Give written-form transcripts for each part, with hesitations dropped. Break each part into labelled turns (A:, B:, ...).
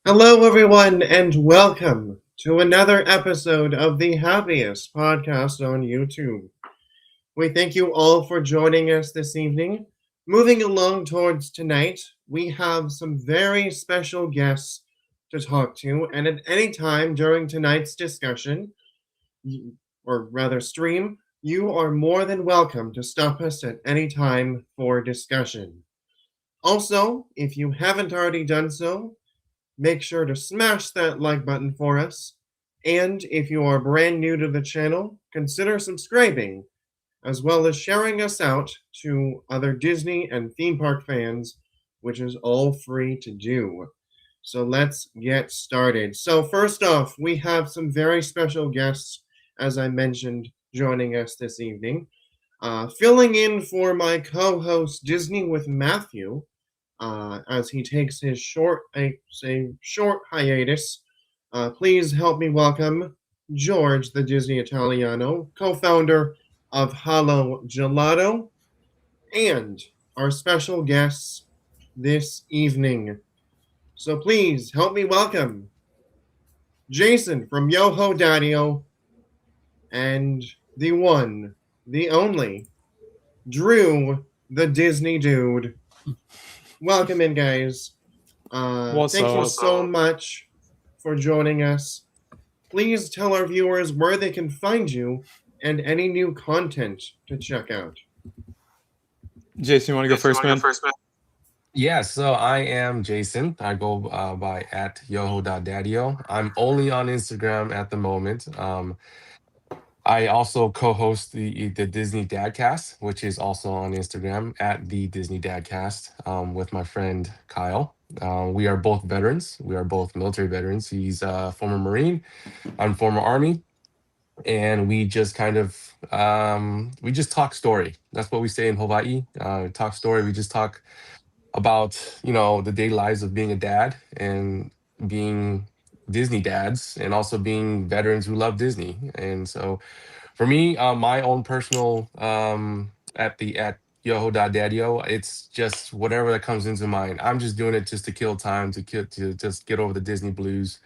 A: Hello, everyone, and welcome to another episode of the happiest podcast on YouTube. We thank you all for joining us this evening. Moving along towards tonight, we have some very special guests to talk to, and at any time during tonight's discussion, or rather stream, you are more than welcome to stop us at any time for discussion. Also, if you haven't already done so, make sure to smash that like button for us. And if you are brand new to the channel, consider subscribing, as well as sharing us out to other Disney and theme park fans, which is all free to do. So let's get started. So, first off, we have some very special guests, as I mentioned, joining us this evening. Filling in for my co host Disney with Matthew, as he takes his short hiatus. Please help me welcome George, the Disney Italiano, co-founder of Holo Gelato, and our special guests this evening. So please help me welcome Jason from Yoho Daddio and the one, the only, Drew, the Disney Dude. Welcome in, guys. Thank you so much for joining us. Please tell our viewers where they can find you and any new content to check out.
B: Jason, you want to go first, man?
C: Yeah, so I am Jason. I go by at yoho.daddio. I'm only on Instagram at the moment. I also co-host the Disney Dadcast, which is also on Instagram at the Disney Dadcast with my friend Kyle. We are both veterans. We are both military veterans. He's a former Marine. I'm former Army. And we just kind of we just talk story. That's what we say in Hawaii. Talk story. We just talk about the daily lives of being a dad and being Disney dads, and also being veterans who love Disney. And so for me, my own personal at yoho.daddio, it's just whatever that comes into mind. I'm just doing it just to kill time, to just get over the Disney blues.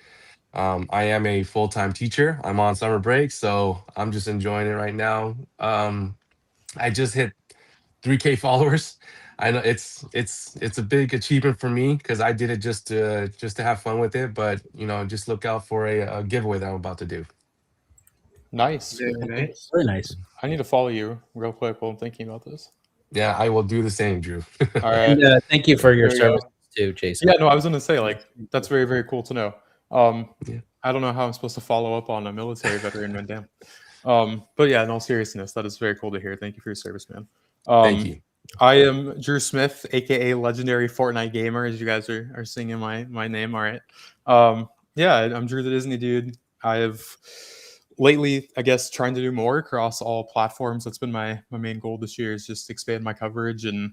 C: I am a full-time teacher. I'm on summer break, so I'm just enjoying it right now. I just hit 3K followers. I know it's a big achievement for me because I did it just to have fun with it. But just look out for a giveaway that I'm about to do.
B: Nice.
A: Very nice.
D: Really nice.
B: I need to follow you real quick while I'm thinking about this.
C: Yeah, I will do the same, Drew.
B: All right.
D: And thank you for your
B: There you
D: service too, Jason.
B: Yeah, no, I was going to say, like, that's very, very cool to know.
C: Yeah.
B: I don't know how I'm supposed to follow up on a military veteran, man, damn. But yeah, in all seriousness, that is very cool to hear. Thank you for your service, man.
C: Thank you.
B: I am Drew Smith, aka Legendary Fortnite Gamer, as you guys are singing my name. All right. Yeah, I'm Drew the Disney Dude. I have lately, I guess, trying to do more across all platforms. That's been my main goal this year, is just expand my coverage, and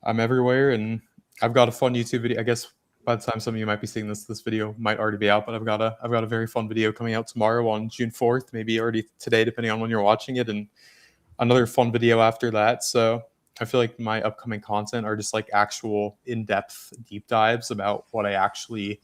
B: I'm everywhere. And I've got a fun YouTube video. I guess by the time some of you might be seeing this video might already be out, but I've got a very fun video coming out tomorrow on June 4th, maybe already today, depending on when you're watching it, and another fun video after that. So I feel like my upcoming content are just like actual in-depth deep dives about what I actually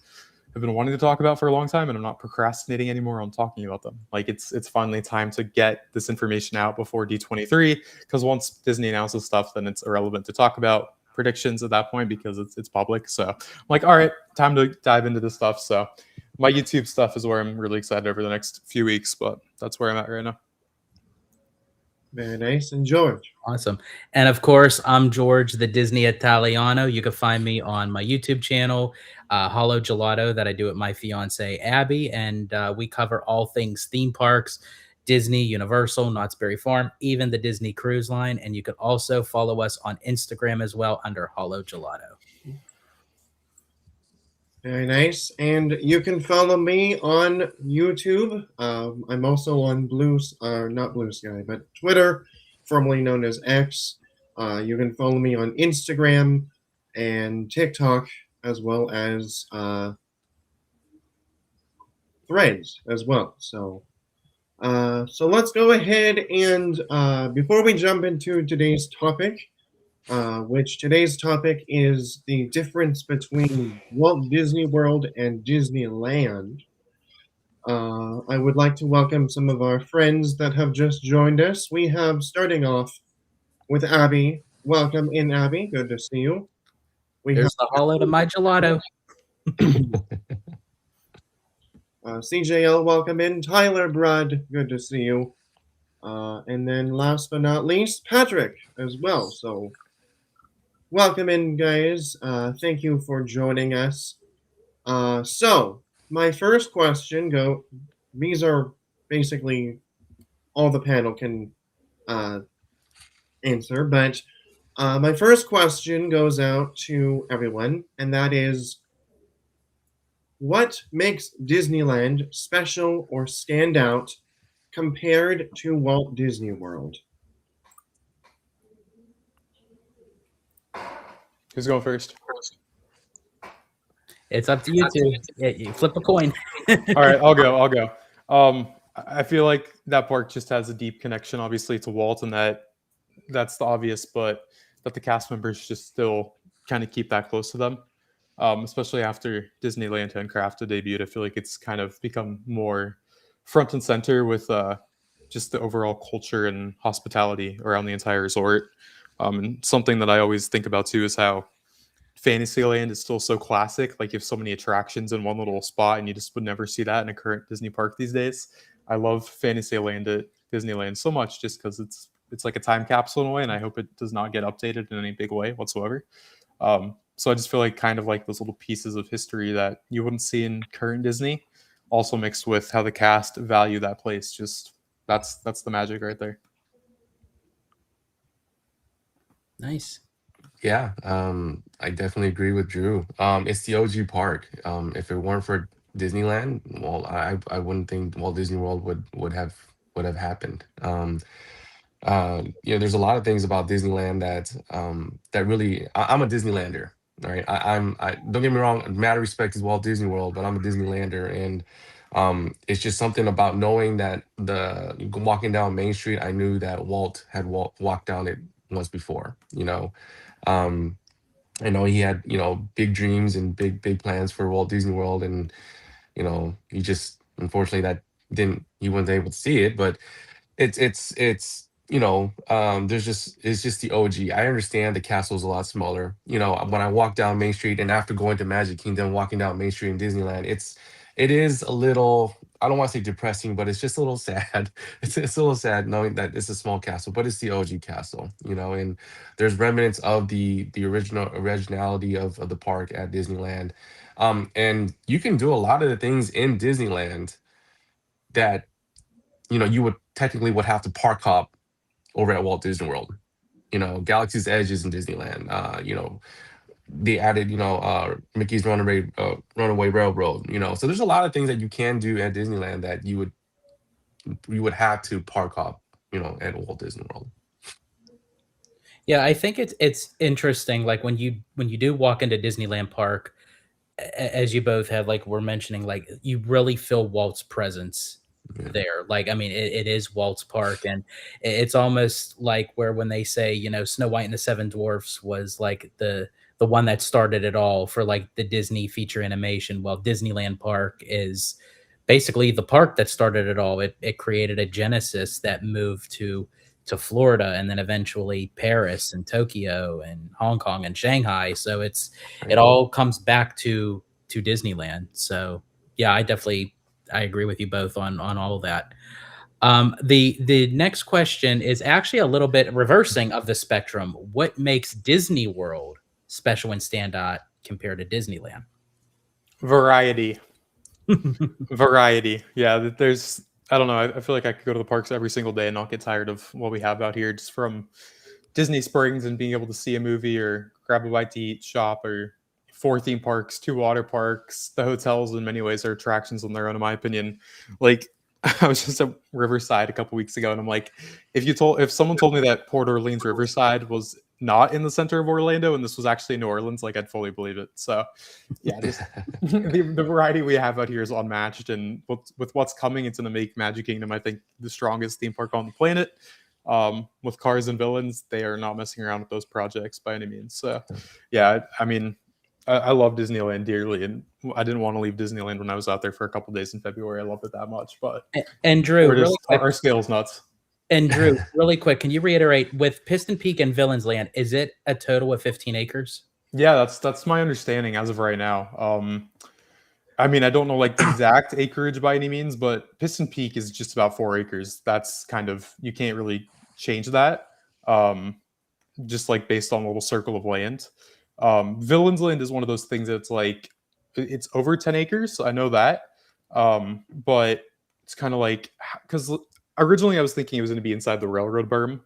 B: have been wanting to talk about for a long time, and I'm not procrastinating anymore on talking about them. Like it's finally time to get this information out before D23, because once Disney announces stuff, then it's irrelevant to talk about predictions at that point because it's public. So I'm like, all right, time to dive into this stuff. So my YouTube stuff is where I'm really excited over the next few weeks, but that's where I'm at right now.
A: Very nice. And George.
D: Awesome. And of course, I'm George, the Disney Italiano. You can find me on my YouTube channel, Holo Gelato, that I do with my fiance Abby, and we cover all things theme parks, Disney, Universal, Knott's Berry Farm, even the Disney Cruise Line. And you can also follow us on Instagram as well under Holo Gelato.
A: Very nice. And you can follow me on YouTube. I'm also on not Blue Sky, but Twitter, formerly known as X. You can follow me on Instagram and TikTok, as well as Threads as well. So let's go ahead and before we jump into today's topic, which today's topic is the difference between Walt Disney World and Disneyland. I would like to welcome some of our friends that have just joined us. We have, starting off with Abby. Welcome in, Abby. Good to see you. We have
D: Here's the hollow to my gelato.
A: CJL. Welcome in. Tyler Brud. Good to see you. And then last but not least, Patrick as well. So welcome in, guys. Thank you for joining us. So my first question these are basically all the panel can answer, but my first question goes out to everyone, and that is, what makes Disneyland special or stand out compared to Walt Disney World?
B: Who's going first?
D: It's up to you two. You flip a coin.
B: All right, I'll go. I feel like that park just has a deep connection, obviously, to Walt, and that's the obvious, but that the cast members just still kind of keep that close to them, especially after Disneyland and Crafted debuted. I feel like it's kind of become more front and center with just the overall culture and hospitality around the entire resort. And something that I always think about too is how Fantasyland is still so classic. Like you have so many attractions in one little spot, and you just would never see that in a current Disney park these days. I love Fantasyland at Disneyland so much just because it's like a time capsule in a way, and I hope it does not get updated in any big way whatsoever. So I just feel like kind of like those little pieces of history that you wouldn't see in current Disney, also mixed with how the cast value that place. Just that's the magic right there.
D: Nice.
C: Yeah, I definitely agree with Drew. It's the OG park. If it weren't for Disneyland, well, I wouldn't think Walt Disney World would have happened. There's a lot of things about Disneyland that really I'm a Disneylander. All right, I don't get me wrong. Mad respect is Walt Disney World, but I'm a Disneylander, and it's just something about knowing that walking down Main Street, I knew that Walt had walked down it once before. Um, I know he had, big dreams and big plans for Walt Disney World, and he just unfortunately he wasn't able to see it. But it's it's just the OG. I understand the castle's a lot smaller. When I walk down Main Street, and after going to Magic Kingdom, walking down Main Street in Disneyland, it is a little, I don't want to say depressing, but it's just a little sad. It's a little sad knowing that it's a small castle, but it's the OG castle, and there's remnants of the originality of the park at Disneyland. And you can do a lot of the things in Disneyland that you would technically have to park hop over at Walt Disney World. Galaxy's Edge is in Disneyland. They added, Mickey's Runaway Railroad. So there's a lot of things that you can do at Disneyland that you would have to park hop, at Walt Disney World.
D: Yeah, I think it's interesting. Like when you do walk into Disneyland Park, as you both have, like we're mentioning, like you really feel Walt's presence there. Like, I mean, it is Walt's park, and it's almost like where when they say, Snow White and the Seven Dwarfs was like the one that started it all for like the Disney feature animation. Well, Disneyland Park is basically the park that started it all. It created a genesis that moved to Florida, and then eventually Paris and Tokyo and Hong Kong and Shanghai. So it all comes back to Disneyland. So yeah, I agree with you both on all of that. The next question is actually a little bit reversing of the spectrum. What makes Disney World special and stand out compared to Disneyland?
B: Variety. Variety. Yeah, I don't know. I feel like I could go to the parks every single day and not get tired of what we have out here, just from Disney Springs and being able to see a movie or grab a bite to eat, shop, or 4 theme parks, 2 water parks. The hotels in many ways are attractions on their own, in my opinion. Like, I was just at Riverside a couple weeks ago, and I'm like, if someone told me that Port Orleans Riverside was not in the center of Orlando and this was actually New Orleans, like I'd fully believe it. So yeah, just the variety we have out here is unmatched, and with what's coming, it's going to make Magic Kingdom, I think, the strongest theme park on the planet. With Cars and Villains, they are not messing around with those projects by any means. So, yeah, I mean, I love Disneyland dearly, and I didn't want to leave Disneyland when I was out there for a couple days in February. I loved it that much, but
D: And Drew, really quick,
B: our scale's nuts.
D: And Drew, really quick, can you reiterate with Piston Peak and Villains Land? Is it a total of 15 acres?
B: Yeah, that's my understanding as of right now. I mean, I don't know like the exact acreage by any means, but Piston Peak is just about 4 acres. That's kind of, you can't really change that. Just like based on a little circle of land. Villains Land is one of those things that's like, it's over 10 acres. So I know that. But it's kind of like, because originally I was thinking it was going to be inside the railroad berm.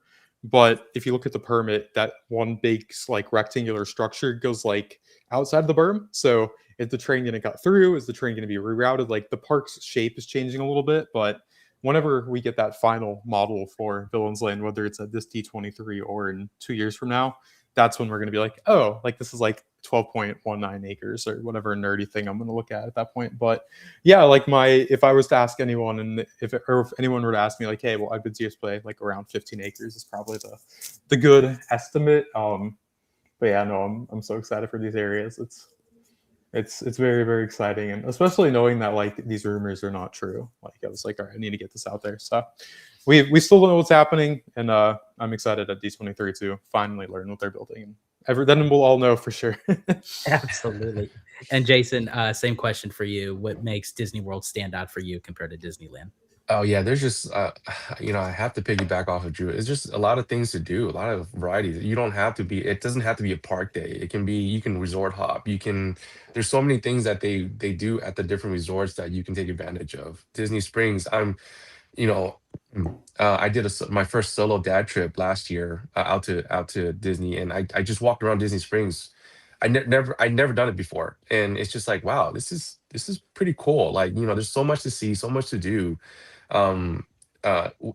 B: But if you look at the permit, that one big like rectangular structure goes like outside the berm. So is the train going to cut through? Is the train going to be rerouted? Like the park's shape is changing a little bit, but whenever we get that final model for Villains Land, whether it's at this D23 or in 2 years from now, that's when we're going to be like, oh, like this is like 12.19 acres or whatever nerdy thing I'm going to look at that point. But yeah, like if I was to ask anyone, and if anyone were to ask me like, hey, well, I've been to play like around 15 acres is probably the good estimate. But yeah, no, I'm so excited for these areas. It's very, very exciting, and especially knowing that like these rumors are not true. Like I was like, all right, I need to get this out there. So we still don't know what's happening, and I'm excited at D23 to finally learn what they're building. And then we'll all know for sure.
D: Absolutely. And Jason, same question for you. What makes Disney World stand out for you compared to Disneyland?
C: Oh yeah, there's just I have to piggyback off of Drew. It's just a lot of things to do, a lot of varieties. You don't have to be. It doesn't have to be a park day. It can be. You can resort hop. You can. There's so many things that they do at the different resorts that you can take advantage of. Disney Springs. You know, I did my first solo dad trip last year out to Disney, and I just walked around Disney Springs. I'd never done it before, and it's just like, wow, this is pretty cool. Like, there's so much to see, so much to do, um,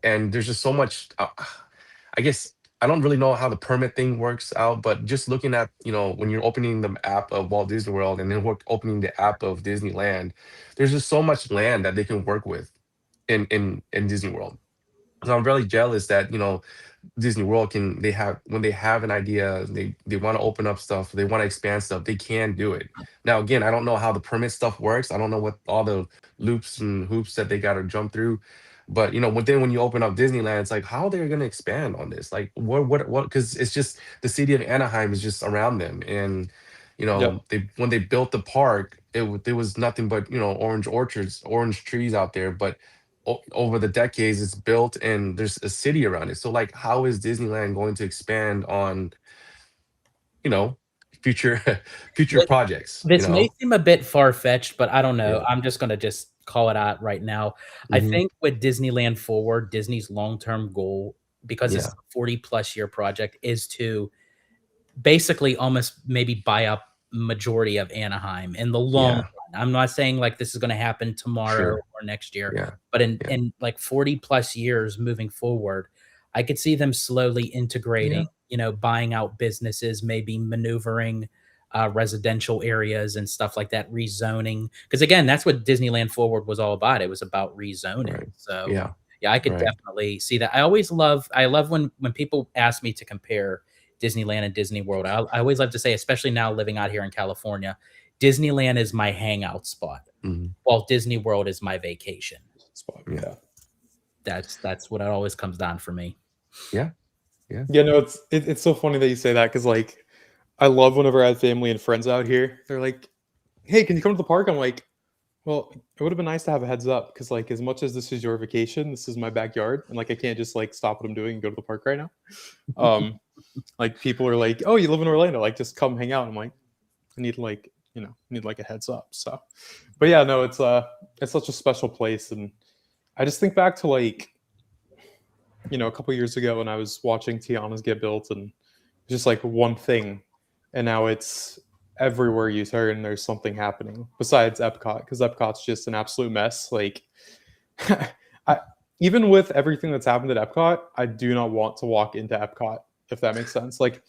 C: and there's just so much. I guess I don't really know how the permit thing works out, but just looking at, when you're opening the app of Walt Disney World and then opening the app of Disneyland, there's just so much land that they can work with in Disney World. So I'm really jealous that, Disney World when they have an idea, they want to open up stuff, they want to expand stuff, they can do it. Now again, I don't know how the permit stuff works. I don't know what all the loops and hoops that they got to jump through. But when you open up Disneyland, it's like, how are they going to expand on this? Like what? Because it's just the city of Anaheim is just around them, and
B: Yep.
C: when they built the park, there was nothing but orange orchards, orange trees out there. But over the decades, it's built and there's a city around it. So like, how is Disneyland going to expand on you know future future projects?
D: This may seem a bit far-fetched, but I don't know.
C: Yeah.
D: I'm just going to just call it out right now. I
C: Mhm.
D: think with Disneyland Forward, Disney's long-term goal, because it's
C: Yeah.
D: a 40-plus year project, is to basically almost maybe buy up majority of Anaheim in the long
C: Yeah.
D: run. I'm not saying like this is going to happen tomorrow
C: Sure.
D: or next year,
C: Yeah.
D: but in
C: Yeah.
D: in like 40-plus years moving forward, I could see them slowly integrating,
C: Yeah.
D: buying out businesses, maybe maneuvering residential areas and stuff like that, rezoning. Because again, that's what Disneyland Forward was all about. It was about rezoning.
C: Right.
D: So
C: Yeah.
D: yeah, I could
C: Right.
D: definitely see that. I love when people ask me to compare Disneyland and Disney World. I always love to say, especially now living out here in California, Disneyland is my hangout spot,
C: Mhm.
D: while Disney World is my vacation.
B: Spot.
C: Yeah.
B: Yeah.
D: That's what it always comes down for me.
C: Yeah. Yeah.
B: Yeah, no, it's so funny that you say that, because like I love whenever I have family and friends out here. They're like, "Hey, can you come to the park?" I'm like, "Well, it would have been nice to have a heads up, because like as much as this is your vacation, this is my backyard, and like I can't just like stop what I'm doing and go to the park right now." Like people are like, "Oh, you live in Orlando? Like just come hang out." I'm like, I need like a heads up. So, but yeah, no, it's such a special place, and I just think back to like, a couple years ago when I was watching Tiana's get built, and just like one thing, and now it's everywhere you turn there's something happening besides Epcot, because Epcot's just an absolute mess. Like I, even with everything that's happened at Epcot, I do not want to walk into Epcot, if that makes sense. Like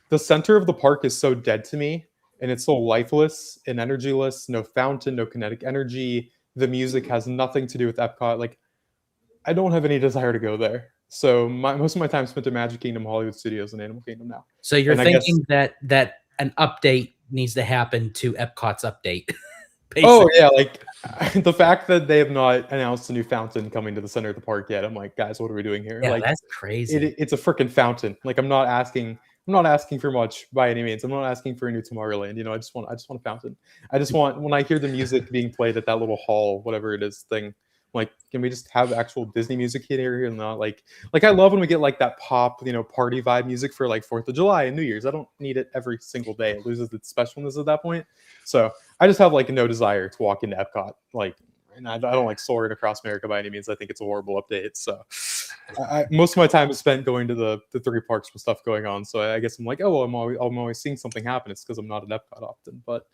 B: the center of the park is so dead to me, and it's so lifeless and energyless. No fountain, no kinetic energy. The music has nothing to do with Epcot. Like I don't have any desire to go there. So most of my time spent at Magic Kingdom, Hollywood Studios, and Animal Kingdom now.
D: So you're
B: And I guess-
D: thinking that an update needs to happen to Epcot's update.
B: Oh
D: basically.
B: yeah, like the fact that they have not announced a new fountain coming to the center of the park yet. I'm like, guys, what are we doing here?
D: Yeah,
B: Like,
D: that's crazy.
B: it's a freaking fountain. Like, I'm not asking for much by any means. I'm not asking for a new Tomorrowland. You know, I just want a fountain. I just want, when I hear the music being played at that little hall, whatever it is thing, like, can we just have actual Disney music here and not like I love when we get like that pop, you know, party vibe music for like 4th of July and New Year's. I don't need it every single day. It loses its specialness at that point. So I just have like no desire to walk into Epcot. Like, and I don't like soaring across America by any means. I think it's a horrible update. So most of my time is spent going to the 3 parks with stuff going on. So I guess I'm like, oh, well, I'm always seeing something happen. It's because I'm not at Epcot often. But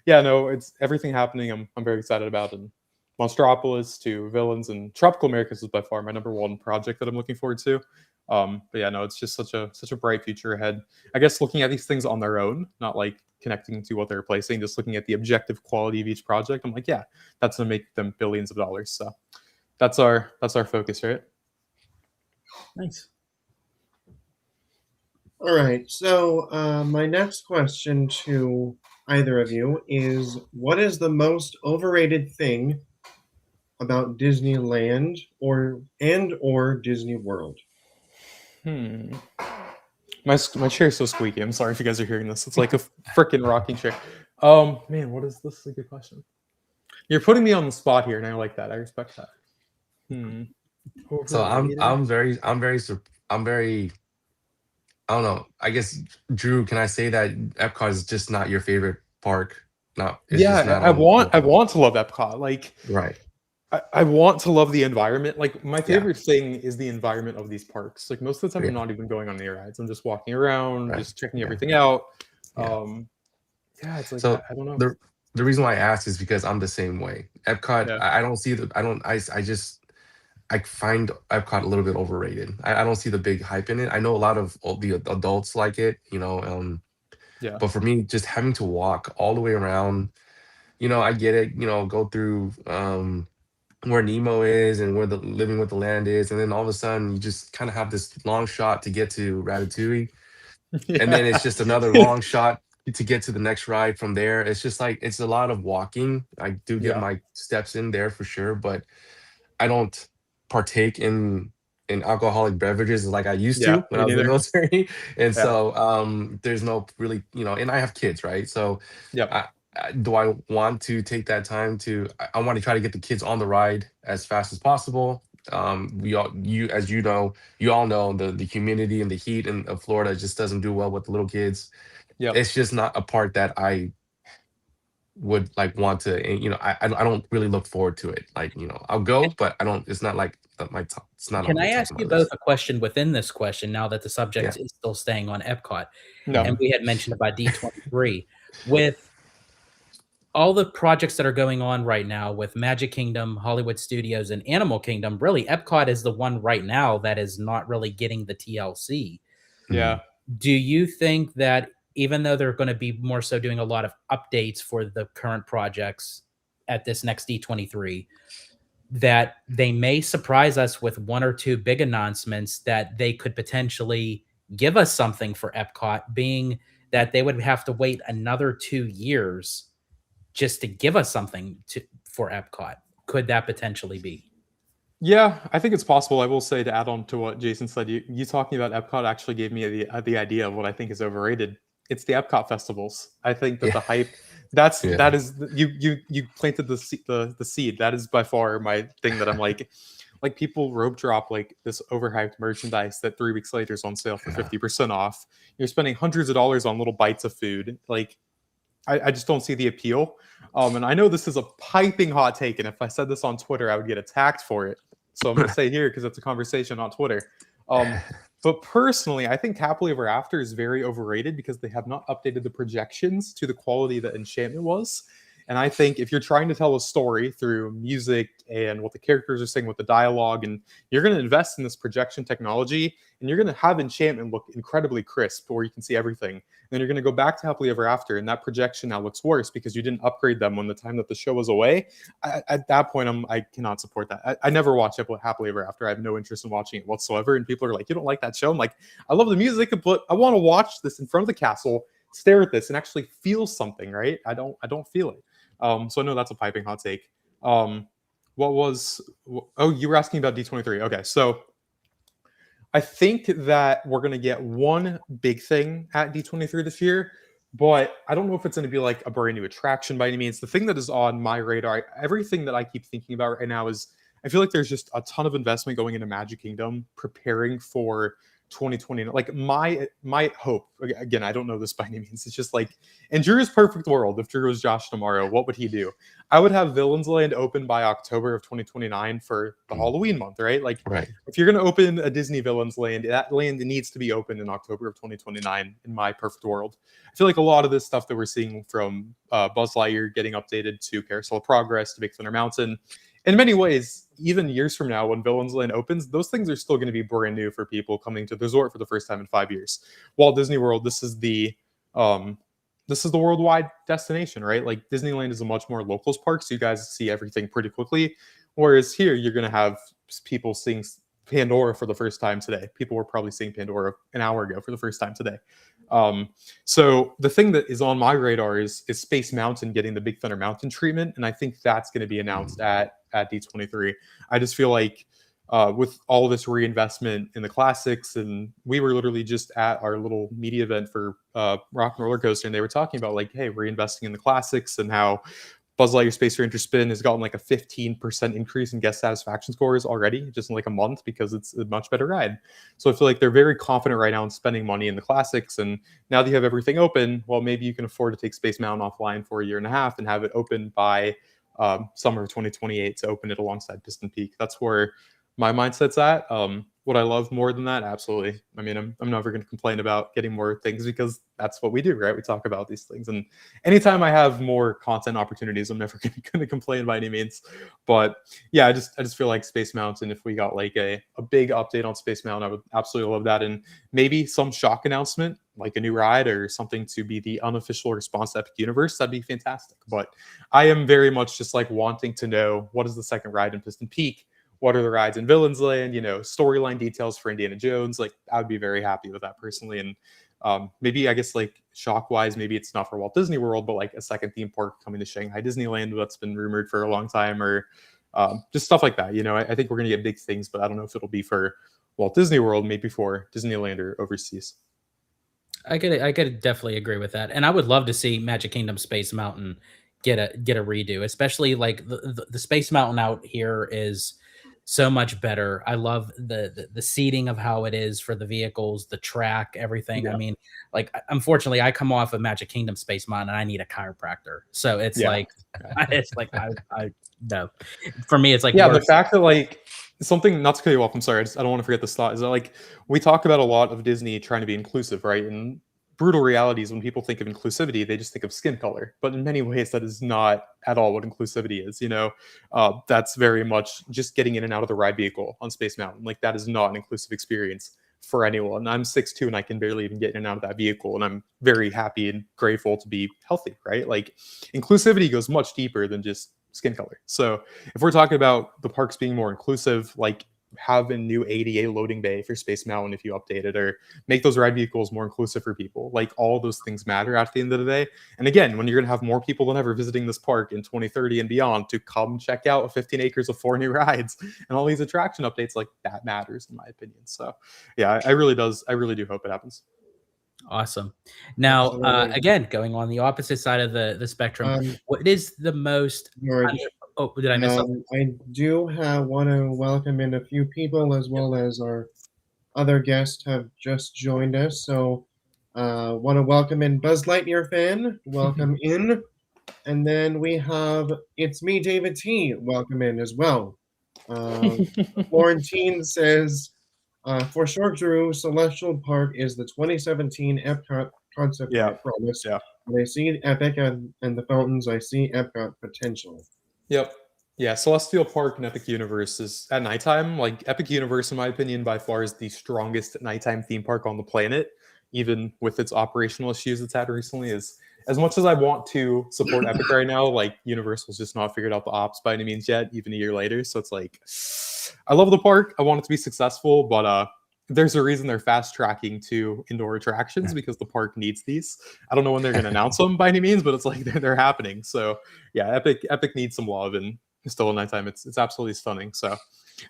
B: yeah, no, it's everything happening. I'm very excited about, and Monstropolis to Villains and Tropical Americas is by far my #1 project that I'm looking forward to. But yeah, no, it's just such a bright future ahead. I guess looking at these things on their own, not like connecting to what they're replacing, just looking at the objective quality of each project, I'm like, yeah, that's gonna make them billions of dollars. So that's our focus, right?
D: Nice.
A: All right. So my next question to either of you is: what is the most overrated thing about Disneyland or Disney World?
B: My chair's so squeaky. I'm sorry if you guys are hearing this. It's like a freaking rocking chair. Man, what is this? Is a good question. You're putting me on the spot here, and I like that. I respect that.
C: So I'm very I don't know. I guess Drew, can I say that Epcot is just not your favorite park? No, it's just not.
B: I want to love Epcot. Like,
C: right.
B: I want to love the environment. Like, my favorite thing is the environment of these parks. Like, most of the time, I'm not even going on any rides. I'm just walking around, just checking everything out. Yeah, it's like,
C: so
B: I don't know.
C: The reason why I asked is because I'm the same way. Epcot, I don't see I find Epcot a little bit overrated. I don't see the big hype in it. I know a lot of the adults like it, you know. But for me, just having to walk all the way around, you know, I get it. You know, go through where Nemo is and where the Living with the Land is, and then all of a sudden you just kind of have this long shot to get to Ratatouille, and then it's just another long shot to get to the next ride from there. It's just like it's a lot of walking. I do get my steps in there for sure, but I don't partake in alcoholic beverages like I used to when I was in the military. And so there's no really, you know, and I have kids, right? So do I want to take that time to I want to try to get the kids on the ride as fast as possible. You all know the humidity and the heat of Florida just doesn't do well with the little kids. It's just not a part that I would like want to, you know, I don't really look forward to it. Like, you know, I'll go, but I don't, it's not like my top, it's not
D: Can
C: on
D: I
C: the top
D: ask
C: of my
D: you
C: list.
D: both a question within this question now that the subject is still staying on Epcot?
B: No.
D: And we had mentioned about D23. With all the projects that are going on right now with Magic Kingdom, Hollywood Studios, and Animal Kingdom, really Epcot is the one right now that is not really getting the TLC.
B: Yeah.
D: Do you think that even though they're going to be more so doing a lot of updates for the current projects at this next D23, that they may surprise us with 1 or 2 big announcements that they could potentially give us something for Epcot, being that they would have to wait another 2 years just to give us something for Epcot? Could that potentially be?
B: Yeah, I think it's possible. I will say, to add on to what Jason said, you talking about Epcot actually gave me the idea of what I think is overrated. It's the Epcot festivals. I think that the hype, that is you planted the seed. That is by far my thing that I'm like people rope drop like this overhyped merchandise that 3 weeks later is on sale for 50% off. You're spending hundreds of dollars on little bites of food. Like, I just don't see the appeal. And I know this is a piping hot take, and if I said this on Twitter, I would get attacked for it. So I'm going to say here because it's a conversation on Twitter. But personally, I think Happily Ever After is very overrated because they have not updated the projections to the quality that Enchantment was. And I think if you're trying to tell a story through music and what the characters are saying with the dialogue, and you're going to invest in this projection technology, and you're going to have enchantment look incredibly crisp where you can see everything, then you're going to go back to Happily Ever After, and that projection now looks worse because you didn't upgrade them when the time that the show was away. At that point, I cannot support that. I never watched Happily Ever After. I have no interest in watching it whatsoever. And people are like, you don't like that show? I'm like, I love the music, but I want to watch this in front of the castle, stare at this, and actually feel something, right? I don't feel it. So no, that's a piping hot take. You were asking about D23. Okay, so I think that we're going to get one big thing at D23 this year, but I don't know if it's going to be like a brand new attraction by any means. The thing that is on my radar, everything that I keep thinking about right now is I feel like there's just a ton of investment going into Magic Kingdom, preparing for 2020. Like my hope, again, I don't know this by any means. It's just like in Drew's perfect world, if Drew was Josh tomorrow, what would he do? I would have Villains Land open by October of 2029 for the Halloween month, right? Like, if you're going to open a Disney Villains Land, that land needs to be open in October of 2029 in my perfect world. I feel like a lot of this stuff that we're seeing from Buzz Lightyear getting updated to Carousel of Progress to Big Thunder Mountain, in many ways, even years from now, when Villains Land opens, those things are still going to be brand new for people coming to the resort for the first time in 5 years. Walt Disney World, this is the worldwide destination, right? Like Disneyland is a much more locals park, so you guys see everything pretty quickly. Whereas here, you're going to have people seeing Pandora for the first time today. People were probably seeing Pandora an hour ago for the first time today. So the thing that is on my radar is Space Mountain getting the Big Thunder Mountain treatment, and I think that's going to be announced at D23. I just feel like with all this reinvestment in the classics, and we were literally just at our little media event for Rock and Roller Coaster, and they were talking about like, hey, reinvesting in the classics and how Buzz Lightyear Space Ranger Spin has gotten like a 15% increase in guest satisfaction scores already, just in like a month, because it's a much better ride. So I feel like they're very confident right now in spending money in the classics. And now that you have everything open, well, maybe you can afford to take Space Mountain offline for a year and a half and have it open by summer of 2028 to open it alongside Piston Peak. That's where my mindset's at. Would I love more than that? Absolutely. I mean, I'm never going to complain about getting more things because that's what we do, right? We talk about these things. And anytime I have more content opportunities, I'm never going to complain by any means. But yeah, I just feel like Space Mountain, if we got like a big update on Space Mountain, I would absolutely love that. And maybe some shock announcement, like a new ride or something to be the unofficial response to Epic Universe, that'd be fantastic. But I am very much just like wanting to know, what is the second ride in Piston Peak? What are the rides in Villains Land? Storyline details for Indiana Jones. Like, I would be very happy with that personally. And maybe, I guess, like, shock-wise, maybe it's not for Walt Disney World, but like a second theme park coming to Shanghai Disneyland that's been rumored for a long time, or just stuff like that. I think we're going to get big things, but I don't know if it'll be for Walt Disney World, maybe for Disneyland or overseas.
D: I could definitely agree with that. And I would love to see Magic Kingdom Space Mountain get a redo, especially like the Space Mountain out here is so much better. I love the seating of how it is for the vehicles, the track, everything. Yeah. I mean, like, unfortunately, I come off of Magic Kingdom Space Mountain and I need a chiropractor. So it's like I no. For me, it's like,
B: yeah, the fact that like something, not to cut you off, I'm sorry, I don't want to forget this thought, is that like we talk about a lot of Disney trying to be inclusive, right? And brutal reality is when people think of inclusivity, they just think of skin color. But in many ways, that is not at all what inclusivity is. That's very much just getting in and out of the ride vehicle on Space Mountain. Like, that is not an inclusive experience for anyone. I'm 6'2" and I can barely even get in and out of that vehicle. And I'm very happy and grateful to be healthy, right? Like, inclusivity goes much deeper than just skin color. So if we're talking about the parks being more inclusive, like, have a new ADA loading bay for Space Mountain if you update it, or make those ride vehicles more inclusive for people. Like, all those things matter at the end of the day. And again, when you're going to have more people than ever visiting this park in 2030 and beyond to come check out 15 acres of 4 new rides and all these attraction updates, like, that matters in my opinion. So yeah, I really do hope it happens.
D: Awesome. Now, again, going on the opposite side of the spectrum, what is the most... Oh, did I miss something?
A: I do want to welcome in a few people, as well as our other guests have just joined us. So want to welcome in Buzz Lightyear fan. Welcome in. And then we have It's Me, David T. Welcome in as well. Florentine says, for sure, Drew, Celestial Park is the 2017 Epcot concept
B: Yeah.
A: art promise.
B: Yeah.
A: When I see Epic and the fountains, I see Epcot potential.
B: Yep. Yeah, Celestial Park and Epic Universe is at nighttime. Like Epic Universe, in my opinion, by far is the strongest nighttime theme park on the planet, even with its operational issues it's had recently. Is as much as I want to support Epic right now, like Universal's just not figured out the ops by any means yet, even a year later. So it's like I love the park. I want it to be successful, but there's a reason they're fast tracking to indoor attractions because the park needs these. I don't know when they're going to announce them by any means, but it's like they're happening. So yeah, Epic needs some love, and still at nighttime, it's absolutely stunning. So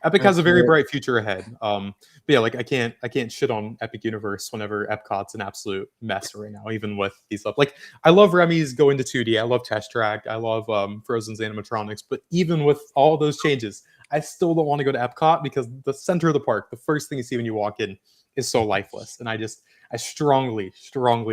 B: Epic has a very bright future ahead. But yeah, like I can't shit on Epic Universe whenever Epcot's an absolute mess right now, even with these up. Like I love Remy's go into 2D. I love Test Track. I love Frozen's animatronics. But even with all those changes, I still don't want to go to Epcot because the center of the park, the first thing you see when you walk in, is so lifeless. And I strongly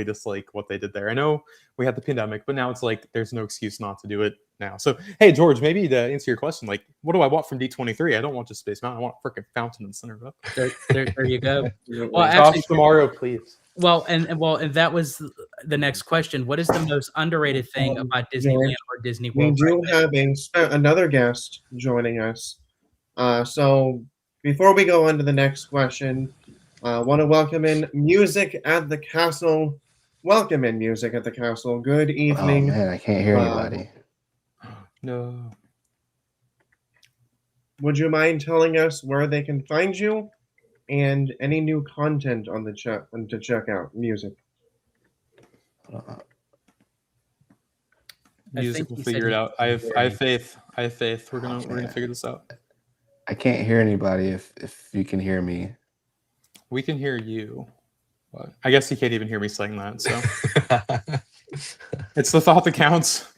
B: dislike what they did there. I know we had the pandemic, but now it's like there's no excuse not to do it now. So hey, George, maybe to answer your question, like what do I want from D23? I don't want just Space Mountain. I want a freaking fountain in the center of it.
D: There you go. Well,
B: Josh tomorrow, please.
D: Well, and that was the next question. What is the most underrated thing about Disneyland or Disney World?
A: We do have another guest joining us. So before we go on to the next question, I want to welcome in Music at the Castle. Welcome in, Music at the Castle. Good evening.
E: Oh man, I can't hear anybody.
B: No.
A: Would you mind telling us where they can find you and any new content on the chat to check out? Music.
B: Music will figure it out. I have faith. We're gonna figure this out.
E: I can't hear anybody. If you can hear me,
B: we can hear you. But I guess you can't even hear me saying that. So it's the thought that counts.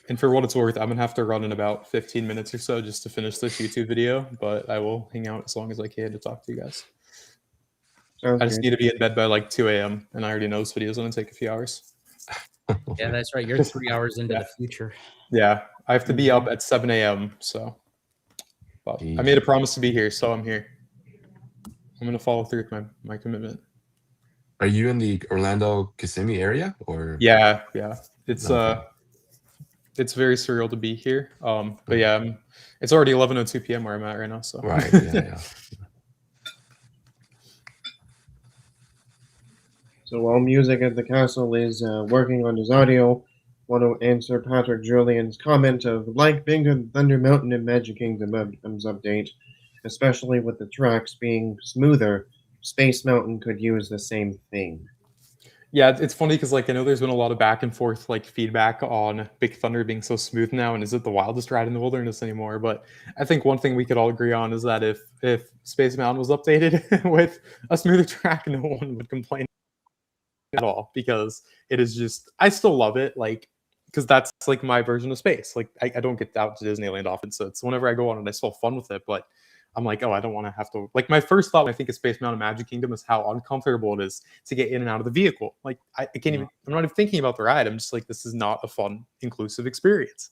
B: And for what it's worth, I'm gonna have to run in about 15 minutes or so just to finish this YouTube video. But I will hang out as long as I can to talk to you guys. I just need to be in bed by like 2 a.m. and I already know this video is gonna take a few hours.
D: Yeah, that's right. You're 3 hours into the future.
B: Yeah, I have to be up at 7 a.m. So, but I made a promise to be here, so I'm here. I'm gonna follow through with my commitment.
C: Are you in the Orlando Kissimmee area, or?
B: Yeah. It's it's very surreal to be here. But yeah, it's already 11:02 p.m. where I'm at right now. So
C: right, yeah.
A: So while Music at the Castle is working on his audio, want to answer Patrick Julian's comment of like Big Thunder Mountain and Magic Kingdom update, especially with the tracks being smoother. Space Mountain could use the same thing.
B: Yeah, it's funny because like I know there's been a lot of back and forth like feedback on Big Thunder being so smooth now, and is it the wildest ride in the wilderness anymore? But I think one thing we could all agree on is that if Space Mountain was updated with a smoother track, no one would complain at all, because it is just, I still love it, like, because that's like my version of space. Like I don't get out to Disneyland often, so it's whenever I go on and I still have fun with it, but I'm like, oh, I don't want to have to, like, my first thought when I think of Space Mountain Magic Kingdom is how uncomfortable it is to get in and out of the vehicle. Like I can't even, I'm not even thinking about the ride. I'm just like, this is not a fun, inclusive experience.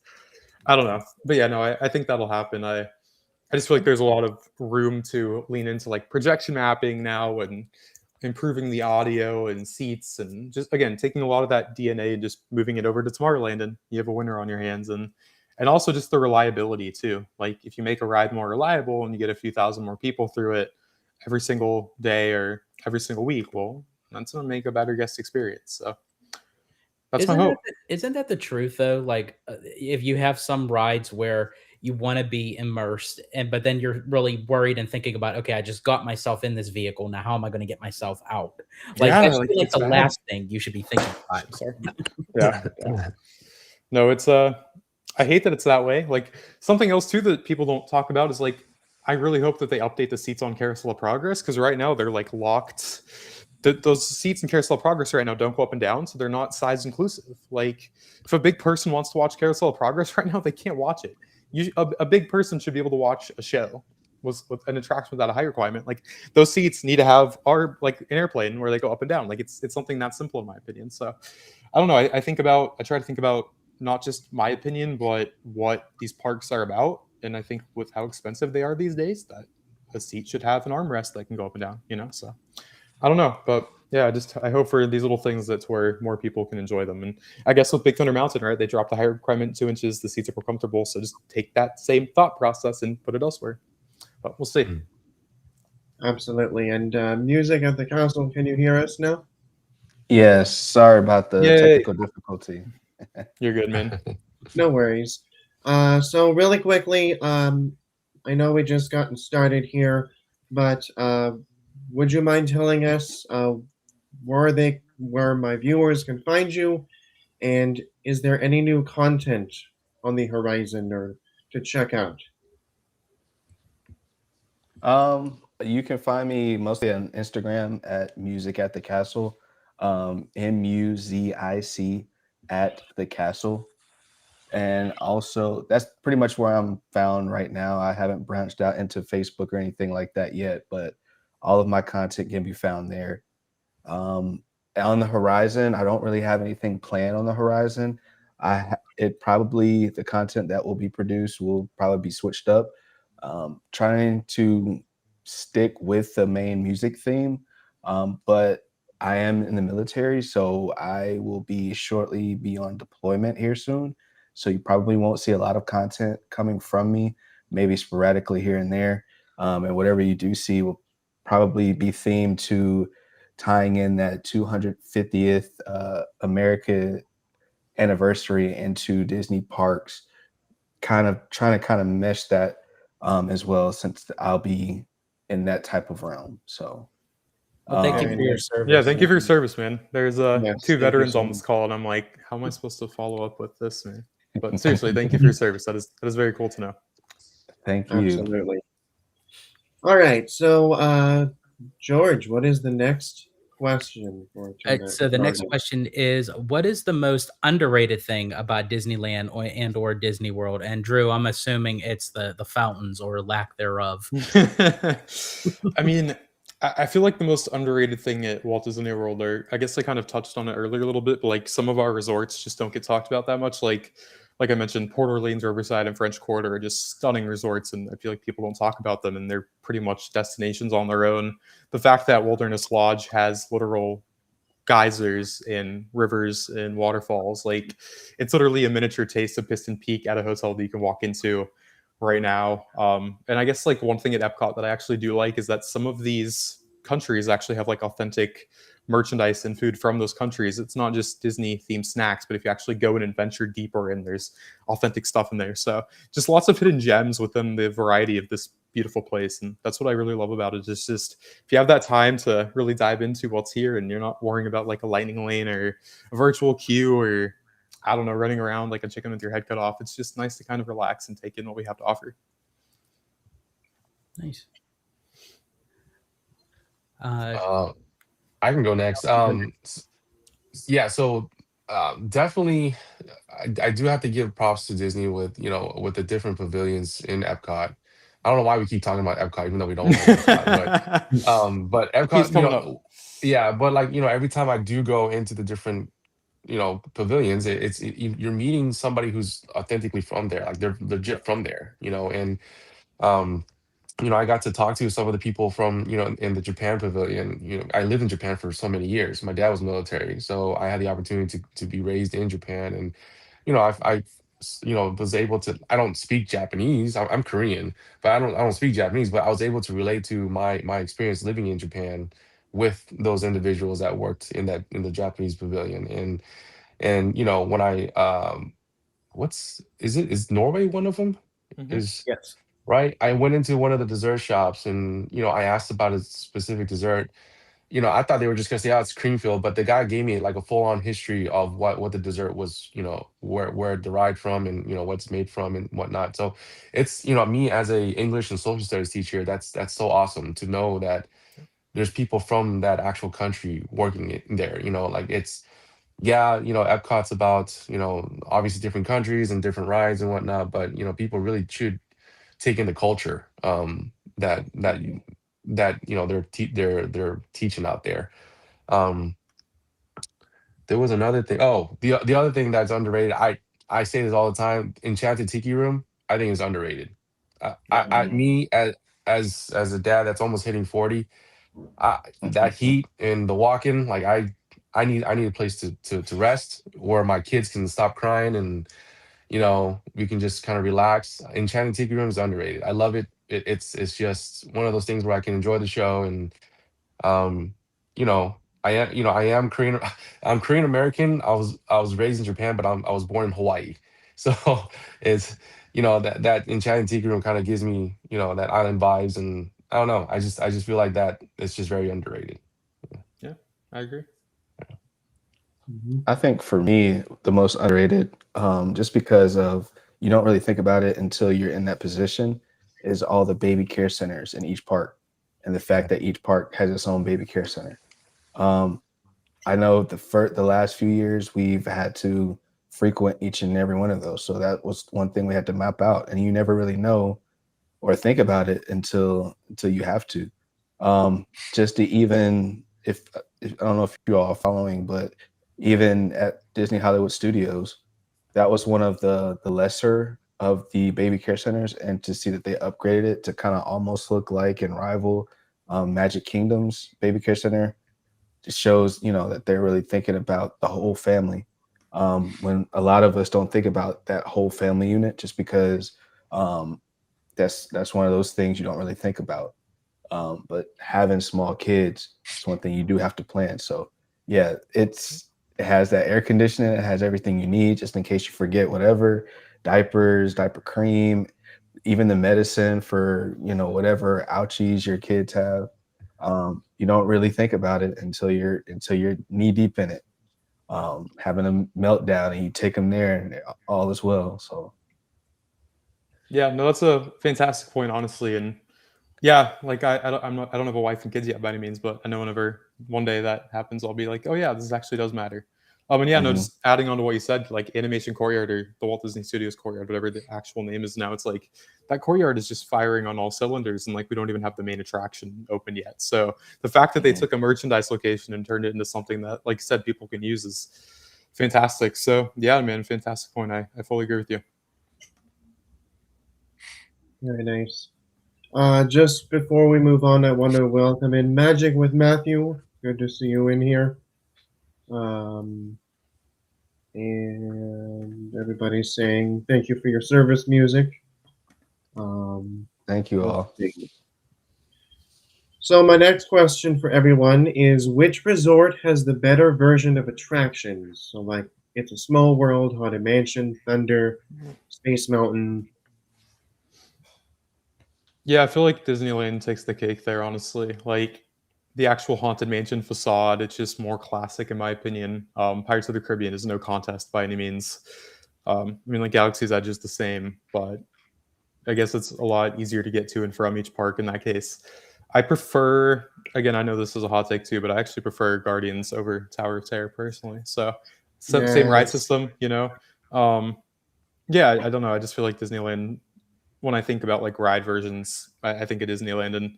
B: I don't know, but yeah, no, I think that'll happen. I just feel like there's a lot of room to lean into like projection mapping now and improving the audio and seats, and just again taking a lot of that DNA and just moving it over to Tomorrowland, and you have a winner on your hands. And also just the reliability too. Like if you make a ride more reliable and you get a few thousand more people through it every single day or every single week, well, that's going to make a better guest experience. So that's my hope.
D: Isn't that the truth though? Like if you have some rides where you want to be immersed, but then you're really worried and thinking about, okay, I just got myself in this vehicle. Now, how am I going to get myself out? Like that's like the last thing you should be thinking about.
B: I'm sorry. Yeah. No, it's I hate that it's that way. Like something else too that people don't talk about is like, I really hope that they update the seats on Carousel of Progress, because right now they're like locked. Those seats in Carousel of Progress right now don't go up and down, so they're not size inclusive. Like if a big person wants to watch Carousel of Progress right now, they can't watch it. A big person should be able to watch a show with an attraction without a height requirement. Like those seats need to have like an airplane where they go up and down. Like it's something that simple in my opinion. So I don't know. I try to think about not just my opinion, but what these parks are about. And I think with how expensive they are these days, that a seat should have an armrest that can go up and down, you know? So I don't know, but yeah, I hope for these little things that's where more people can enjoy them. And I guess with Big Thunder Mountain, right, they dropped the height requirement 2 inches, the seats are more comfortable. So just take that same thought process and put it elsewhere. But we'll see.
A: Absolutely. And music at the castle, can you hear us now?
E: Yes, sorry about the
B: Yay.
E: technical difficulty.
B: You're good, man.
A: No worries. So really quickly, I know we just gotten started here, but would you mind telling us where my viewers can find you, and is there any new content on the horizon or to check out?
E: You can find me mostly on Instagram at Music at the Castle, MUZIC at the Castle. And also, that's pretty much where I'm found right now. I haven't branched out into Facebook or anything like that yet, but all of my content can be found there. On the horizon, I don't really have anything planned on the horizon. The content that will be produced will probably be switched up. Trying to stick with the main music theme, but I am in the military, so I will be shortly be on deployment here soon. So you probably won't see a lot of content coming from me, maybe sporadically here and there. And whatever you do see will probably be themed to tying in that 250th America anniversary into Disney parks, kind of trying to kind of mesh that as well, since I'll be in that type of realm. So
D: Well, thank you
A: Very
D: for your
A: nice.
D: service.
B: Yeah, thank you for your service, man. There's
A: Yes,
B: two
A: thank you
B: veterans
A: so
B: on this
A: much.
B: call, and I'm like, how am I supposed to follow up with this, man? But seriously, thank you for your service. That is very cool to know.
E: Thank you.
A: Absolutely. All right. So, George, what is the next question for tonight?
D: So the next question is, what is the most underrated thing about Disneyland or Disney World? And Drew, I'm assuming it's the fountains or lack thereof.
B: I mean, I feel like the most underrated thing at Walt Disney World, or I guess I kind of touched on it earlier a little bit, but like some of our resorts just don't get talked about that much. Like I mentioned, Port Orleans, Riverside, and French Quarter are just stunning resorts, and I feel like people don't talk about them, and they're pretty much destinations on their own. The fact that Wilderness Lodge has literal geysers and rivers and waterfalls, like it's literally a miniature taste of Piston Peak at a hotel that you can walk into right now. And I guess like one thing at Epcot that I actually do like is that some of these countries actually have like authentic merchandise and food from those countries. It's not just Disney themed snacks, but if you actually go in and venture deeper in, there's authentic stuff in there. So just lots of hidden gems within the variety of this beautiful place. And that's what I really love about it. It's just if you have that time to really dive into what's here and you're not worrying about like a lightning lane or a virtual queue or I don't know, running around like a chicken with your head cut off. It's just nice to kind of relax and take in what we have to offer.
D: Nice.
C: I can go next. Yeah, so definitely, I do have to give props to Disney with with the different pavilions in Epcot. I don't know why we keep talking about Epcot, even though we don't like Epcot, but
B: It keeps
C: Epcot,
B: coming up.
C: yeah, but like every time I do go into the different pavilions, you're meeting somebody who's authentically from there, like they're legit from there, and um I got to talk to some of the people from, in the Japan pavilion. I lived in Japan for so many years. My dad was military, so I had the opportunity to be raised in Japan, and was able to. I don't speak Japanese. I'm Korean, but I don't speak Japanese. But I was able to relate to my experience living in Japan with those individuals that worked in the Japanese pavilion, and when I is Norway one of them? Is
D: Yes.
C: Right? I went into one of the dessert shops and, I asked about a specific dessert. I thought they were just gonna say, oh, it's cream filled, but the guy gave me like a full on history of what the dessert was, where it derived from and, what it's made from and whatnot. So it's, me as a English and social studies teacher, that's so awesome to know that there's people from that actual country working it there, like it's, yeah, Epcot's about, obviously different countries and different rides and whatnot, but people really should take in the culture that they're teaching out there. Um, there was another thing. Oh, the other thing that's underrated. I say this all the time. Enchanted Tiki Room, I think is underrated. I me as as a dad that's almost hitting 40,
E: Mhm.
C: that heat and the walking, like I need a place to rest where my kids can stop crying and we can just kind of relax. Enchanted Tiki Room is underrated. I love it. It's just one of those things where I can enjoy the show and um you know I am Korean. I'm Korean American. I was raised in Japan, but I was born in Hawaii. So it's that Enchanted Tiki Room kind of gives me that island vibes, and I don't know, I just feel like that it's just very underrated.
B: Yeah, I agree.
E: I think for me, the most underrated, just because of you don't really think about it until you're in that position, is all the baby care centers in each park, and the fact that each park has its own baby care center. Um, I know the last few years we've had to frequent each and every one of those, so that was one thing we had to map out, and you never really know or think about it until you have to. Just to even if I don't know if you all are following, but even at Disney Hollywood Studios, that was one of the lesser of the baby care centers, and to see that they upgraded it to kind of almost look like and rival Magic Kingdom's baby care center just shows that they're really thinking about the whole family. When a lot of us don't think about that whole family unit, just because um, that's one of those things you don't really think about. But having small kids is one thing you do have to plan. So yeah, it has that air conditioning, it has everything you need just in case you forget whatever, diapers, diaper cream, even the medicine for whatever ouchies your kids have. You don't really think about it until you're knee deep in it. Having a meltdown and you take them there and all is well. So
B: Yeah, no, that's a fantastic point, honestly. And yeah, like I don't have a wife and kids yet by any means, but I know whenever one day that happens, I'll be like, oh yeah, this actually does matter. And yeah, no,
E: mhm.
B: just adding on to what you said, like Animation Courtyard or the Walt Disney Studios Courtyard, whatever the actual name is now, it's like that courtyard is just firing on all cylinders, and like we don't even have the main attraction open yet. So the fact that they
E: Mhm.
B: took a merchandise location and turned it into something that, like you said, people can use is fantastic. So yeah, man, fantastic point. I fully agree with you.
A: Very nice. Just before we move on, I want to welcome in Magic with Matthew. Good to see you in here. Um, and everybody's saying thank you for your service music.
E: Thank you
A: Let's
E: all.
A: see. So my next question for everyone is, which resort has the better version of attractions? So like It's a Small World, Haunted Mansion, Thunder, Space Mountain.
B: Yeah, I feel like Disneyland takes the cake there, honestly. Like the actual Haunted Mansion facade, it's just more classic in my opinion. Pirates of the Caribbean is no contest by any means. I mean, like Galaxy's Edge is the same, but I guess it's a lot easier to get to and from each park in that case. I prefer, again, I know this is a hot take too, but I actually prefer Guardians over Tower of Terror personally. So, same ride
A: Yes.
B: system, Um, yeah, I don't know. I just feel like Disneyland, when I think about like ride versions, I think of Disneyland, and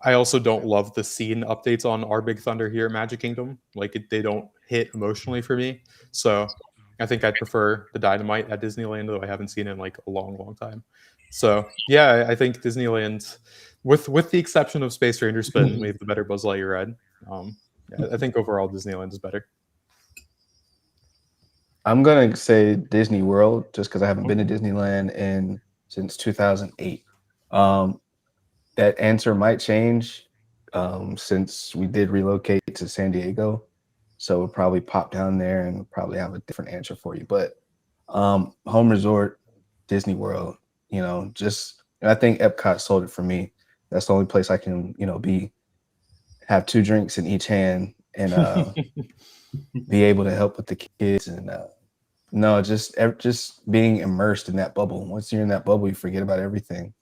B: I also don't love the scene updates on Our Big Thunder here at Magic Kingdom. Like they don't hit emotionally for me. So I think I'd prefer the Dynamite at Disneyland, though I haven't seen it in like a long, long time. So yeah, I think Disneyland, with the exception of Space Ranger Spin, we have the better Buzz Lightyear ride. Yeah, I think overall Disneyland is better.
E: I'm gonna say Disney World just because I haven't been to Disneyland since 2008. Um, that answer might change since we did relocate to San Diego, so we'll probably pop down there and probably have a different answer for you. But home resort, Disney World, and I think Epcot sold it for me. That's the only place I can have two drinks in each hand and be able to help with the kids and no, just being immersed in that bubble. Once you're in that bubble, you forget about everything,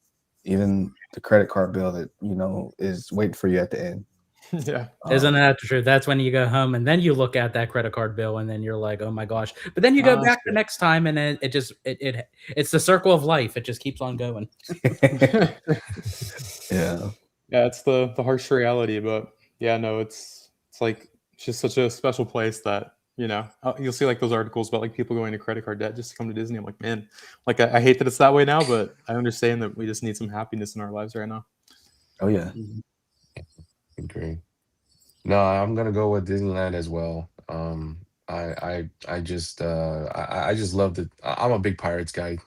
E: even the credit card bill that is waiting for you at the end.
B: Yeah.
D: Isn't that true? That's when you go home and then you look at that credit card bill and then you're like, oh my gosh. But then you go back the next time and it's the circle of life. It just keeps on going.
E: Yeah.
B: Yeah, it's the harsh reality, but yeah, no, it's like it's just such a special place that you'll see like those articles about like people going to credit card debt just to come to Disney. I'm like, man, like I hate that it's that way now, but I understand that we just need some happiness in our lives right now.
E: Oh yeah.
C: Agree. No, I'm gonna go with Disneyland as well. I just love the. I'm a big Pirates guy.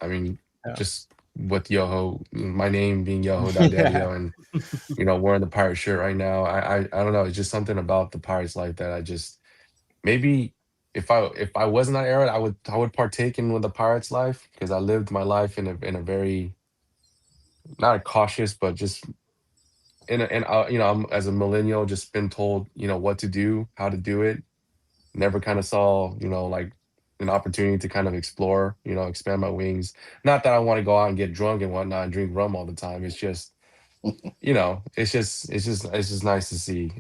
C: I mean,
B: Yeah.
C: just with Yoho, my name being Yoho
B: Yeah.
C: Daddio, and wearing the pirate shirt right now. I don't know. It's just something about the Pirates life that I just maybe if I was in that era, I would partake in with the Pirates life because I lived my life in a very not a cautious but just I'm as a millennial just been told what to do, how to do it. Never kind of saw like an opportunity to kind of explore, expand my wings. Not that I want to go out and get drunk and whatnot and drink rum all the time. It's just it's just nice to see.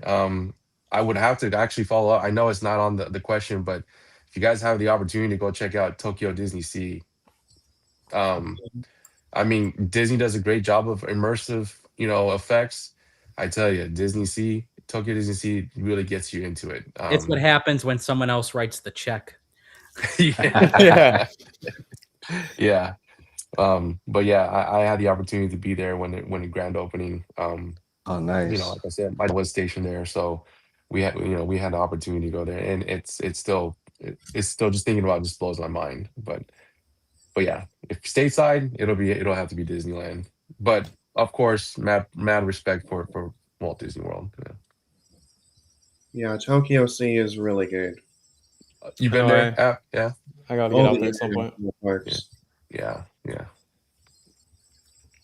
C: I would have to actually follow up. I know it's not on the question, but if you guys have the opportunity to go check out Tokyo Disney Sea, um, I mean, Disney does a great job of immersive, effects. I tell you, Disney Sea, Tokyo Disney Sea really gets you into it.
D: It's what happens when someone else writes the check.
C: Yeah, yeah. But yeah, I had the opportunity to be there when the grand opening.
E: Oh, nice.
C: Like I said, I was stationed there, so we had the opportunity to go there, and it's still just thinking about it just blows my mind. But yeah, if stateside, it'll have to be Disneyland. But of course, mad respect for Walt Disney World. Yeah.
A: Yeah, Tokyo Sea is really good.
C: You
B: I know,
C: been there? Yeah,
B: I got to get
A: All
B: out
A: the
B: there at some point.
A: international parks.
C: yeah.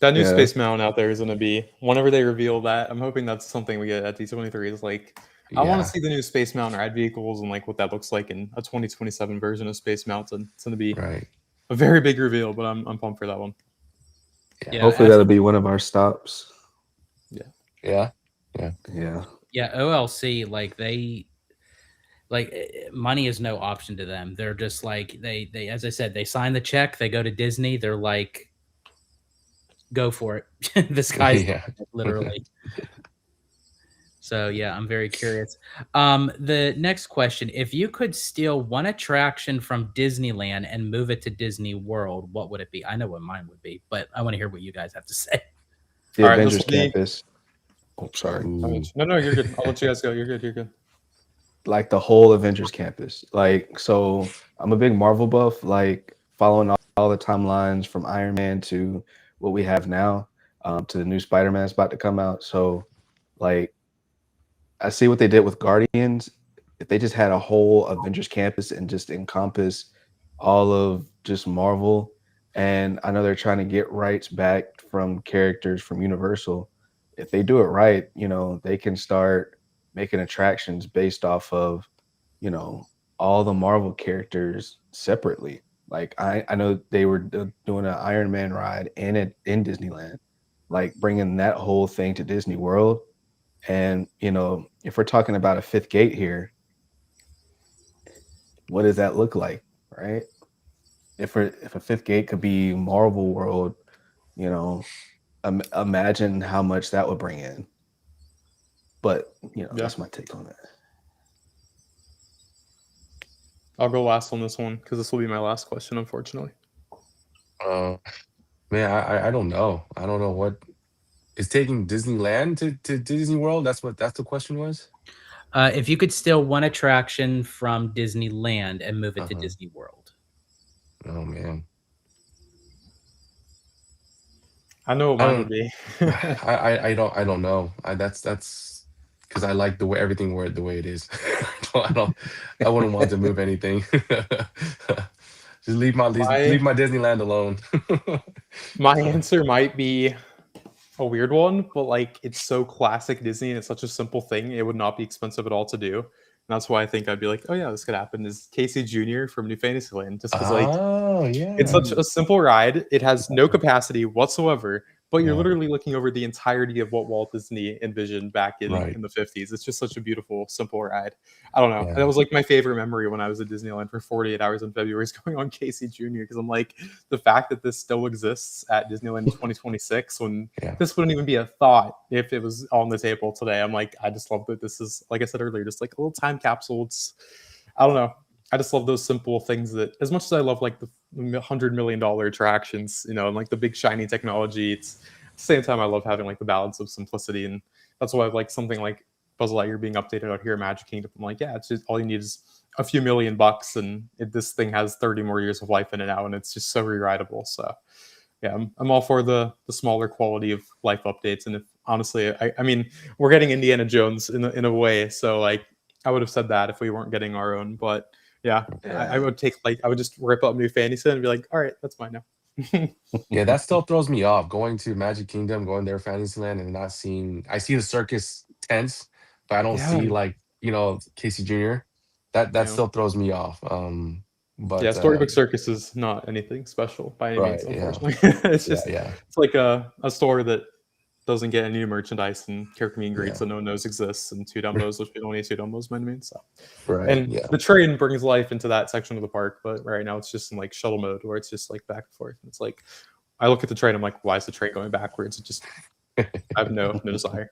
B: That new
E: Yeah.
B: Space Mountain out there is going to be, whenever they reveal that, I'm hoping that's something we get at D23. Is like, I want
C: Yeah.
B: to see the new Space Mountain ride vehicles and like what that looks like in a 2027 version of Space Mountain. It's going to be
C: Right.
B: a very big reveal, but I'm pumped for that one.
D: Yeah,
E: Hopefully that'll be one of our stops.
C: Yeah.
E: Yeah.
D: Yeah, OLC, like money is no option to them. They're just like they as I said, they sign the check, they go to Disney, they're like, go for it. The sky's
C: Yeah.
D: literally. So yeah, I'm very curious. The next question: if you could steal one attraction from Disneyland and move it to Disney World, what would it be? I know what mine would be, but I want to hear what you guys have to say.
E: The
B: All right, this
E: Avengers
B: will be-
E: campus. Oh, sorry.
C: Ooh.
B: No, you're good. I'll let you guys go. You're good. You're good.
E: Like the whole Avengers campus. Like, so I'm a big Marvel buff, like following all the timelines from Iron Man to what we have now, to the new Spider-Man that's about to come out. So like I see what they did with Guardians. If they just had a whole Avengers campus and just encompass all of just Marvel, and I know they're trying to get rights back from characters from Universal. If they do it right, they can start making attractions based off of, all the Marvel characters separately. Like I know they were doing an Iron Man ride in Disneyland, like bringing that whole thing to Disney World. And if we're talking about a fifth gate here, what does that look like, right? If a fifth gate could be Marvel World, imagine how much that would bring in. But that's my take on it.
B: I'll go last on this one because this will be my last question, unfortunately.
C: Man, I don't know. I don't know what is taking Disneyland to Disney World. That's the question was.
D: If you could steal one attraction from Disneyland and move it to Disney World.
C: Oh man.
B: I know what mine would be.
C: I don't know. That's because I like the way everything the way it is. I wouldn't want to move anything. Just leave my Disneyland alone.
B: My answer might be a weird one, but like it's so classic Disney and it's such a simple thing. It would not be expensive at all to do. And that's why I think I'd be like, oh yeah, this could happen. Is Casey Jr. from New Fantasyland? Just because
C: Yeah,
B: it's such a simple ride. It has no capacity whatsoever, but you're literally looking over the entirety of what Walt Disney envisioned back in the 50s. It's just such a beautiful, simple ride. I don't know.
C: Yeah.
B: That was like my favorite memory when I was at Disneyland for 48 hours in February is going on Casey Jr. because I'm like, the fact that this still exists at Disneyland in 2026 when this wouldn't even be a thought if it was on the table today. I'm like, I just love that this is, like I said earlier, just like a little time capsule. It's, I don't know. I just love those simple things that, as much as I love like the $100 million attractions, and like the big shiny technology, it's same time, I love having like the balance of simplicity, and that's why I like something like Buzz Lightyear being updated out here in Magic Kingdom. I'm like, yeah, it's just all you need is a few $1,000,000, and this thing has 30 more years of life in it now, and it's just so rewritable. So yeah, I'm all for the smaller quality of life updates. And if honestly, I mean, we're getting Indiana Jones in a way, so like I would have said that if we weren't getting our own, but yeah, I would take like I would just rip up New Fantasyland and be like, all right, that's mine now.
C: Yeah, that still throws me off. Going to Magic Kingdom, going there Fantasyland, and not seeing. I see the circus tents, but I don't see
B: Yeah.
C: like Casey Jr. That
B: Yeah.
C: still throws me off.
B: Yeah,
C: But
B: Storybook Circus is not anything special by any
C: right,
B: means,
C: yeah,
B: unfortunately. It's just
C: yeah,
B: it's like a store that doesn't get any new merchandise and character meet and
C: yeah,
B: greets that no one knows exists, and two Dumbos, which we don't need two Dumbos by any means. So.
C: right,
B: And
C: yeah,
B: the train brings life into that section of the park, but right now it's just in like shuttle mode where it's just like back and forth. And it's like I look at the train, I'm like, why is the train going backwards? It just I have no desire.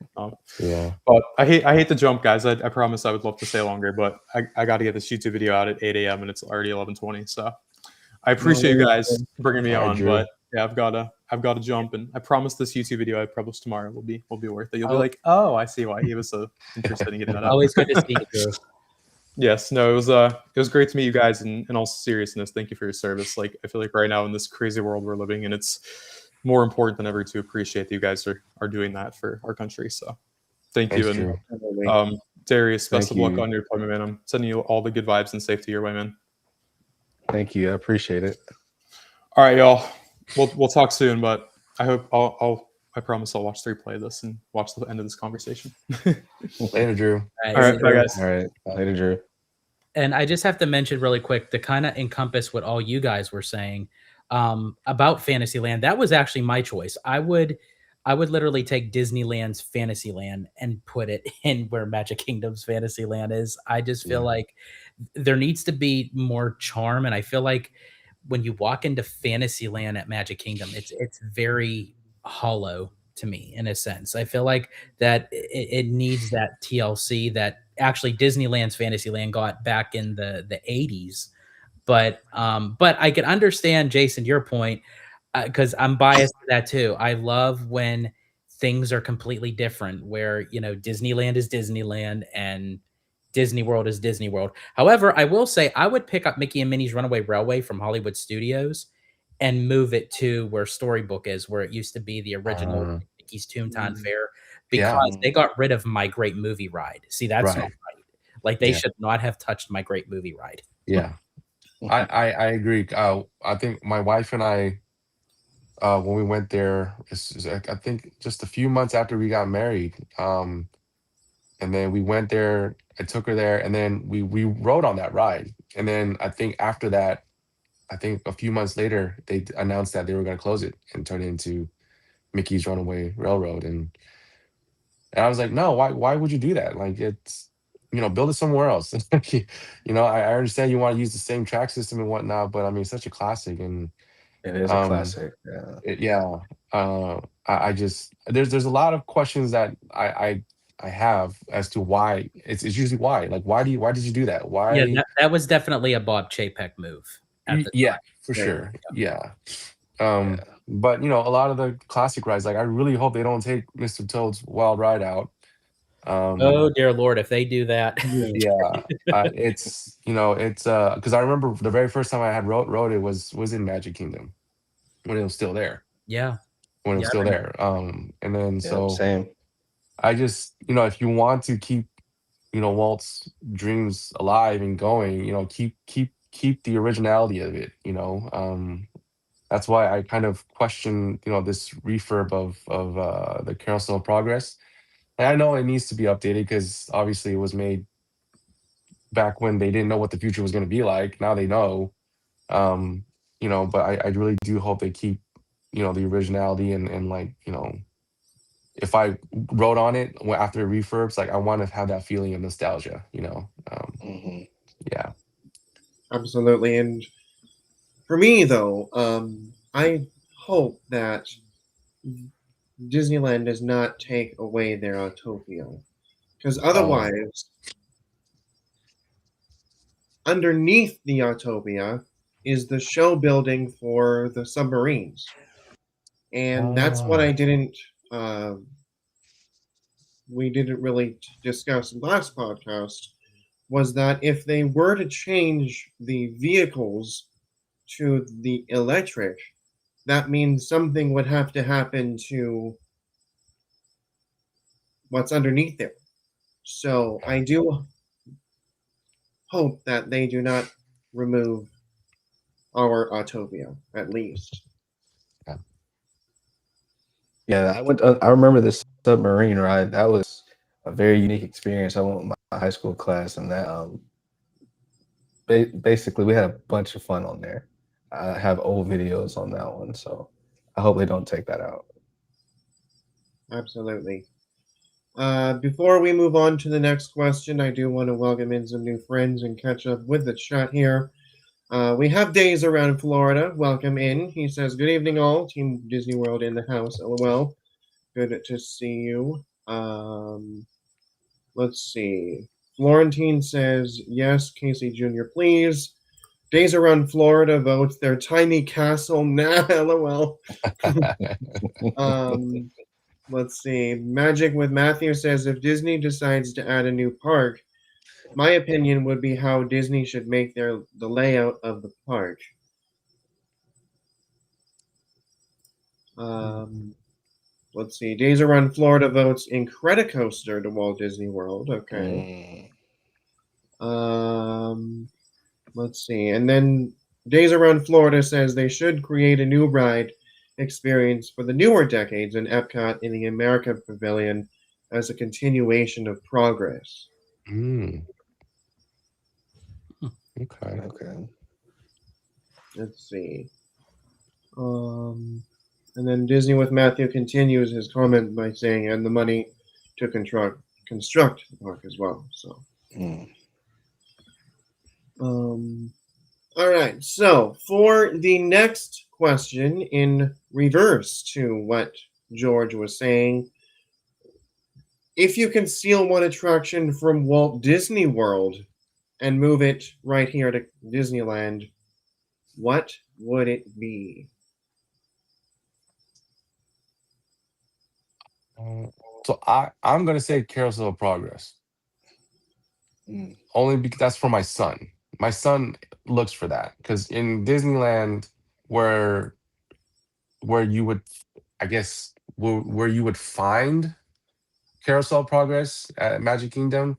C: yeah.
B: But I hate the jump, guys. I promise I would love to stay longer, but I got to get this YouTube video out at 8 a.m. and it's already 11:20. So I appreciate you guys bringing me
C: All right,
B: on,
C: Drew.
B: but yeah, I've got to jump, and I promise this YouTube video I publish tomorrow will be worth it. You'll be
D: Oh.
B: like, oh, I see why he was so interested in getting that out.
D: Always good to see you, Drew.
B: Yes, no, it was great to meet you guys. In all seriousness, thank you for your service. Like I feel like right now in this crazy world we're living in, it's more important than ever to appreciate that you guys are doing that for our country. So thank
C: Thanks,
B: you.
C: Drew.
B: And Darius, best
E: Thank
B: of luck
E: you.
B: on your deployment, man. I'm sending you all the good vibes and safety your way, man.
E: Thank you. I appreciate it.
B: All right, y'all. We'll talk soon, but I hope I promise I'll watch 3 play this and watch the end of this conversation.
C: Later, Drew.
B: All right, bye guys.
E: All right. Later, Drew.
D: And I just have to mention really quick to kind of encompass what all you guys were saying about Fantasyland. That was actually my choice. I would literally take Disneyland's Fantasyland and put it in where Magic Kingdom's Fantasyland is. I just feel like there needs to be more charm, and I feel like when you walk into Fantasyland at Magic Kingdom, it's very hollow to me in a sense. I feel like that it needs that TLC that actually Disneyland's Fantasyland got back in the 80s. But I can understand, Jason, your point, because I'm biased to that too. I love when things are completely different, where Disneyland is Disneyland and Disney World is Disney World. However, I will say I would pick up Mickey and Minnie's Runaway Railway from Hollywood Studios and move it to where Storybook is, where it used to be the original Mickey's Toontown Fair, because they got rid of My Great Movie Ride. See, that's not right. Like they should not have touched My Great Movie Ride.
C: Yeah, I agree. I think my wife and I, when we went there, I think just a few months after we got married, and then we went there. I took her there, and then we rode on that ride. And then I think after that, I think a few months later, they announced that they were going to close it and turn it into Mickey's Runaway Railroad. And I was like, no, why would you do that? Like it's, build it somewhere else. I understand you want to use the same track system and whatnot, but I mean, it's such a classic, and
E: It is a classic. Yeah.
C: I just there's a lot of questions that I have as to why. It's usually why. Like why did you do that? Why?
D: Yeah, that was definitely a Bob Chapek move. At the
C: Yeah,
D: time.
C: for sure. Yeah.
E: Yeah.
C: But a lot of the classic rides, like I really hope they don't take Mr. Toad's Wild Ride out.
D: Oh dear Lord, if they do that.
C: Yeah, it's because I remember the very first time I had rode it was in Magic Kingdom when it was still there.
D: Yeah.
C: When it was
D: Yeah, I
C: still
D: remember.
C: there. And then
E: Yeah,
C: so
E: same.
C: I just if you want to keep Walt's dreams alive and going, keep the originality of it. That's why I kind of question this refurb of the Carousel of Progress. And I know it needs to be updated because obviously it was made back when they didn't know what the future was going to be like. Now they know. But I really do hope they keep the originality and like if I rode on it after the refurbs, like I want to have that feeling of nostalgia. Yeah.
A: Absolutely. And for me, though, I hope that Disneyland does not take away their Autopia. Because otherwise, underneath the Autopia is the show building for the submarines. And that's what
C: Oh.
A: I didn't. We didn't really discuss last podcast was that if they were to change the vehicles to the electric, that means something would have to happen to what's underneath there. So I do hope that they do not remove our Autopia, at least.
E: Yeah, I went. I remember this submarine ride. That was a very unique experience. I went with my high school class, and that basically we had a bunch of fun on there. I have old videos on that one, so I hope they don't take that out.
A: Absolutely. Before we move on to the next question, I do want to welcome in some new friends and catch up with the chat here. We have Days around Florida. Welcome in. He says, "Good evening, all. Team Disney World in the house. LOL. Good to see you." Let's see. Florentine says, "Yes, Casey Jr., please." Days around Florida votes their tiny castle. Nah, LOL. um, let's see. Magic with Matthew says, "If Disney decides to add a new park, my opinion would be how Disney should make the layout of the park." Let's see. Days Around Florida votes Incredicoaster to Walt Disney World. Okay. Let's see. And then Days Around Florida says they should create a new ride experience for the newer decades in Epcot in the America Pavilion as a continuation of progress.
C: Mm. Okay.
E: Okay.
A: Let's see. And then Disney with Matthew continues his comment by saying, "And the money to construct the park as well." So, all right. So for the next question, in reverse to what George was saying, if you can steal one attraction from Walt Disney World and move it right here to Disneyland, what would it be?
C: So I'm gonna say Carousel of Progress. Only because that's for my son. My son looks for that because in Disneyland, where you would, I guess, where you would find Carousel Progress at Magic Kingdom,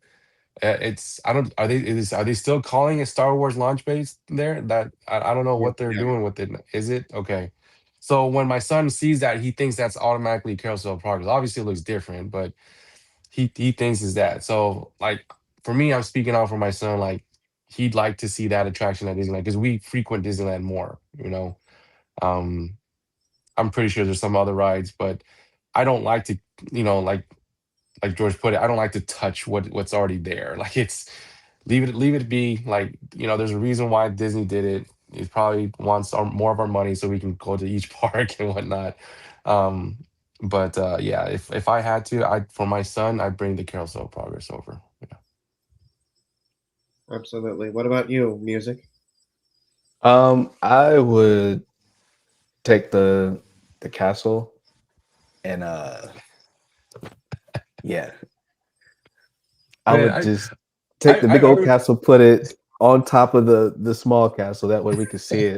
C: it's I don't are they still calling it Star Wars launch base there? That I don't know
A: Yeah.
C: what they're doing with it. Is it okay? So when my son sees that, he thinks that's automatically Carousel of Progress. Obviously, it looks different, but he thinks is that. So like for me, I'm speaking out for my son. Like he'd like to see that attraction at Disneyland because we frequent Disneyland more. Um, I'm pretty sure there's some other rides, but I don't like to, like George put it, I don't like to touch what's already there. Like it's leave it be. Like there's a reason why Disney did it. It probably wants more of our money so we can go to each park and whatnot. Um, but yeah, if I had to, I for my son, I'd bring the Carousel of Progress over. Yeah.
A: Absolutely. What about you, Music?
E: I would take the castle and yeah, I
C: Man,
E: would just take the big old castle, put it on top of the small castle. That way we could see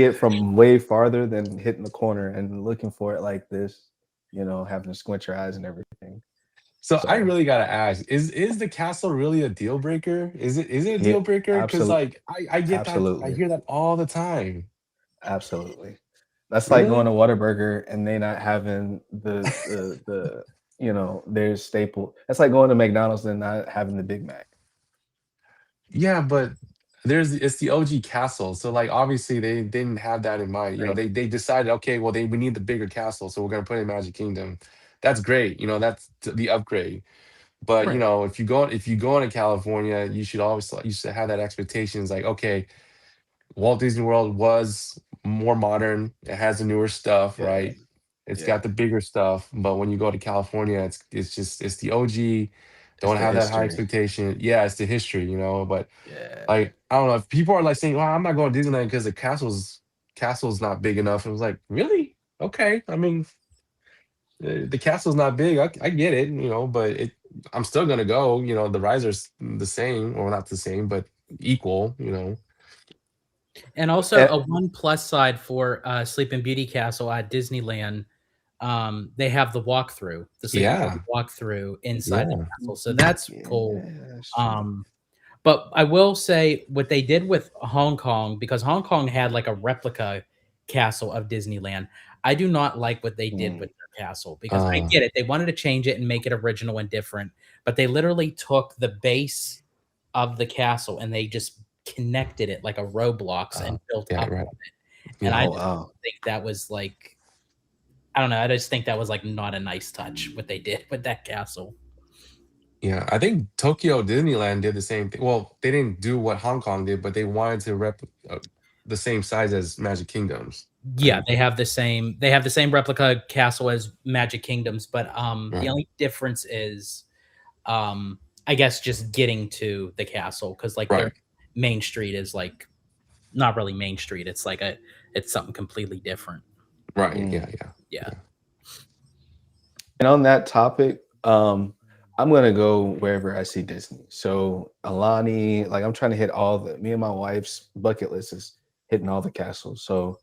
E: it from way farther than hitting the corner and looking for it like this. Having to squint your eyes and everything.
C: So I
E: So
C: really gotta ask: is the castle really a deal breaker? Is it a
E: yeah,
C: deal breaker? Because
E: absolutely,
C: like I get that, I
E: absolutely,
C: hear that all the time.
E: absolutely. That's like going
C: Really?
E: to Whataburger and they not having the their staple. That's like going to McDonald's and not having the Big Mac.
C: Yeah, but it's the OG castle. So like obviously they didn't have that in mind.
E: Right.
C: They decided, okay, well we need the bigger castle, so we're gonna put it in Magic Kingdom. That's great. That's the upgrade. But
D: Right.
C: if you go into California, you should have that expectations like, okay, Walt Disney World was more modern. It has the newer stuff,
E: Yeah.
C: right? It's
E: Yeah.
C: got the bigger stuff. But when you go to California, it's the OG.
E: It's
C: Don't
E: the
C: have that high
E: history.
C: expectation. Yeah, it's the history. But
E: Yeah.
C: like I don't know if people are like saying, "Well, I'm not going to Disneyland because the castle's not big enough." It was like, really? okay. I mean, the castle's not big. I get it, but I'm still gonna go. The rides are the same, or not the same, but equal.
D: And also
E: Eh,
D: a one plus side for Sleeping Beauty Castle at Disneyland, they have the walkthrough, the Sleeping Beauty
C: Yeah,
D: walkthrough inside the
C: yeah.
D: castle, so that's
E: yeah,
D: cool.
E: that's true.
D: Um, but I will say what they did with Hong Kong, because Hong Kong had like a replica castle of Disneyland. I do not like what they did with
E: Mm,
D: their castle because I
C: Uh,
D: get it. They wanted to change it and make it original and different, but they literally took the base of the castle and they just connected it like a Roblox
C: uh,
D: and built
C: yeah,
D: up
C: right.
D: on it. And
C: Yeah,
D: I
E: oh
D: just
E: wow.
D: think that was like, I don't know. I just think that was like not a nice touch what they did with that castle.
C: yeah. I think Tokyo Disneyland did the same thing. Well, they didn't do what Hong Kong did, but they wanted to the same size as Magic Kingdoms,
D: Yeah,
C: right?
D: they have the same replica castle as Magic Kingdoms, but the
C: Right,
D: only difference is I guess just getting to the castle because like their
C: right,
D: main street is like not really Main Street. It's something completely different.
C: right.
E: Mm.
C: Yeah, yeah,
D: Yeah.
C: yeah.
E: And on that topic, I'm gonna go wherever I see Disney. So Alani, like I'm trying to hit all the me and my wife's bucket list is hitting all the castles. So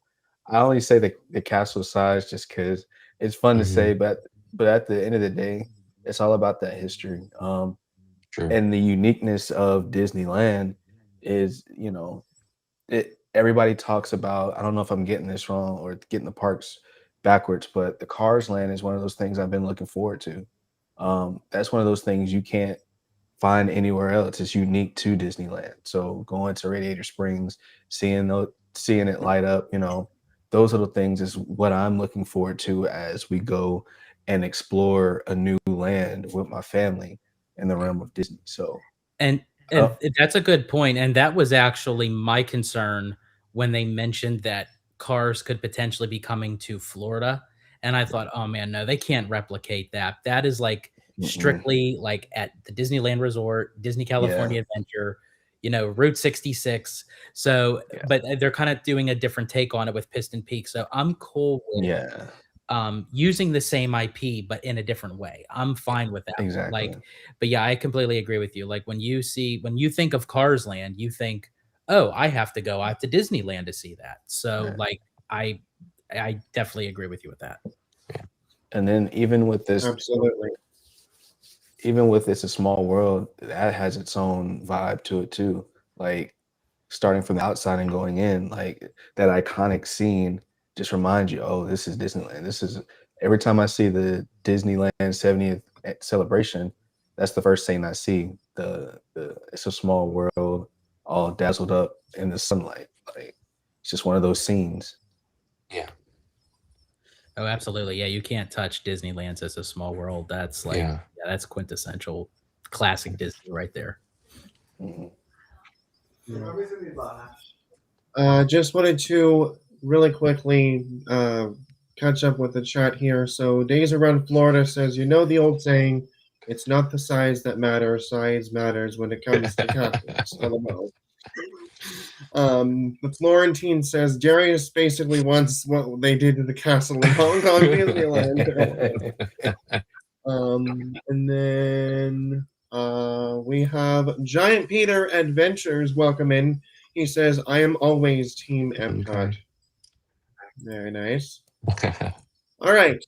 E: I only say the castle size just because it's fun to
C: Hmm.
E: say, but at the end of the day, it's all about that history.
C: True.
E: And the uniqueness of Disneyland is, everybody talks about, I don't know if I'm getting this wrong or getting the parks backwards, but the Cars Land is one of those things I've been looking forward to. That's one of those things you can't find anywhere else. It's unique to Disneyland. So going to Radiator Springs, seeing it light up, those little things is what I'm looking forward to as we go and explore a new land with my family in the realm of Disney. So,
D: And
E: uh,
D: and that's a good point, and that was actually my concern when they mentioned that Cars could potentially be coming to Florida, and I thought, "Oh, man, no, they can't replicate that." That is, like,
E: mm-mm,
D: strictly, like, at the Disneyland Resort, Disney
E: yeah,
D: California Adventure, Route 66, so
E: yeah,
D: but they're kinda doing a different take on it with Piston Peak, so I'm cool with
E: yeah,
D: using the same IP, but in a different way. I'm fine with that.
E: exactly.
D: Like, but yeah, I completely agree with you. Like when you think of Cars Land, you think, oh, I have to go out to Disneyland to see that. So
E: Yeah.
D: like, I I definitely agree with you with that.
E: And then
A: Absolutely.
E: even with It's a Small World, that has its own vibe to it too. Like starting from the outside and going in, like that iconic scene just reminds you, oh, this is Disneyland. This is every time I see the Disneyland 70th celebration, that's the first thing I see. The It's a Small World all dazzled up in the sunlight. Like it's just one of those scenes.
C: Yeah,
D: Oh, absolutely. Yeah, you can't touch Disneyland's It's a Small World. That's like,
C: yeah.
D: yeah, that's quintessential classic Disney right there.
E: Mhm.
A: Yeah. Just wanted to really quickly catch up with the chat here. So, Days Around Florida says, the old saying, it's not the size that matters, size matters when it comes to castles. LMO. The Florentine says, Darius basically wants what they did to the castle in Hong Kong Disneyland. And then we have Giant Peter Adventures welcome in. He says, I am always Team Epcot.
C: Okay.
A: Very nice. All right.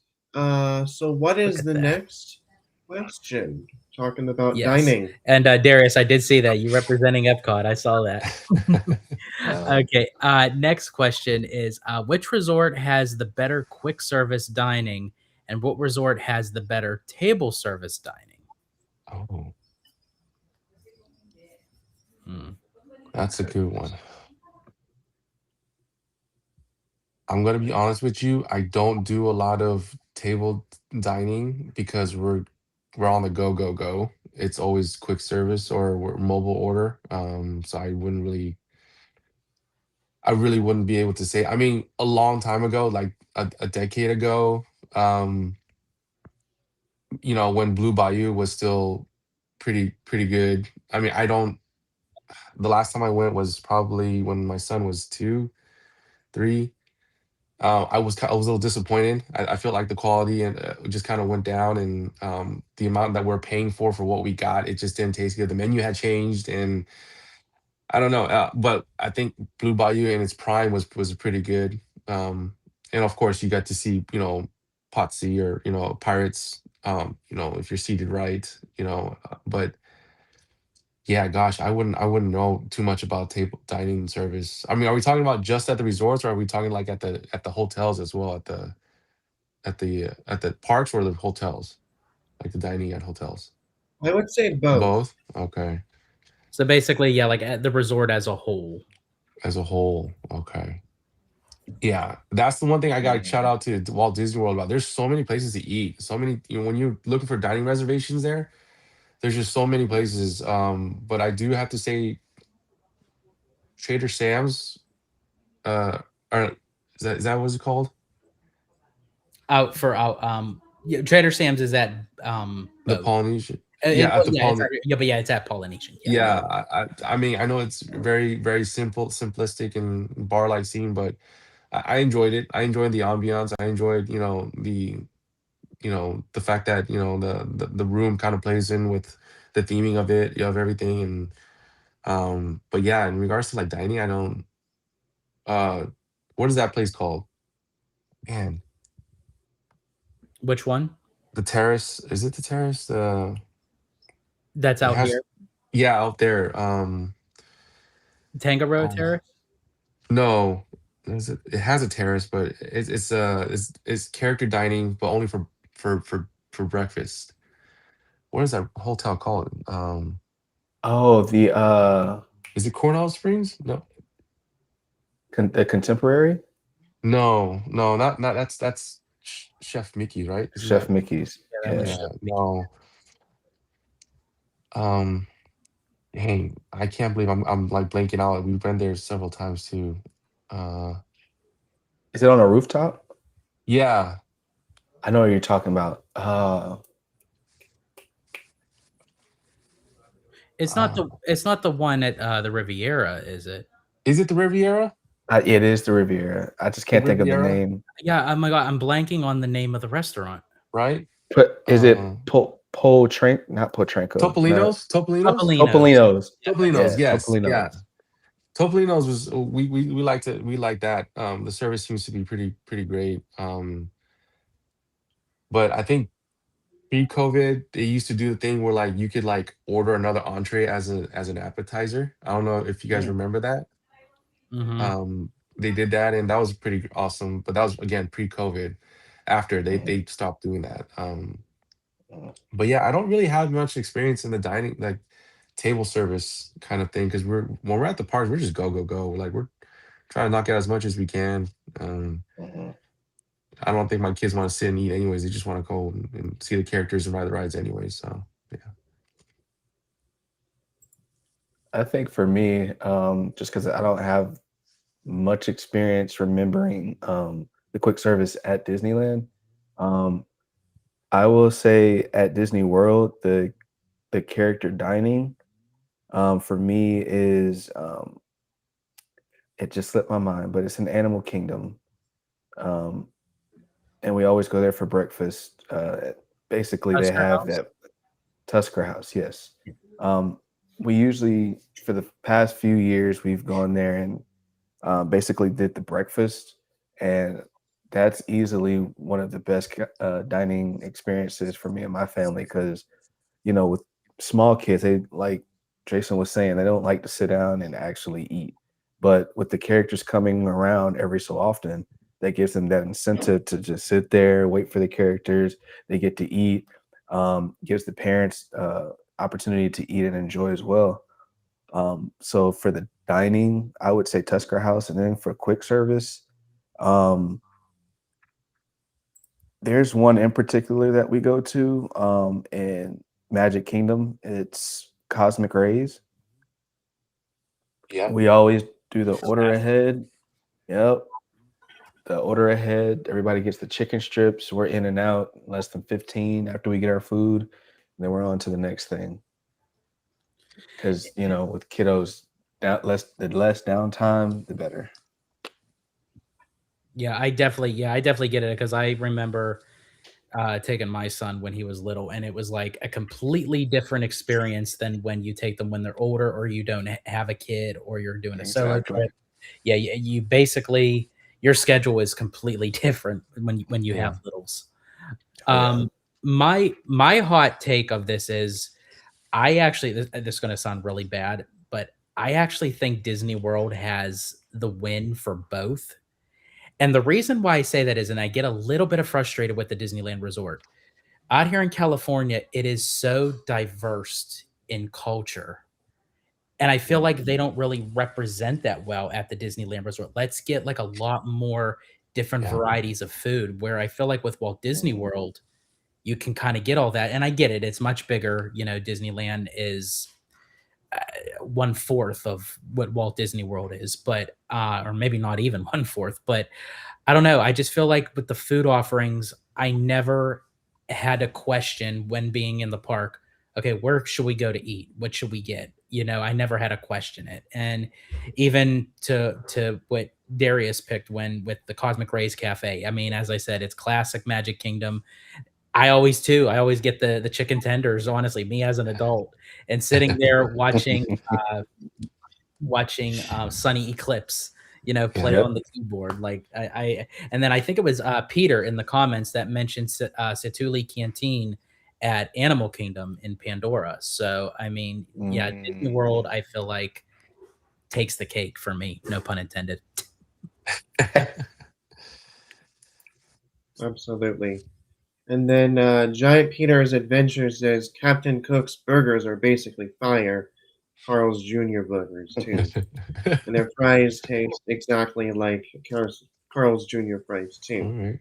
A: So what
D: Look
A: is
D: at
A: the
D: that.
A: next question? Talking about
D: Yes.
A: dining.
D: And Darius, I did see that you representing Epcot. I saw that. Okay. Next question is which resort has the better quick service dining and what resort has the better table service dining?
C: Oh,
D: Hmm.
C: that's a good one. I'm gonna be honest with you. I don't do a lot of table dining because we're on the go. It's always quick service or we're mobile order. So I really wouldn't be able to say. I mean, a long time ago, like a decade ago, um, when Blue Bayou was still pretty good. I mean, I don't. The last time I went was probably when my son was 2, 3. I was a little disappointed. I feel like the quality and just kind of went down, and the amount that we're paying for what we got, it just didn't taste good. The menu had changed, and I don't know, but I think Blue Bayou in its prime was pretty good. And of course, you got to see Potsy or Pirates. If you're seated right, but yeah, gosh, I wouldn't know too much about table dining service. I mean, are we talking about just at the resorts, or are we talking like at the hotels as well, at the parks or the hotels, like the dining at hotels?
A: I would say both.
C: Both. Okay.
D: So basically, yeah, like at the resort as a whole.
C: As a whole. Okay. Yeah, that's the one thing I got to shout out to Walt Disney World about. There's so many places to eat. So many, when you're looking for dining reservations there, there's just so many places. But I do have to say, Trader Sam's, uh, or is that what's it called?
D: Yeah, Trader Sam's is at
C: The
D: boat.
C: Polynesian. Yeah, at the
D: Yeah,
C: Poly.
D: but yeah, it's at Polynesian. Yeah.
C: Yeah, I mean, I know it's very, very simple, simplistic, and bar-like scene, but I enjoyed it. I enjoyed the ambiance. I enjoyed, the fact that the room kind of plays in with the theming of it, of everything. And but yeah, in regards to like dining, I don't uh what is that place called? Man,
D: Which one?
C: the Terrace. Is it the Terrace?
D: That's
C: It
D: out
C: has,
D: here.
C: yeah, out there.
D: Tangaroa
C: Oh,
D: Terrace.
C: no, it has a terrace, but it's character dining, but only for breakfast. What is that hotel called?
E: Oh,
C: Is it Cornell Springs? No.
E: the contemporary
C: No, no, not that's Chef Mickey, right? Isn't
E: Chef
C: that?
E: Mickey's.
D: Yeah, that was
E: Yeah.
C: Yeah, no. Um, hey, I can't believe I'm like blanking out. We've been there several times too. Uh,
E: Is it on a rooftop?
C: yeah,
E: I know what you're talking about.
D: It's not
C: uh,
D: the one at the Riviera, is it?
C: is it the Riviera?
E: It is the Riviera. I just
C: The
E: can't think of the
C: Riviera,
E: name.
D: Yeah. Oh my god, I'm blanking on the name of the restaurant.
C: right?
E: But is
C: Uh,
E: it Potranco? Not Potranco. No,
C: Topolino's,
D: Topolino's.
E: Topolino's.
D: Yeah,
C: Topolino's.
E: Yeah,
C: Yes, yeah.
E: Topolino's.
C: Topolino's was we liked it. We like that. The service seems to be pretty great. But I think pre-COVID, they used to do the thing where like you could like order another entree as an appetizer. I don't know if you guys
E: Mm,
C: remember that.
D: Mm-hmm.
C: They did that, and that was pretty awesome. But that was again pre-COVID. After
E: mhm,
C: they stopped doing that.
E: mhm,
C: But yeah, I don't really have much experience in the dining like table service kind of thing, because when we're at the parks, we're just go go go. Like we're trying to knock out as much as we can. Um,
E: mhm.
C: I don't think my kids want to sit and eat anyways. They just want to go and see the characters and ride the rides anyways. So yeah.
E: I think for me, just because I don't have much experience remembering the quick service at Disneyland, um, I will say at Disney World, the character dining for me is it just slipped my mind, but it's an Animal Kingdom, um, and we always go there for breakfast. Basically, they
D: Tusker
E: have
D: House.
E: that Tusker House. Yes, we usually for the past few years we've gone there and basically did the breakfast, and that's easily one of the best dining experiences for me and my family because with small kids, they like Jason was saying, they don't like to sit down and actually eat. But with the characters coming around every so often, that gives them that incentive to just sit there, wait for the characters. They get to eat. Gives the parents opportunity to eat and enjoy as well. So for the dining, I would say Tusker House, and then for quick service, um, there's one in particular that we go to in Magic Kingdom. It's Cosmic Rays.
C: Yeah.
E: We always do the order ahead. Yep. The order ahead. Everybody gets the chicken strips. We're in and out in less than 15 after we get our food. And then we're on to the next thing. Because, with kiddos, the less downtime, the better.
D: Yeah, I definitely get it because I remember taking my son when he was little, and it was like a completely different experience than when you take them when they're older, or you don't have a kid, or you're doing a solo
E: Exactly.
D: trip. Yeah, you basically your schedule is completely different when you
C: Yeah.
D: have littles.
E: Oh, yeah.
D: My hot take of this is I actually this is going to sound really bad, but I actually think Disney World has the win for both. And the reason why I say that is, and I get a little bit of frustrated with the Disneyland Resort out here in California, it is so diverse in culture. And I feel like they don't really represent that well at the Disneyland Resort. Let's get like a lot more different
C: Yeah.
D: varieties of food where I feel like with Walt Disney
E: Mhm.
D: World, you can kind of get all that. And I get it. It's much bigger. You know, Disneyland is 1/4 of what Walt Disney World is, but or maybe not even 1/4, but I don't know. I just feel like with the food offerings, I never had a question when being in the park. Okay, where should we go to eat? What should we get? You know, I never had to question it. And even to what Darius picked when with the Cosmic Rays Cafe. I mean, as I said, it's classic Magic Kingdom. I always get the chicken tenders, honestly, me as an adult, and sitting there uh watching Sunny Eclipse, you know,
C: Yeah.
D: play on the keyboard. Like I and then I think it was Peter in the comments that mentioned Satuli Canteen at Animal Kingdom in Pandora. So I mean, yeah, Disney
E: Mm.
D: World, I feel like takes the cake for me. No pun intended.
A: Absolutely. And then Giant Peter's Adventure says Captain Cook's burgers are basically fire. Carl's Jr. burgers too, and their fries taste exactly like Carl's Jr. fries
C: All
A: too.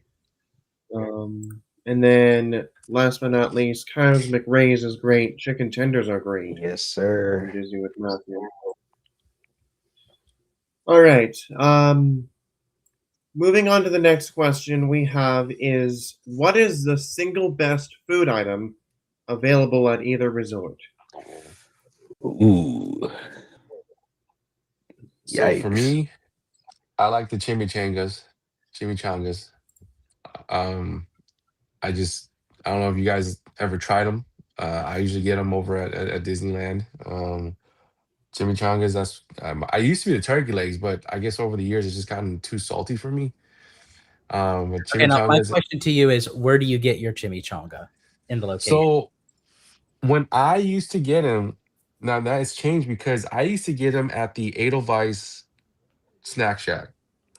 C: right.
A: And then last but not least, Kyle's McRae's is great. Chicken tenders are great
E: Yes,
A: from
E: sir.
A: Disney with Matthew. All right. Moving on to the next question we have is what is the single best food item available at either resort?
E: Ooh,
C: So for
E: yikes.
C: me, I like the chimichangas. Um, I don't know if you guys ever tried them. I usually get them over at Disneyland. Chimichangas. I used to be the turkey legs, but I guess over the years it's just gotten too salty for me. But
D: Okay, now my
C: chimichangas.
D: question to you is where do you get your chimichanga in the location?
C: So when I used to get them, now that has changed because I used to get them at the Edelweiss Snack Shack,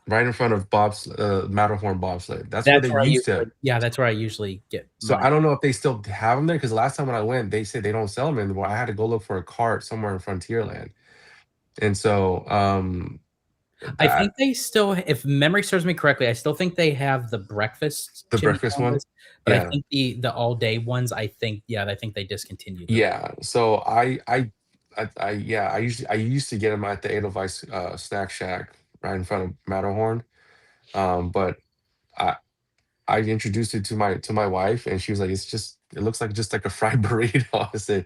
C: right in front of Bob's Matterhorn bobsled. That's where they
D: That's where I
C: used to.
D: usually yeah, that's where I usually get
C: So
D: mine.
C: I don't know if they still have them there because last time when I went, they said they don't sell them anymore. I had to go look for a cart somewhere in Frontierland, and so
D: I think
C: that
D: they still, if memory serves me correctly, I still think they have the breakfast
C: the breakfast one,
D: chimichangas, but I
C: yeah,
D: think the all day ones, I think they discontinued them.
C: yeah. So yeah, I used to get them at the Edelweiss Snack Shack right in front of Matterhorn, but I I introduced it to my wife, and she was like, it looks like just like a fried burrito. I said,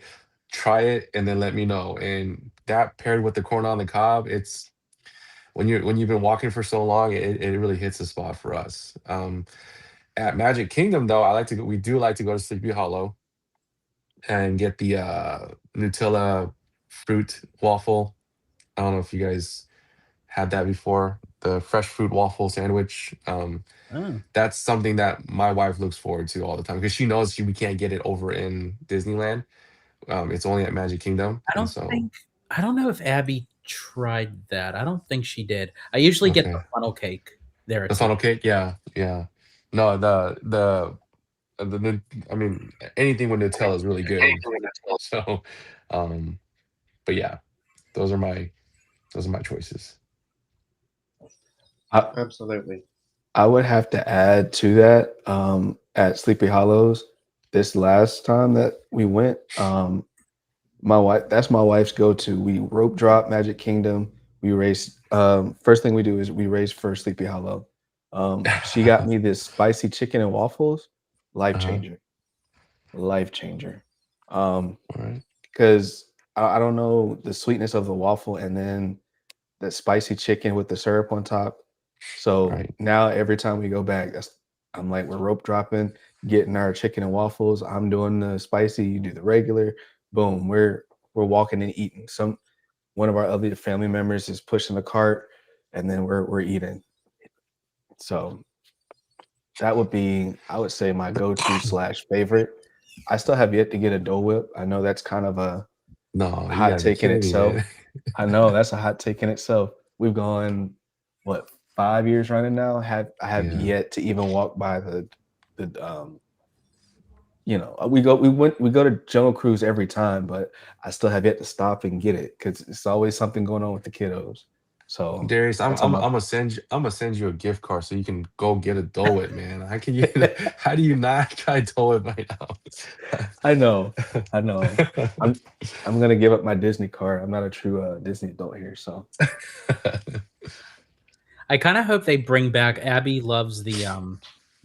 C: try it and then let me know. And that paired with the corn on the cob, it's when you've been walking for so long, it really hits the spot for us. At Magic Kingdom, though, we do like to go to Sleepy Hollow and get the Nutella fruit waffle. I don't know if you guys had that before. The fresh fruit waffle sandwich.
D: Oh,
C: That's something that my wife looks forward to all the time because she knows we can't get it over in Disneyland. It's only at Magic Kingdom,
D: I
C: and
D: don't
C: so
D: think I don't know if Abby tried that. I don't think she did. I usually get the
C: okay.
D: funnel cake there
C: The
D: too.
C: funnel cake, yeah, yeah. No, the I mean anything with Nutella is really good. So, um, but yeah, those are my choices.
E: I,
A: Absolutely.
E: I would have to add to that at Sleepy Hollows this last time that we went. My wife, that's my wife's go-to. We rope drop Magic Kingdom. We race. First thing we do is we race for Sleepy Hollow. She got me this spicy chicken and waffles. Life
C: Uh-huh.
E: changer. Life changer. Um,
C: All right.
E: because I don't know the sweetness of the waffle and then the spicy chicken with the syrup on top. So
C: Right.
E: now every time we go back, I'm like, we're rope dropping, getting our chicken and waffles. I'm doing the spicy, you do the regular. Boom, we're walking and eating. One of our other family members is pushing the cart, and then we're eating. So that would be, I would say, my go-to slash favorite. I still have yet to get a Dole Whip. I know that's kind of a
C: No, you
E: hot
C: gotta be
E: take in
C: kidding me,
E: itself.
C: man.
E: I know that's a hot take in itself. We've gone what 5 years running now. I have
C: Yeah.
E: yet to even walk by the we go to Jungle Cruise every time, but I still have yet to stop and get it because it's always something going on with the kiddos. So
C: Darius,
E: that's on my
C: I'm gonna send you a gift card so you can go get a Dole Whip, man. How can you? How do you not try Dole Whip right
E: I know.
C: now?
E: I know. I'm gonna give up my Disney card. I'm not a true Disney adult here, so
D: I kind of hope they bring back. Abby loves the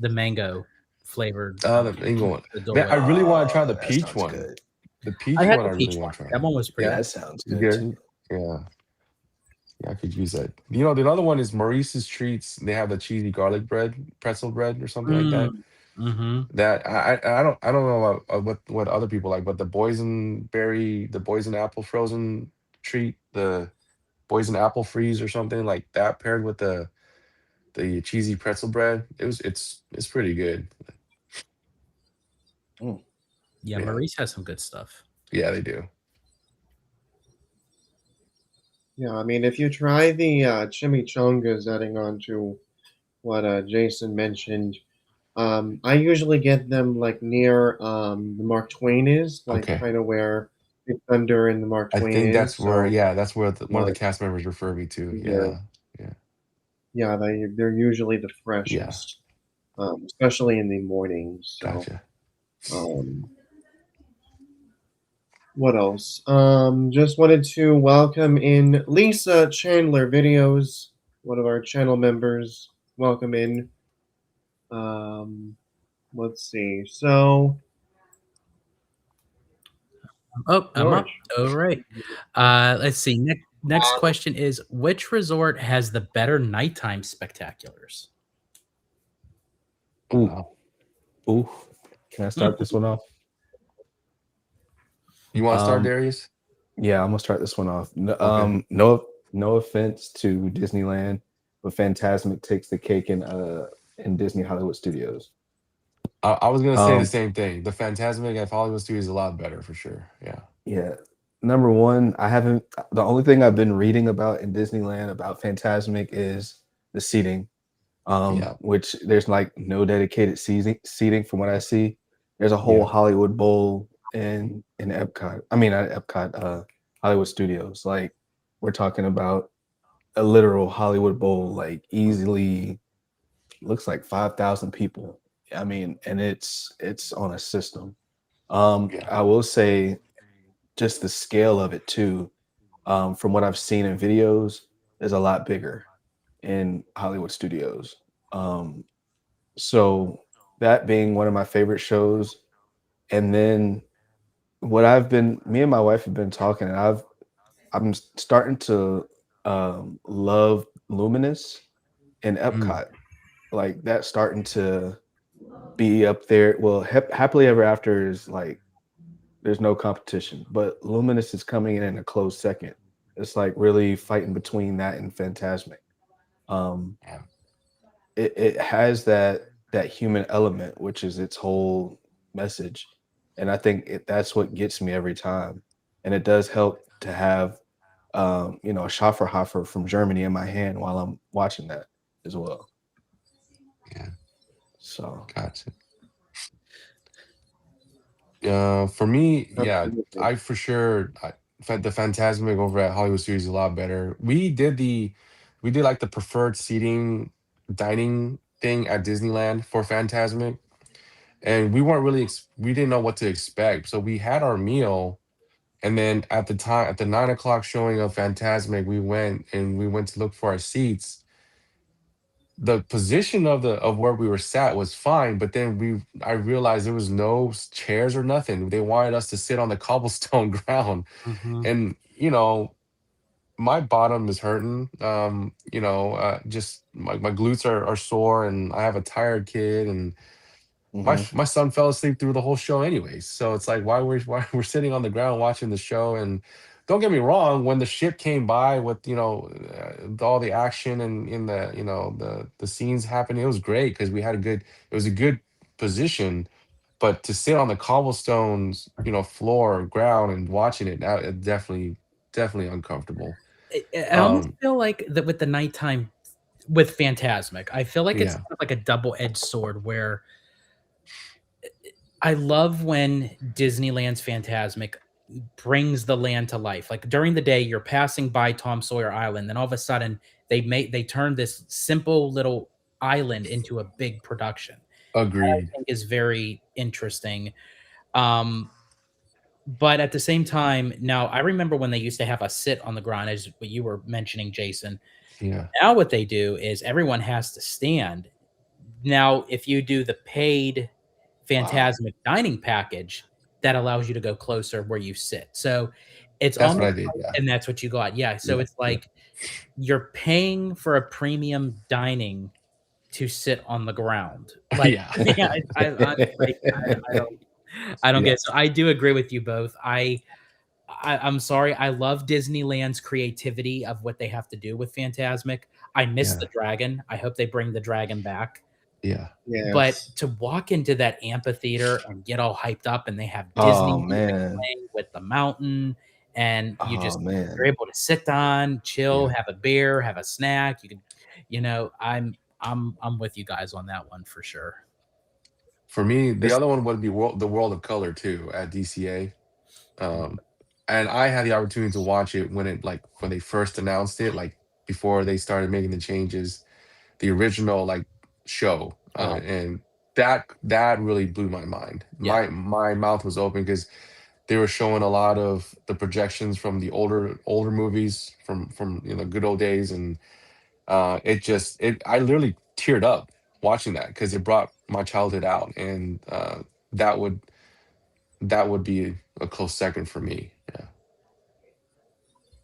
D: mango flavored
C: The mango one,
D: the Dole
C: man. I
D: Whip.
C: really want to try the
E: that
C: peach
E: sounds
C: one.
E: good.
C: The
D: I
C: peach
D: had
C: one,
D: the
C: I really
D: peach
C: want
D: one.
C: to try.
D: That one was pretty
E: Yeah,
D: good.
E: that sounds
C: You
E: good
C: good?
E: too.
C: Yeah, yeah. I could use that. You know, the other one is Maurice's Treats. They have the cheesy garlic bread, pretzel bread, or something like that.
D: Mm-hmm.
C: That I don't know what other people like, but the boysenberry apple frozen treat, the boysen apple freeze or something like that paired with the cheesy pretzel bread. It's pretty good.
E: Mm.
D: Yeah,
C: Yeah,
D: Maurice has some good stuff.
C: yeah, they do.
A: Yeah, I mean, if you try the chimichangas, adding on to what Jason mentioned, I usually get them like near the Mark Twain is, like
C: Okay,
A: kind of where Big Thunder and the Mark
C: I
A: Twain
C: think
A: is.
C: that's where
A: So,
C: that's where one of the
A: like,
C: cast members referred me to.
A: they're,
C: Yeah, yeah,
A: yeah, they're usually the
C: yeah.
A: freshest, especially in the mornings. So,
C: Gotcha.
A: um, what else? Just wanted to welcome in Lisa Chandler Videos, one of our channel members. Welcome in. Um, let's see. So,
D: Oh, I'm up.
A: George.
D: All right. Let's see. Next question is, which resort has the better nighttime spectaculars?
C: Oh,
E: Ooh,
C: wow.
E: ooh. Can I start this one off?
C: You want to start,
E: Um,
C: Darius?
E: yeah, I'm gonna start this one off.
C: Okay.
E: No offense to Disneyland, but Fantasmic takes the cake in Disney Hollywood Studios.
C: I was gonna say the
E: Um,
C: same thing. The Phantasmic at Hollywood Studios is a lot better for sure. Yeah.
E: yeah. Number one, the only thing I've been reading about in Disneyland about Fantasmic is the seating.
C: Yeah.
E: Which there's like no dedicated seating from what I see. There's a whole
C: Yeah.
E: Hollywood Bowl in Epcot. I mean, not Epcot, Hollywood Studios. Like we're talking about a literal Hollywood Bowl, like easily looks like 5,000 people. I mean, and it's on a system.
C: Yeah.
E: I will say just the scale of it too. From what I've seen in videos, is a lot bigger in Hollywood Studios. Um, So that being one of my favorite shows, and then me and my wife have been talking, and starting to love Luminous and
C: Mm,
E: Epcot. Like that's starting to be up there. Well, Happily Ever After is like there's no competition, but Luminous is coming in a close second. It's like really fighting between that and Fantasmic. Um,
C: yeah.
E: it has that human element, which is its whole message, and I think that's what gets me every time. And it does help to have a Schafferhofer from Germany in my hand while I'm watching that as well.
C: Yeah.
E: So
C: Gotcha. For me, yeah,
A: Absolutely.
C: I for sure the Phantasmic over at Hollywood Studios is a lot better. We did like the preferred seating dining thing at Disneyland for Phantasmic, and we didn't know what to expect, so we had our meal. And then at the 9 o'clock showing of Phantasmic, we went to look for our seats. The position of where we were sat was fine, but then I realized there was no chairs or nothing. They wanted us to sit on the cobblestone ground.
D: Mm-hmm.
C: And you know, my bottom is hurting. Just my glutes are sore, and I have a tired kid, and
E: Hmm.
C: my son fell asleep through the whole show anyways. So it's like why we're sitting on the ground watching the show. And don't get me wrong, when the ship came by with all the action and in the the scenes happening, it was great because it was a good position. But to sit on the cobblestones, floor ground and watching it, that it definitely uncomfortable.
D: I almost
C: Um,
D: feel like that with the nighttime with Phantasmic. I feel like it's
C: yeah,
D: kind of like a double-edged sword where I love when Disneyland's Phantasmic brings the land to life. Like during the day, you're passing by Tom Sawyer Island, then all of a sudden they turn this simple little island into a big production. I
C: agreed.
D: think is very interesting. Um, but at the same time, now I remember when they used to have us sit on the ground, as what you were mentioning, Jason.
C: Yeah.
D: Now what they do is everyone has to stand. Now, if you do the paid
C: Wow.
D: Phantasmic dining package, that allows you to go closer where you sit. So it's
C: That's what
D: almost
C: I did.
D: like,
C: Yeah.
D: and that's what you got. Yeah. So
C: Yeah.
D: it's
C: Yeah.
D: like you're paying for a premium dining to sit on the ground. Like,
C: Yeah.
D: yeah, I'm like, I don't
C: Yeah.
D: get it. So I do agree with you both. I'm sorry. I love Disneyland's creativity of what they have to do with Phantasmic. I miss
C: Yeah.
D: the dragon. I hope they bring the dragon back.
C: Yeah.
D: But
A: Yes.
D: to walk into that amphitheater and get all hyped up, and they have Disney
E: Oh
D: music
E: man.
D: playing with the mountain, and
E: Oh
D: you're
E: man.
D: able to sit down, chill,
C: Yeah.
D: have a beer, have a snack. You can, I'm with you guys on that one for sure.
C: For me, the
E: It's
C: other one would be the World of Color too at DCA. Um, and I had the opportunity to watch it when they first announced it, like before they started making the changes, the original like show,
D: Oh
C: and that really blew my mind.
D: yeah,
C: My mouth was open because they were showing a lot of the projections from the older movies from good old days, and it I literally teared up watching that because it brought my childhood out, and that would that would be a close second for me. Yeah.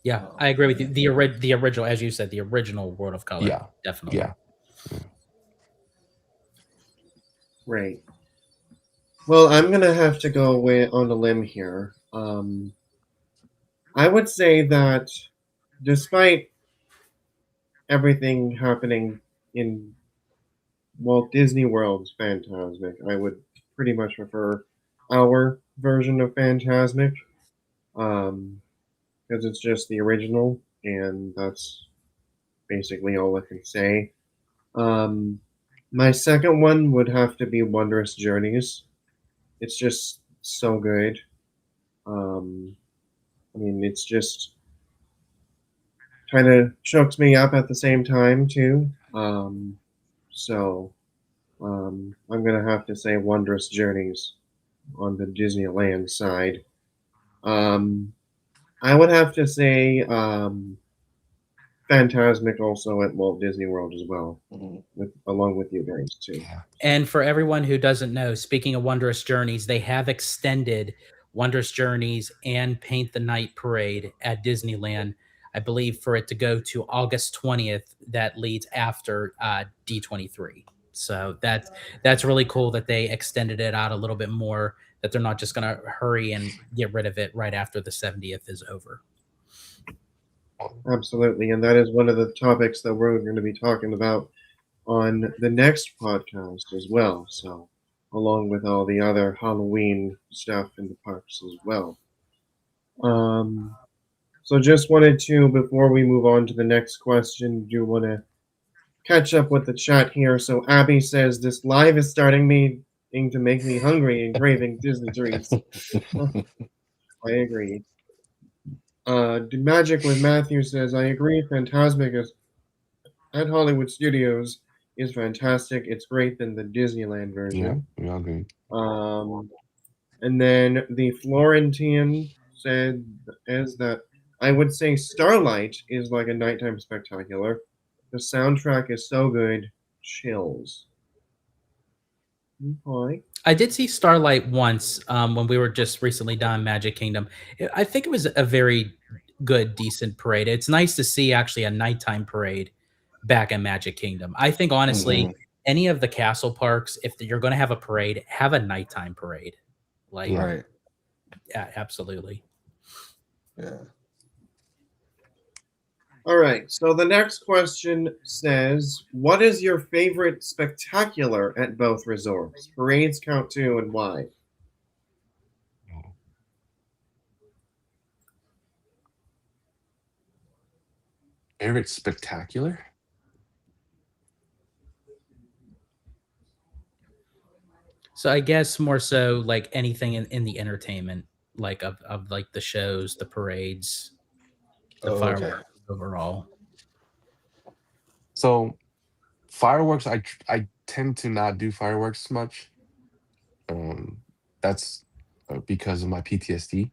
D: yeah, I agree with you. The original, as you said, the original World of Color,
C: Yeah.
D: definitely.
C: Yeah. Yeah.
A: Right. Well, I'm gonna have to go away on a limb here. I would say that despite everything happening in Walt Disney World's Phantasmic, I would pretty much prefer our version of Phantasmic, because it's just the original, and that's basically all I can say. Um, my second one would have to be Wondrous Journeys. It's just so good. Um, I mean, it's just kind of chokes me up at the same time too. So I'm gonna have to say Wondrous Journeys on the Disneyland side. Um, I would have to say Phantasmic also at Walt Disney World as well,
E: mhm.
A: with along with you guys too.
C: Yeah.
D: And for everyone who doesn't know, speaking of Wondrous Journeys, they have extended Wondrous Journeys and Paint the Night Parade at Disneyland, I believe, for it to go to August 20th. That leads after D23. So that's really cool that they extended it out a little bit more. That they're not just going to hurry and get rid of it right after the 70th is over.
A: Absolutely, and that is one of the topics that we're going to be talking about on the next podcast as well. So, along with all the other Halloween stuff in the parks as well. Um, so just wanted to, before we move on to the next question, do want to catch up with the chat here. So Abby says this live is starting me to make me hungry and craving Disney treats. I agree. Magic with Matthew says I agree. Phantasmic is at Hollywood Studios is fantastic. It's great than the Disneyland
C: Yeah.
A: version.
C: We all agree.
A: Um, and then the Florentine said is that I would say Starlight is like a nighttime spectacular. The soundtrack is so good, chills. Okay.
D: I did see Starlight once when we were just recently done Magic Kingdom. I think it was a very good, decent parade. It's nice to see actually a nighttime parade back in Magic Kingdom. I think honestly,
E: Mhm.
D: any of the castle parks, if you're going to have a parade, have a nighttime parade. Like,
C: Yeah.
E: Right.
D: yeah, absolutely.
E: Yeah.
A: All right. So the next question says, "What is your favorite spectacular at both resorts? Parades count too, and why?"
C: Favorite spectacular?
D: So I guess more so like anything in the entertainment, like of like the shows, the parades, the
E: Oh, okay.
D: fireworks overall.
C: So fireworks, I tend to not do fireworks much. Um, that's because of my PTSD.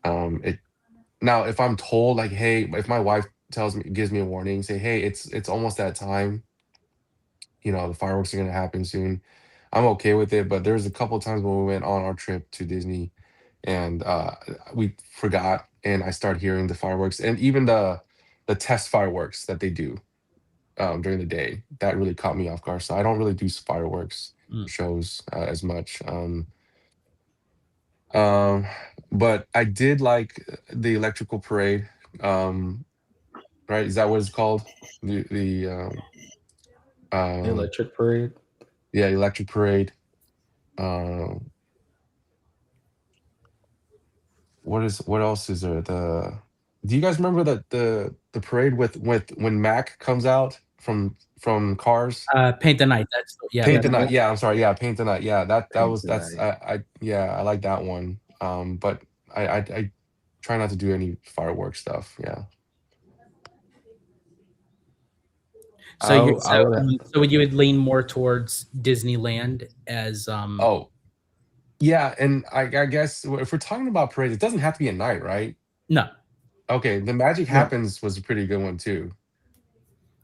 C: It now if I'm told like, hey, if my wife tells me, gives me a warning, say, hey, it's almost that time. The fireworks are gonna happen soon. I'm okay with it. But there's a couple of times when we went on our trip to Disney, and we forgot, and I started hearing the fireworks, and even the test fireworks that they do during the day. That really caught me off guard. So I don't really do fireworks
D: Mm.
C: shows as much. Um, but I did like the electrical parade. Um, right? Is that what it's called? The
E: The
C: um,
E: electric parade.
C: yeah, electric parade. Um, what else is there? Do you guys remember the parade with when Mac comes out from Cars?
D: Paint the night. That's yeah.
C: Paint
D: That's
C: the Night. Yeah, I'm sorry. Yeah, Paint the Night. Yeah, that
E: Paint
C: was
E: the
C: that's
E: night.
C: I yeah, I like that one. But I try not to do any fireworks stuff. Yeah.
D: so you
E: I would.
D: so you would lean more towards Disneyland as
C: Oh, yeah, and I guess if we're talking about parades, it doesn't have to be at night, right?
D: no.
C: Okay, the Magic
E: No.
C: Happens was a pretty good one too.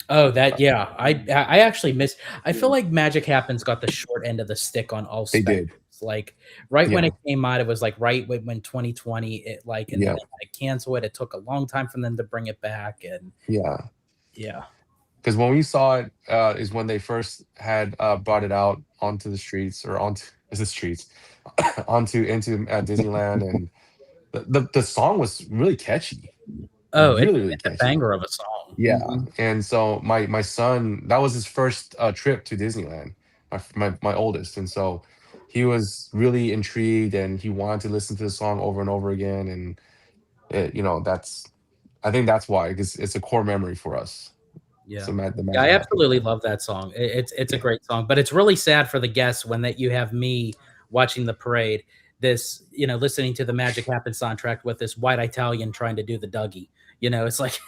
D: Oh, that yeah. I actually miss. I feel like Magic Happens got the short end of the stick on all
C: They
D: spec.
C: did.
D: Like right when
C: Yeah.
D: it came out, it was like right when 2020 it like, and then
C: Yeah.
D: they had to cancel it. It took a long time for them to bring it back, and
C: Yeah.
D: yeah.
C: Because when we saw it, is when they first had brought it out onto the streets, or onto is the streets, onto into Disneyland, and the song was really catchy,
D: Oh,
C: really really
D: it's a
C: catchy.
D: banger of a song.
C: Yeah,
E: Mhm.
C: and so my son, that was his first trip to Disneyland, my oldest, and so he was really intrigued, and he wanted to listen to the song over and over again, and that's, I think that's why, because it's a core memory for us.
D: Yeah.
C: So the
D: Yeah, I
C: Magic Happens.
D: absolutely love that song. It's a
C: Yeah.
D: great song, but it's really sad for the guests when that you have me watching the parade, this, listening to the Magic Happens soundtrack with this white Italian trying to do the Dougie. It's like,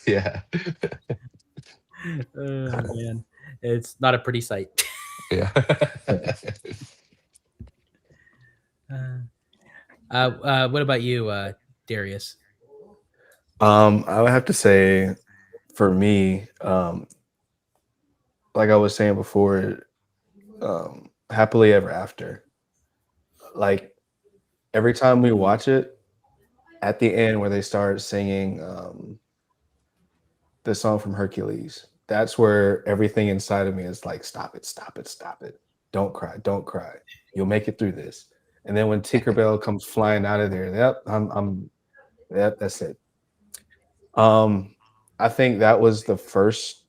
C: Yeah.
D: oh man, it's not a pretty sight.
C: Yeah.
D: What about you, Darius?
E: I would have to say, for me, like I was saying before, happily ever after. Like every time we watch it, at the end where they start singing the song from Hercules, that's where everything inside of me is like, stop it, stop it, stop it. Don't cry, don't cry. You'll make it through this. And then when Tinkerbell comes flying out of there, yep, that's it. I think that was the first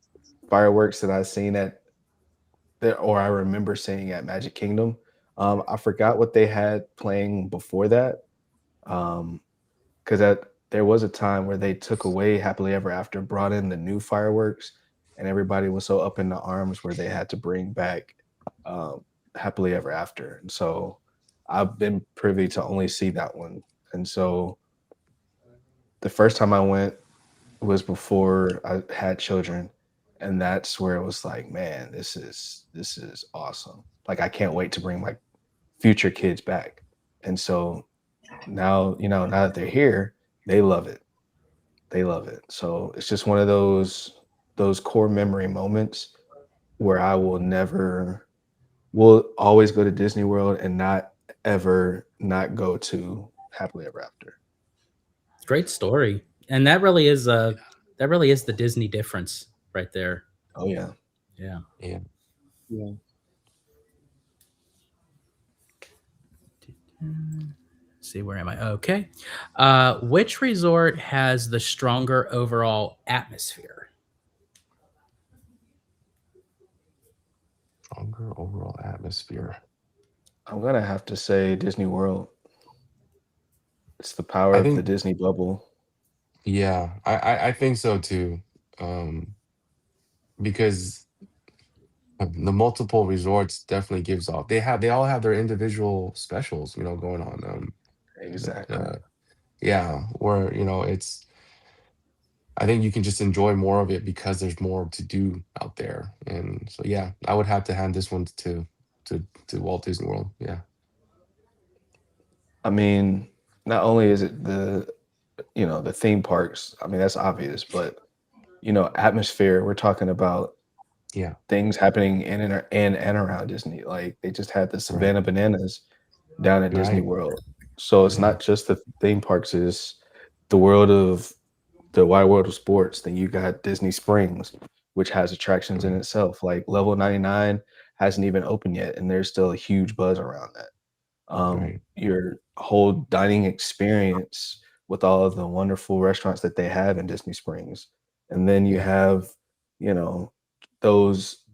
E: fireworks that I seen or I remember seeing at Magic Kingdom. I forgot what they had playing before that. Because there was a time where they took away Happily Ever After, brought in the new fireworks, and everybody was so up in the arms where they had to bring back Happily Ever After. And so I've been privy to only see that one. And so the first time I went was before I had children, and that's where it was like, man, this is awesome. Like I can't wait to bring my future kids back. And so now, now that they're here, they love it. They love it. So it's just one of those core memory moments where I will always go to Disney World and not ever not go to happily ever after.
D: Great story. And that really is the Disney difference right there.
E: Oh yeah.
D: Yeah.
C: Yeah.
A: Yeah.
D: See, where am I? Okay. Which resort has the stronger overall atmosphere?
C: Stronger overall atmosphere.
E: I'm gonna have to say Disney World. It's the power
C: I
E: of the
C: think,
E: Disney bubble.
C: yeah, I think so too. Because the multiple resorts definitely gives off. They all have their individual specials, going on.
E: Exactly.
C: Uh, yeah, where it's. I think you can just enjoy more of it because there's more to do out there, and so yeah, I would have to hand this one to Walt Disney World. Yeah,
E: I mean, not only is it the theme parks, I mean, that's obvious, but atmosphere, we're talking about
C: yeah,
E: things happening in and around Disney. Like they just had the
C: right,
E: Savannah Bananas down at Disney
C: right,
E: World. So it's
C: yeah,
E: not just the theme parks, it's the world of the wide world of sports. Then you got Disney Springs, which has attractions in
C: right,
E: itself. Like Level 99 hasn't even opened yet, and there's still a huge buzz around that.
C: right,
E: Your whole dining experience with all of the wonderful restaurants that they have in Disney Springs. And then you
C: yeah,
E: have, you know, those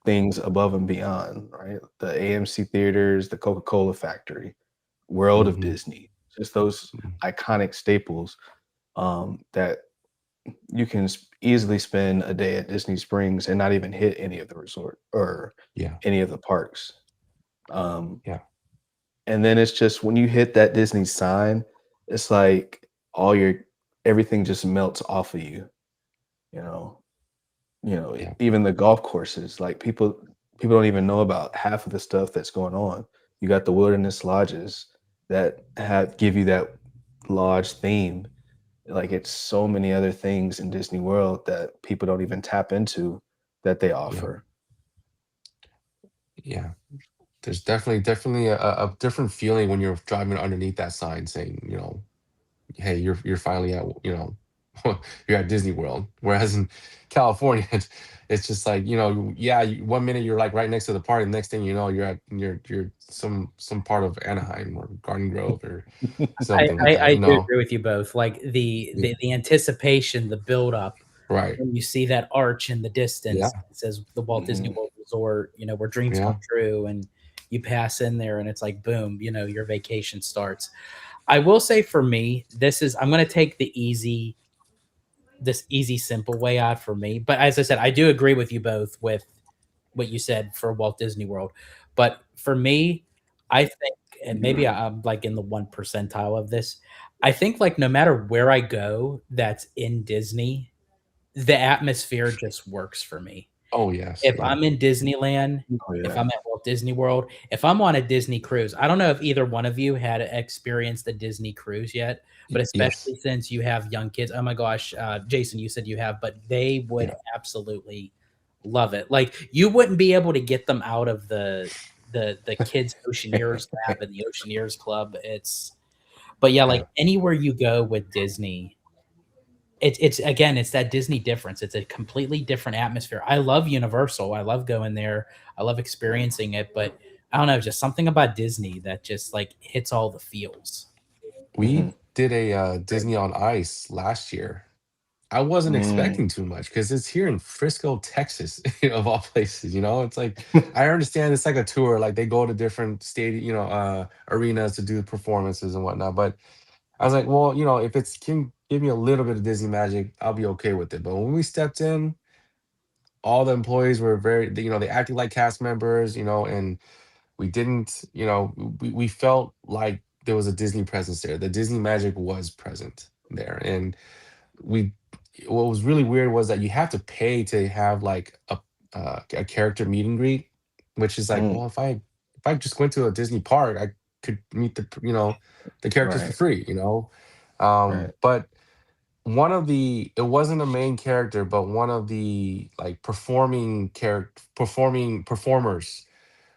E: things above and beyond, right? The AMC theaters, the Coca-Cola factory, World of
C: hmm,
E: Disney, just those iconic staples that you can easily spend a day at Disney Springs and not even hit any of the resort or
C: yeah,
E: any of the parks. Um,
C: yeah,
E: and then it's just when you hit that Disney sign, it's like all your everything just melts off of you, you know.
C: yeah,
E: Even the golf courses, like people don't even know about half of the stuff that's going on. You got the wilderness lodges that have give you that lodge theme. Like it's so many other things in Disney World that people don't even tap into that they
C: yeah,
E: offer.
C: yeah. There's definitely a different feeling when you're driving underneath that sign saying, hey, you're finally at, you're at Disney World. Whereas in California, it's just like, yeah, 1 minute you're like right next to the park, and the next thing you know, you're some part of Anaheim or Garden Grove or something like that,
D: I do agree with you both. Like
C: Yeah.
D: the anticipation, the build up
C: Right.
D: when you see that arch in the
C: Yeah.
D: distance, it says the Walt Disney
E: Mhm.
D: World Resort, where dreams come
C: Yeah.
D: true, and you pass in there and it's like boom, your vacation starts. I will say for me, I'm gonna take this easy, simple way out for me. But as I said, I do agree with you both with what you said for Walt Disney World. But for me, I think, and maybe I'm like in the 1 percentile of this, I think like no matter where I go that's in Disney, the atmosphere just works for me.
C: Oh yes.
D: If
C: Yeah.
D: I'm in Disneyland,
E: Oh
D: if
E: yeah.
D: I'm at Walt Disney World, if I'm on a Disney cruise, I don't know if either one of you had experienced a Disney cruise yet, but
C: Yes.
D: especially since you have young kids. Oh my gosh, Jason, you said you have, but they would
C: Yeah.
D: absolutely love it. Like you wouldn't be able to get them out of the kids Oceaneers lab and the Oceaneers club. But yeah, like
C: Yeah.
D: anywhere you go with Disney, it's again, it's that Disney difference. It's a completely different atmosphere. I love Universal. I love going there. I love experiencing it, but I don't know, just something about Disney that just like hits all the feels.
C: We
E: Mhm.
C: did a Disney on Ice last year. I wasn't
E: Mm.
C: expecting too much because it's here in Frisco, Texas, of all places. It's like I understand it's like a tour, like they go to different arenas to do performances and whatnot. But I was like, well, if it's can give me a little bit of Disney magic, I'll be okay with it. But when we stepped in, all the employees were they acted like cast members, and we didn't, we felt like there was a Disney presence there. The Disney magic was present there, and we what was really weird was that you have to pay to have like a character meet and greet, which is like,
E: Mm.
C: well, if I just went to a Disney park, I could meet the characters for
E: Right.
C: free,
E: Right.
C: but it wasn't a main character, but one of the like performing performers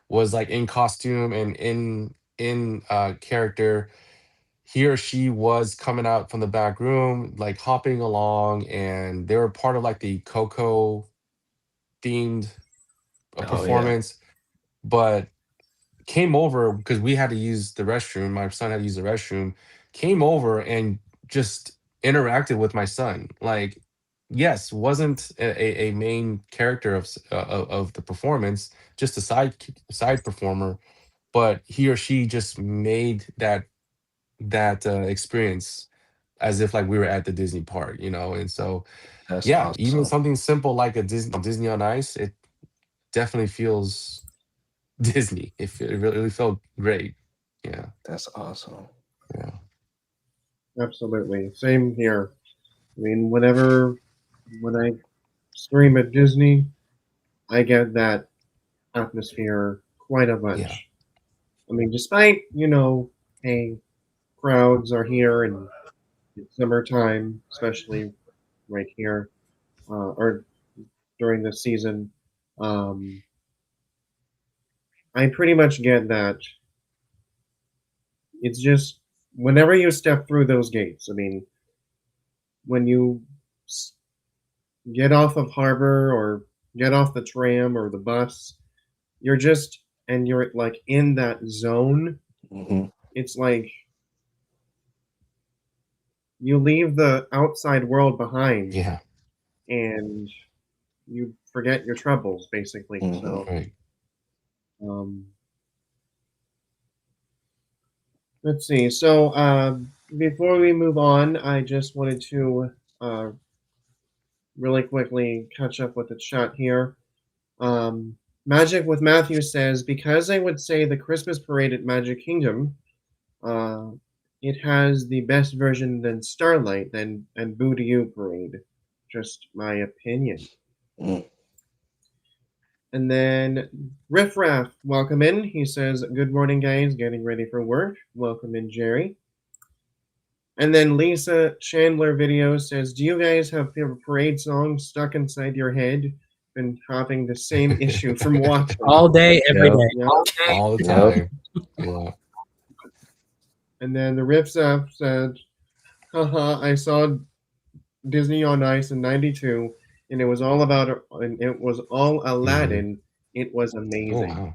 C: was like in costume and in in character, he or she was coming out from the back room, like hopping along, and they were part of like the Coco themed
E: Oh yeah.
C: performance, but came over because we had to use the restroom. My son had to use the restroom, came over and just interacted with my son. Like, yes, wasn't a main character of the performance, just a side performer, but he or she just made that experience as if like we were at the Disney park, you know. And so,
E: That's
C: yeah, even
E: awesome.
C: something simple like a Disney on Ice, it definitely feels Disney. It really felt great. Yeah,
E: That's awesome.
C: yeah,
A: Absolutely. Same here. I mean, when I stream at Disney, I get that atmosphere quite a
C: yeah,
A: bunch. I mean, despite, hey, crowds are here and it's summertime, especially right here, or during the season, um, I pretty much get that. It's just whenever you step through those gates, I mean, when you get off of Harbor or get off the tram or the bus, you're like in that zone.
E: Hmm.
A: It's like you leave the outside world behind
C: yeah.
A: and you forget your troubles, basically.
E: Hmm.
A: So,
C: Right.
A: um, let's see. So, before we move on, I just wanted to uh, really quickly catch up with the chat here. Magic with Matthew says, because I would say the Christmas parade at Magic Kingdom, uh, it has the best version than Starlight and Boo to You parade. Just my opinion.
E: Mm.
A: And then Riff Raff, welcome in. He says, good morning, guys. Getting ready for work. Welcome in, Jerry. And then Lisa Chandler video says, do you guys have favorite parade songs stuck inside your head? Been having the same issue from watching.
D: All day, every
E: Yep.
D: day.
A: Yeah.
C: All the
E: Yep.
C: time. Yeah.
A: And then the Riffs Up said, haha, I saw Disney on Ice in '92, and it was all Aladdin. It was
C: Oh
A: amazing.
C: wow.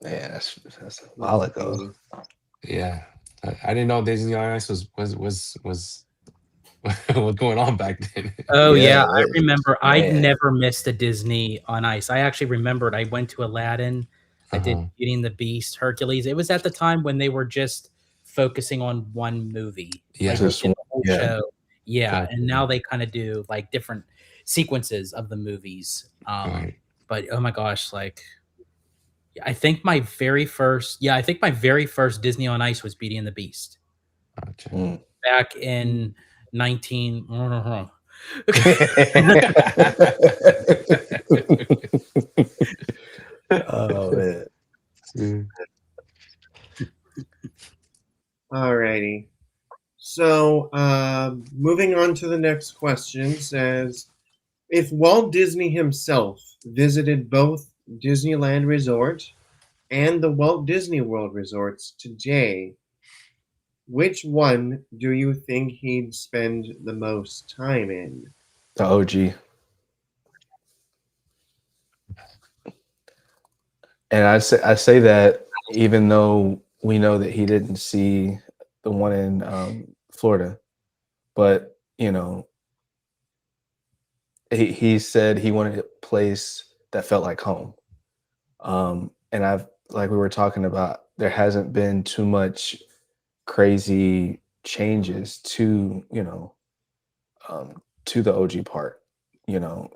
E: Man, that's a while ago.
C: Yeah. I didn't know Disney on Ice was what's going on back then.
D: Oh
E: Yeah,
D: yeah, I remember. I'd
E: man.
D: never missed a Disney on Ice. I actually remembered. I went to Aladdin. I did
C: Uh-huh.
D: Beauty and the Beast, Hercules. It was at the time when they were just focusing on one movie.
C: Yeah.
D: Like they
E: Just
D: did the whole
E: yeah.
D: show. Yeah,
C: Gotcha.
D: and now they kind of do like different sequences of the movies.
C: Right.
D: But oh my gosh, like I think my very first Disney on Ice was Beauty and the Beast
C: Gotcha.
E: Mm.
D: back in 19
E: Oh man.
C: Mm.
A: Alrighty. So, moving on to the next question says, if Walt Disney himself visited both Disneyland Resort and the Walt Disney World resorts today, which one do you think he'd spend the most time in?
E: The OG. And I say that even though we know that he didn't see the one in Florida, but you know, he said he wanted a place that felt like home. And I've like we were talking about, there hasn't been too much crazy changes to to the OG part. You know,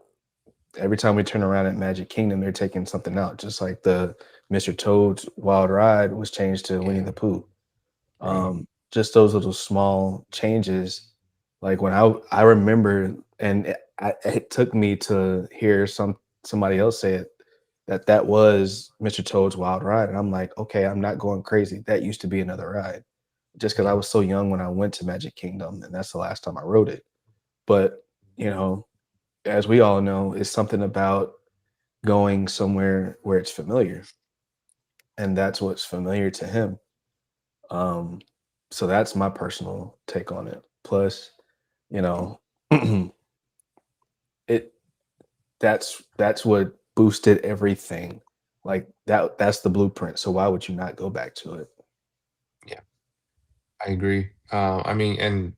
E: every time we turn around at Magic Kingdom, they're taking something out, just like the Mr. Toad's Wild Ride was changed to Winnie
C: Yeah.
E: the Pooh.
C: Right.
E: Just those little small changes. Like when I remember, and it took me to hear somebody else say it, that was Mr. Toad's Wild Ride, and I'm like, okay, I'm not going crazy. That used to be another ride, just because I was so young when I went to Magic Kingdom, and that's the last time I rode it. But you know, as we all know, it's something about going somewhere where it's familiar. and that's what's familiar to him. So that's my personal take on it. Plus, you know, it that's what boosted everything. Like that's the blueprint. So why would you not go back to it?
C: Yeah, I agree. I mean, and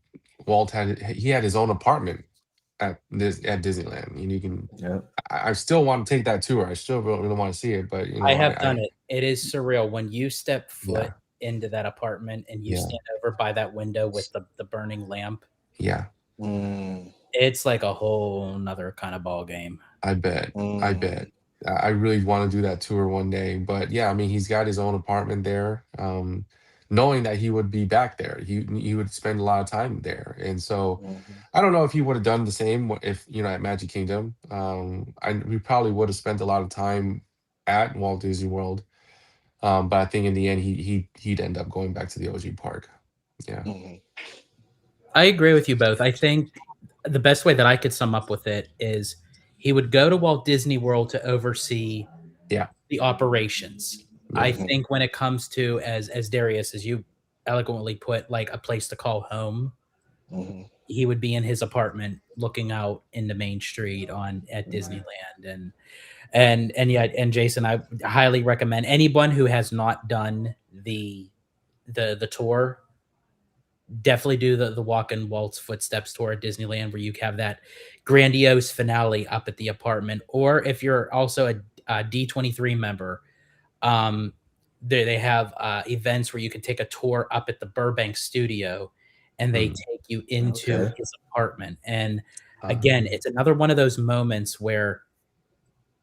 C: Walt had his own apartment at Disneyland. And you can,
E: Yeah.
C: I still want to take that tour. I still really want to see it, but
D: I have done it. It is surreal when you step foot
C: yeah,
D: into that apartment and you
C: yeah,
D: stand over by that window with the burning lamp.
C: yeah.
E: Mm,
D: It's like a whole nother kind of ball game.
C: I bet. I bet.
E: mm,
C: I really want to do that tour one day. But yeah, I mean, he's got his own apartment there. Knowing that he would be back there, he would spend a lot of time there, and so
E: mhm,
C: I don't know if he would have done the same if at Magic Kingdom. We probably would have spent a lot of time at Walt Disney World. But I think in the end, he'd end up going back to the OG park. Yeah.
E: mhm,
D: I agree with you both. I think the best way that I could sum up with it is he would go to Walt Disney World to oversee
C: Yeah.
D: the operations. I
C: Yeah.
E: mhm,
D: think when it comes to as Darius, as you eloquently put, like a place to call home,
E: mhm,
D: he would be in his apartment looking out into Main Street on at
E: right.
D: Disneyland. And yet, and Jason, I highly recommend anyone who has not done the tour, definitely do the walk in Walt's footsteps tour at Disneyland, where you have that grandiose finale up at the apartment. Or if you're also a D23 member, um, they have events where you can take a tour up at the Burbank studio, and they
C: Mm.
D: take you into
E: Okay.
D: his apartment. And again,
C: Um,
D: it's another one of those moments where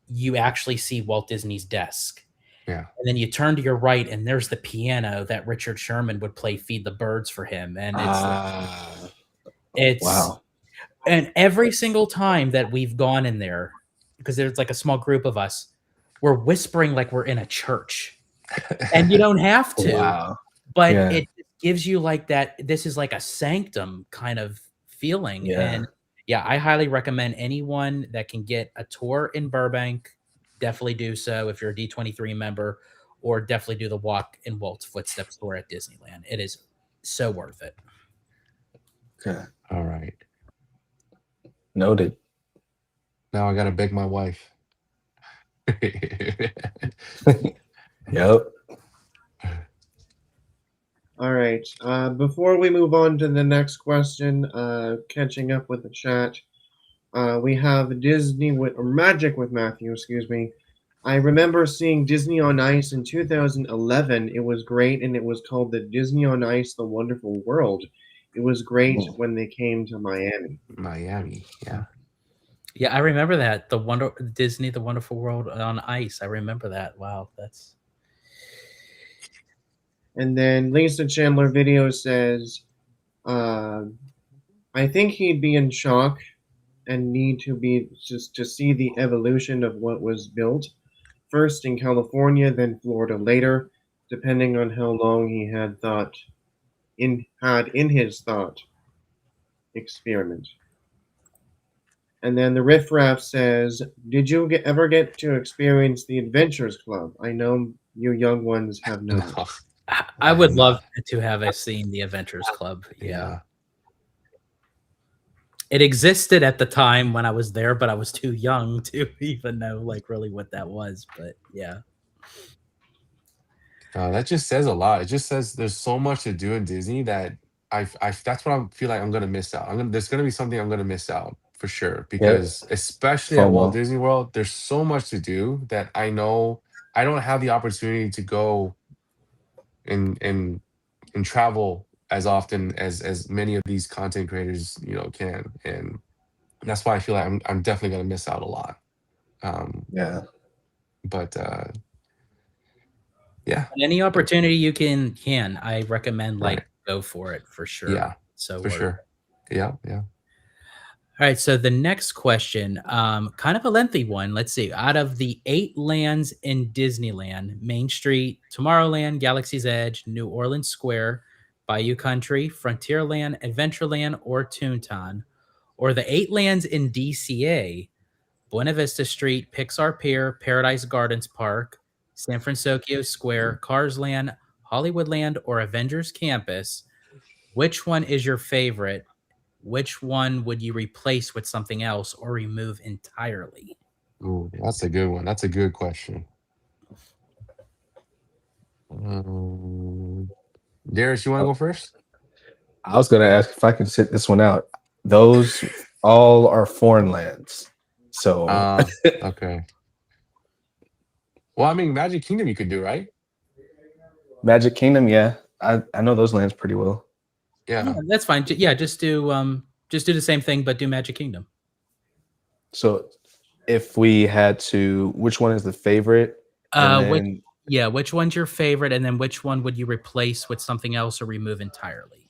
D: you actually see Walt Disney's desk.
C: yeah.
D: And then you turn to your right, and there's the piano that Richard Sherman would play "Feed the Birds" for him. And
E: Ah,
D: it's
E: wow.
D: and every single time that we've gone in there, because there's like a small group of us, we're whispering like we're in a church. And you don't have to,
E: Wow.
D: but
E: Yeah.
D: it gives you like that this is like a sanctum kind of feeling.
E: Yeah.
D: And yeah, I highly recommend anyone that can get a tour in Burbank, definitely do so if you're a D23 member, or definitely do the walk in Walt's footsteps tour at Disneyland. It is so worth it.
E: Okay.
C: All right.
E: Noted.
C: Now I gotta beg my wife.
E: Yep.
A: All right. Before we move on to the next question, catching up with the chat, we have Disney with or Magic with Matthew. Excuse me. I remember seeing Disney on Ice in 2011. It was great, and it was called the Disney on Ice: The Wonderful World. It was great
E: Mm,
A: when they came to Miami.
C: Miami. Yeah.
D: Yeah, I remember that. Disney, The Wonderful World on Ice. I remember that. Wow, that's
A: And then Lisa Chandler Video says, uh, I think he'd be in shock and need to be just to see the evolution of what was built. First in California, then Florida later, depending on how long he had in his thought experiment. And then the Riff Raff says, "Did you ever get to experience the Adventures Club? I know you young ones have not."
C: No,
D: I
C: I have
D: would love
C: not.
D: to have seen the Adventures Club. Yeah.
C: Yeah.
D: It existed at the time when I was there, but I was too young to even know like really what that was. But yeah.
C: That just says a lot. It just says there's so much to do in Disney that I that's what I feel like I'm gonna miss out. There's gonna be something I'm gonna miss out for sure
E: yep.
C: because especially at Walt
E: FOMO.
C: Disney World, there's so much to do that I know I don't have the opportunity to go and travel as often as many of these content creators can, and that's why I feel like I'm definitely gonna miss out a lot. Um,
E: Yeah.
C: but yeah,
D: And any opportunity you can, I recommend
C: right,
D: like go for it for sure.
C: yeah,
D: So
C: for
D: worth it.
C: sure, yeah, yeah.
D: All right, so the next question, kind of a lengthy one. Let's see. Out of the 8 lands in Disneyland, Main Street, Tomorrowland, Galaxy's Edge, New Orleans Square, Bayou Country, Frontierland, Adventureland, or Toontown, or the 8 lands in DCA, Buena Vista Street, Pixar Pier, Paradise Gardens Park, San Francisco Square, Cars Land, Hollywood Land, or Avengers Campus, which one is your favorite? Which one would you replace with something else or remove entirely?
C: Ooh, that's a good one. That's a good question. Um, Darius, you want to go first?
E: I was gonna ask if I can sit this one out. Those all are foreign lands. So
C: Okay. Well, I mean, Magic Kingdom you could do, right?
E: Magic Kingdom, yeah. I know those lands pretty well.
D: Yeah,
C: Yeah.
D: that's fine. Yeah, just do the same thing, but do Magic Kingdom.
E: So if we had to, which one is the favorite? And
D: Which
E: then
D: yeah, which one's your favorite, and then which one would you replace with something else or remove entirely?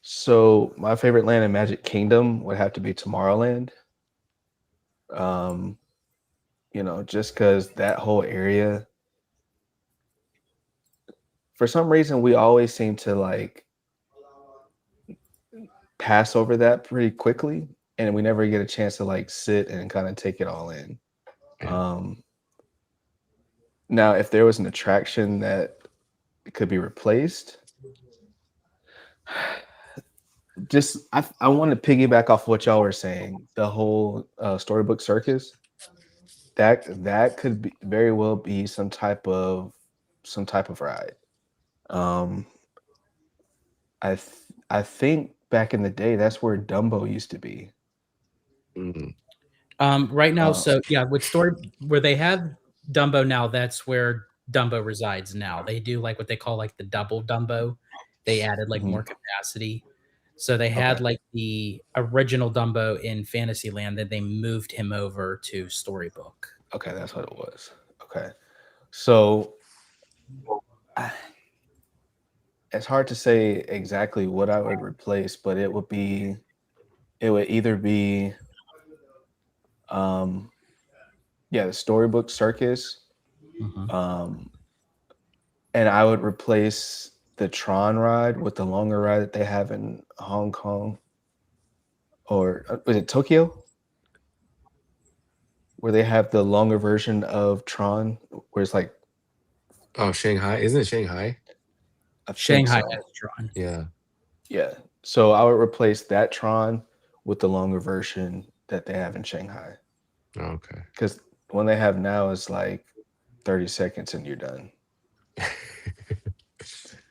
E: so my favorite land in Magic Kingdom would have to be Tomorrowland. Um, just because that whole area, for some reason, we always seem to like pass over that pretty quickly, and we never get a chance to like sit and kind of take it all in.
C: Yeah.
E: Now, if there was an attraction that could be replaced, just I want to piggyback off what y'all were saying. The whole Storybook Circus, that could be very well be some type of ride. Um, I think back in the day, that's where Dumbo used to be.
C: Mhm.
D: Right now,
E: Uh,
D: so yeah, with story where they have Dumbo now, that's where Dumbo resides now. They do like what they call like the double Dumbo. They added like
E: mhm.
D: more capacity. So they
E: Okay,
D: had like the original Dumbo in Fantasyland, then they moved him over to Storybook.
E: okay, that's what it was. Okay, so I- it's hard to say exactly what I would replace, but it would either be um yeah, the Storybook Circus,
D: Mhm.
E: um and I would replace the Tron ride with the longer ride that they have in Hong Kong, or was it Tokyo, where they have the longer version of Tron, where it's like,
C: Oh, Shanghai. Isn't it Shanghai?
E: I think
D: Shanghai
E: so.
D: has drawn.
C: Yeah.
E: Yeah. So I would replace that Tron with the longer version that they have in Shanghai.
C: Okay.
E: Because the one they have now is like 30 seconds and you're done.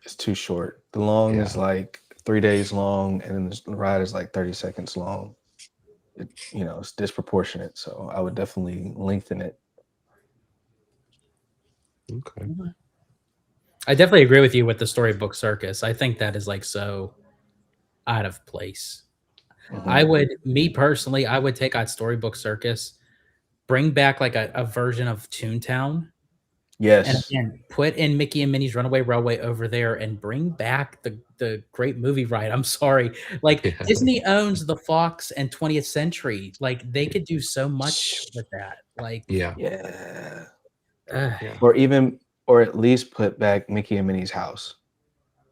E: It's too short. The long is
C: Yeah.
E: like 3 days long, and then the ride is like 30 seconds long. It's disproportionate. So I would definitely lengthen it.
C: Okay.
D: I definitely agree with you with the Storybook Circus. I think that is like so out of place. I
E: Mhm.
D: would, me personally, I would take out Storybook Circus, bring back like a version of Toontown, and
E: Yes.
D: again, put in Mickey and Minnie's Runaway Railway over there and bring back the great movie ride. I'm sorry. Like
C: Yeah.
D: Disney owns the Fox and 20th Century. Like they could do so much with that. Like
C: Yeah.
E: Yeah.
D: uh,
C: Yeah.
E: Or at least put back Mickey and Minnie's house,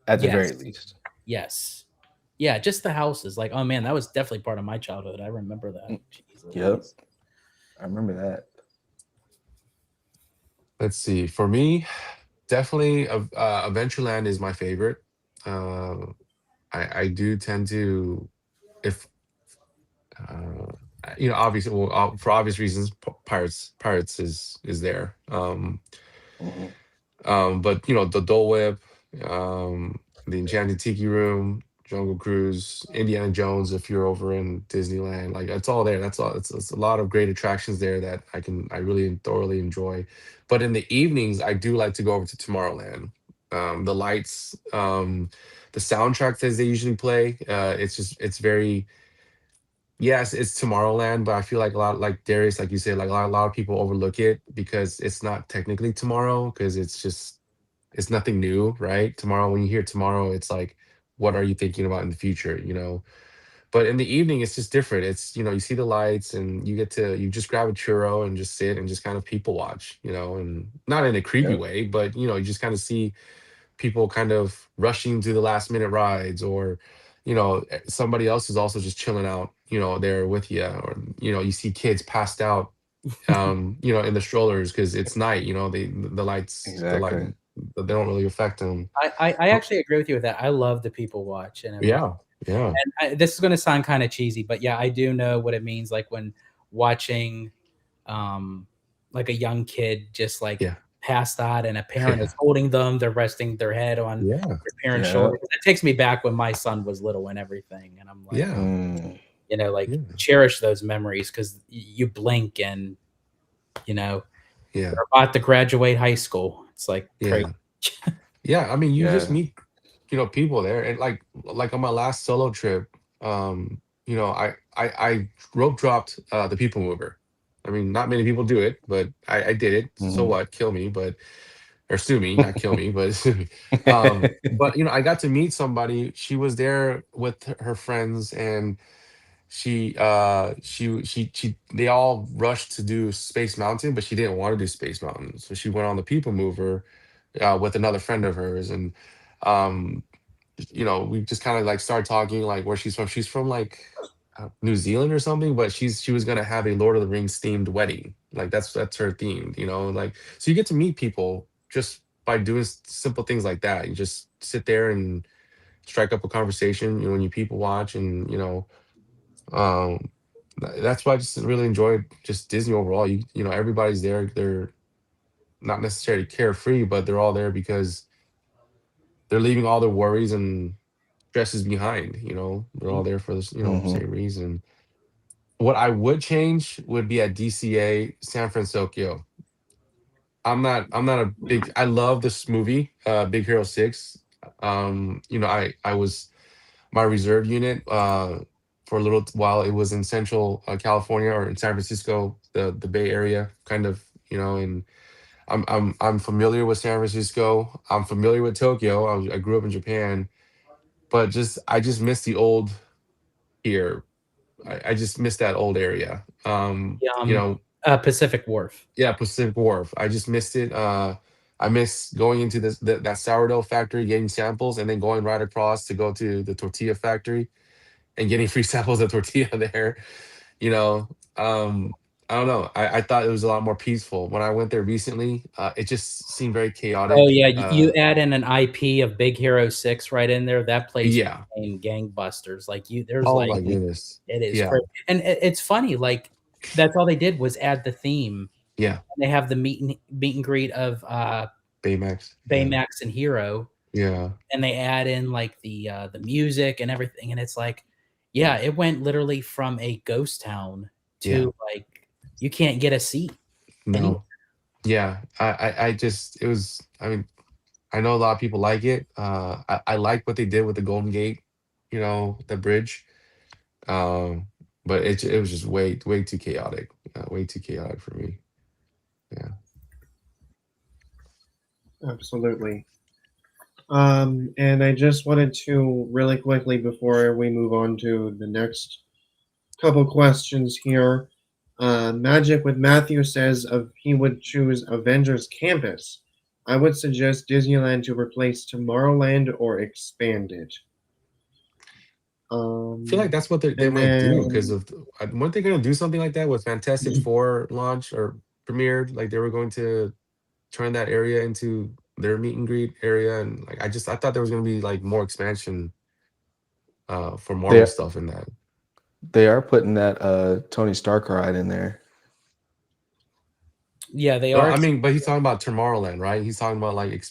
E: at the very
D: yes.
E: least.
D: Yes. Yeah, just the houses. Like, oh man, that was definitely part of my childhood. I remember that.
E: Mm,
D: Jeez
E: Yep.
D: Louise.
E: I remember that.
C: Let's see. For me, definitely, Adventureland is my favorite. Uh, I do tend to, if uh, obviously, well, for obvious reasons, Pirates is there.
E: Mhm.
C: But the Dole Whip, the Enchanted Tiki Room, Jungle Cruise, Indiana Jones. If you're over in Disneyland, like it's all there. That's all. It's a lot of great attractions there that I really thoroughly enjoy. But in the evenings, I do like to go over to Tomorrowland. The lights, the soundtrack that they usually play. It's very, yes, it's Tomorrowland, but I feel like a lot, like Darius, like you said, like a lot of people overlook it because it's not technically tomorrow, because it's nothing new, right? Tomorrow, when you hear tomorrow, it's like, what are you thinking about in the future? But in the evening, it's just different. You see the lights, and you just grab a churro and just sit and just kind of people watch, and not in a creepy
E: Yep.
C: way, but you just kind of see people kind of rushing to the last minute rides, or somebody else is also just chilling out there with you, or you see kids passed out in the strollers because it's night. The lights,
E: Exactly.
C: they don't really affect them.
D: I actually agree with you with that. I love the people watch and everything.
C: Yeah, yeah,
D: This is going to sound kind of cheesy, but yeah, I do know what it means. Like when watching, like a young kid just like
C: yeah,
D: passed out, and a parent
C: yeah,
D: is holding them. They're resting their head on
C: yeah,
D: their parent's
E: Yeah.
D: shoulder. That takes me back when my son was little and everything. And I'm like,
C: yeah,
E: Mm.
D: like
C: yeah,
D: cherish those memories because you blink and they're
C: yeah,
D: about to graduate high school. It's like crazy.
C: yeah. Yeah, I mean, you just
E: Yeah.
C: meet, people there, and like on my last solo trip, I rope dropped the people mover. I mean, not many people do it, but I did it. So
E: Mhm.
C: what? Kill me, but or sue me, not kill me, but sue me. But I got to meet somebody. She was there with her friends, and they all rushed to do Space Mountain, but she didn't want to do Space Mountain, so she went on the people mover with another friend of hers, and um we just kind of like started talking like where she's from. She's from like New Zealand or something, but she was gonna have a Lord of the Rings themed wedding. Like that's her theme, like, so you get to meet people just by doing simple things like that. You just sit there and strike up a conversation, when you people watch, and um that's why I just really enjoyed just Disney overall. Everybody's there. They're not necessarily carefree, but they're all there because they're leaving all their worries and stresses behind. They're all there for this,
E: Mhm.
C: same reason. What I would change would be at DCA San Francisco. I'm not a big, I love this movie, Big Hero 6. I was my reserve unit for a little while. It was in Central California, or in San Francisco, the Bay Area, kind of, and I'm familiar with San Francisco. I'm familiar with Tokyo. I grew up in Japan, but I just miss the old here. I just miss that old area.
D: The, Pacific Wharf.
C: Yeah, Pacific Wharf. I just missed it. I miss going into that sourdough factory, getting samples, and then going right across to go to the tortilla factory and getting free samples of tortilla there. You know, um, I don't know. I thought it was a lot more peaceful when I went there recently. It just seemed very
D: Oh
C: chaotic.
D: yeah, you add in an IP of Big Hero 6 right in there. That place
C: Yeah.
D: became gangbusters. Like there's
C: Oh
D: like
C: my goodness.
D: it is
C: Yeah.
D: crazy, and it's funny. Like that's all they did was add the theme.
C: Yeah.
D: They have the meet and greet of
C: Baymax. Yeah.
D: Baymax and Hero,
C: Yeah.
D: and they add in like the music and everything, and it's like, yeah, it went literally from a ghost town
C: Yeah.
D: to like you can't get a seat anywhere.
C: No. Yeah. I just, it was, I mean, I know a lot of people like it. I like what they did with the Golden Gate, the bridge. Um, but it was just way too chaotic. Way too chaotic for me. Yeah.
A: Absolutely. And I just wanted to really quickly before we move on to the next couple questions here. Magic with Matthew says he would choose Avengers Campus. I would suggest Disneyland to replace Tomorrowland or expand it.
C: I feel like that's what they
A: And
C: might do because
A: then
C: of weren't they going to do something like that with Fantastic Four launch or premiered? Like they were going to turn that area into their meet and greet area, and like I thought there was going to be like more expansion for Marvel
E: They
C: stuff in that.
E: they are putting that Tony Stark ride in there.
D: Yeah, they
C: No,
D: are.
C: I mean, but he's talking about Tomorrowland, right? He's talking about like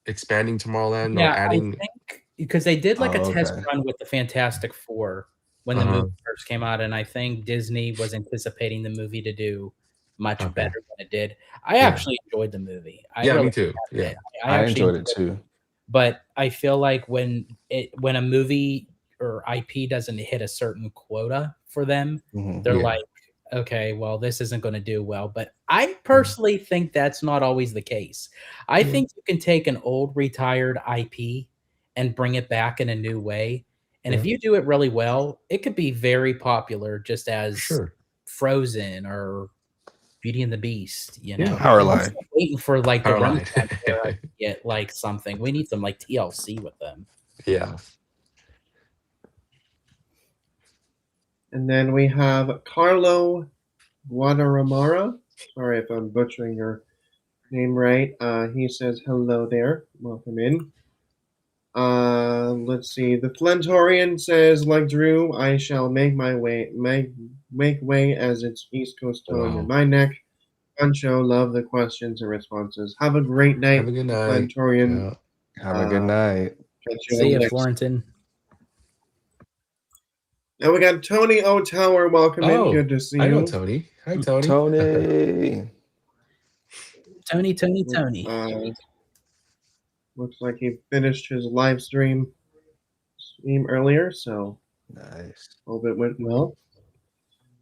C: expanding Tomorrowland or
D: Yeah, I
C: adding.
D: think because they did like a
E: Oh,
D: test
E: okay.
D: run with the Fantastic Four when the
C: Uh-huh.
D: movie first came out, and I think Disney was anticipating the movie to do much
C: Okay.
D: better than it did. I
C: Yeah.
D: actually enjoyed the movie. I
C: Yeah, me
D: really
C: too.
D: enjoyed
C: Yeah.
D: it. I
E: I
D: actually
E: enjoyed it
D: enjoyed
E: too.
D: but I feel like when a movie or IP doesn't hit a certain quota for them,
E: Mhm.
D: they're
C: Yeah.
D: like, okay, well, this isn't going to do well. But I
C: Yeah.
D: personally think that's not always the case. I
C: Yeah.
D: think you can take an old retired IP and bring it back in a new way. And if
C: Yeah.
D: you do it really well, it could be very popular just as
C: Sure.
D: Frozen or Beauty and the Beast,
C: Yeah.
D: I'm
E: Powerline.
D: still waiting for like the
C: Power line.
D: Renaissance era to get like something. We need some like TLC with them.
C: Yeah.
A: And then we have Carlo Guadaramara. Sorry if I'm butchering your name right. He says hello there. Welcome in. Let's see. The Flentorian says, like Drew, I shall make way as its East Coast tone in
C: Wow.
A: my neck. Fun show. Love the questions and responses. Have a great
C: Have
A: night,
C: a good night.
A: Flentorian.
C: Yeah.
E: Have a good night.
A: Catch you
D: See
A: on
D: you,
A: next.
D: Florentin.
A: And we got Tony O Tower. Welcome in.
C: Oh,
A: Good to see
C: I know
A: you.
C: Tony. Hi, Tony.
E: Tony.
D: Tony.
A: Looks like he finished his live stream earlier, so
E: Nice.
A: hope it went well.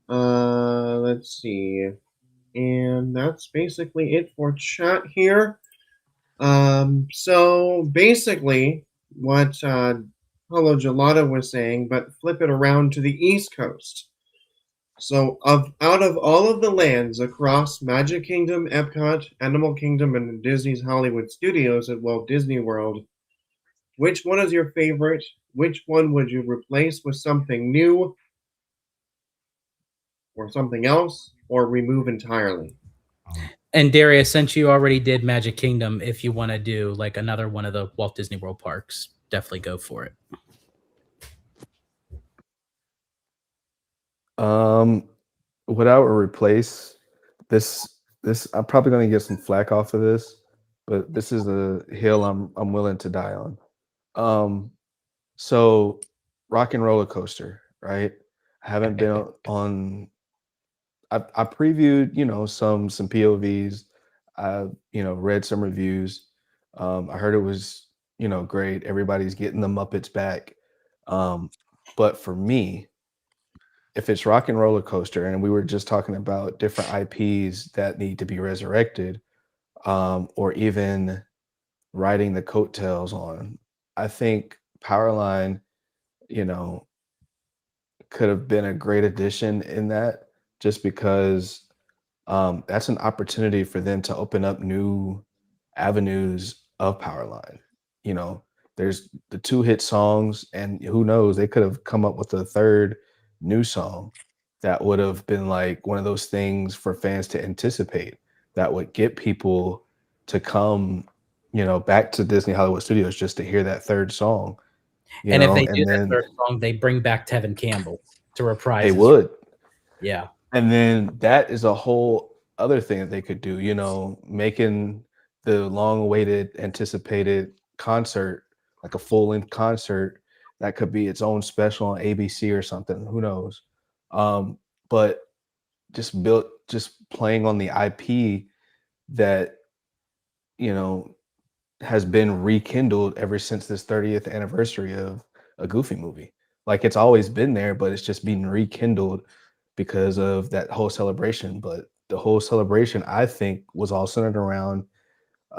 A: Let's see. And that's basically it for chat here. So basically, what Paulo Gelato was saying, but flip it around to the East Coast. So, out of all of the lands across Magic Kingdom, Epcot, Animal Kingdom, and Disney's Hollywood Studios at Walt Disney World, which one is your favorite? Which one would you replace with something new, or something else, or remove entirely?
D: And Darius, since you already did Magic Kingdom, if you want to do like another one of the Walt Disney World parks, definitely go for it.
E: What I would replace this I'm probably gonna get some flack off of this, but this is a hill I'm willing to die on. So Rock and Roller Coaster, right? I haven't been on I previewed, some POVs. I, read some reviews. I heard it was, great. Everybody's getting the Muppets back. But for me, if it's Rock and Roller Coaster, and we were just talking about different IPs that need to be resurrected, or even riding the coattails on, I think Powerline, you know, could have been a great addition in that, just because that's an opportunity for them to open up new avenues of Powerline. You know, there's the two hit songs, and who knows, they could have come up with a third new song that would have been like one of those things for fans to anticipate, that would get people to come, back to Disney Hollywood Studios just to hear that third song,
D: And if they do
E: and
D: that
E: then
D: third song, they bring back Tevin Campbell to reprise.
E: they would.
D: Yeah.
E: And then that is a whole other thing that they could do, making the long-awaited, anticipated concert like a full-length concert that could be its own special on ABC or something. Who knows? But just playing on the IP that you know has been rekindled ever since this 30th anniversary of a Goofy movie. Like, it's always been there, but it's just being rekindled because of that whole celebration. But the whole celebration, I think, was all centered around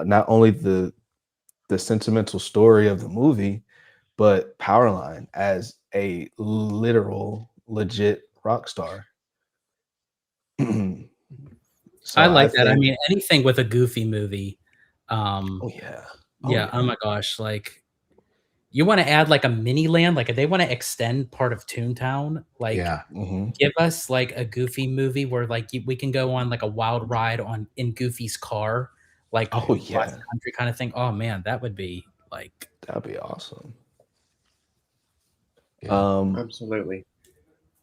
E: not only the sentimental story of the movie, but Powerline as a literal, legit rock star. So
D: I
E: I
D: like that. I
E: think,
D: mean, anything with a Goofy movie.
E: oh yeah,
D: Yeah. Oh my gosh. Like, you want to add like a mini land, like if they want to extend part of Toontown, like
C: Yeah.
D: give us like a Goofy movie where like we can go on like a wild ride on in Goofy's car, like
E: oh
D: across
E: yeah,
D: the country kind of thing. Oh man, that would be like
E: that'd be awesome.
C: Yeah.
A: Absolutely.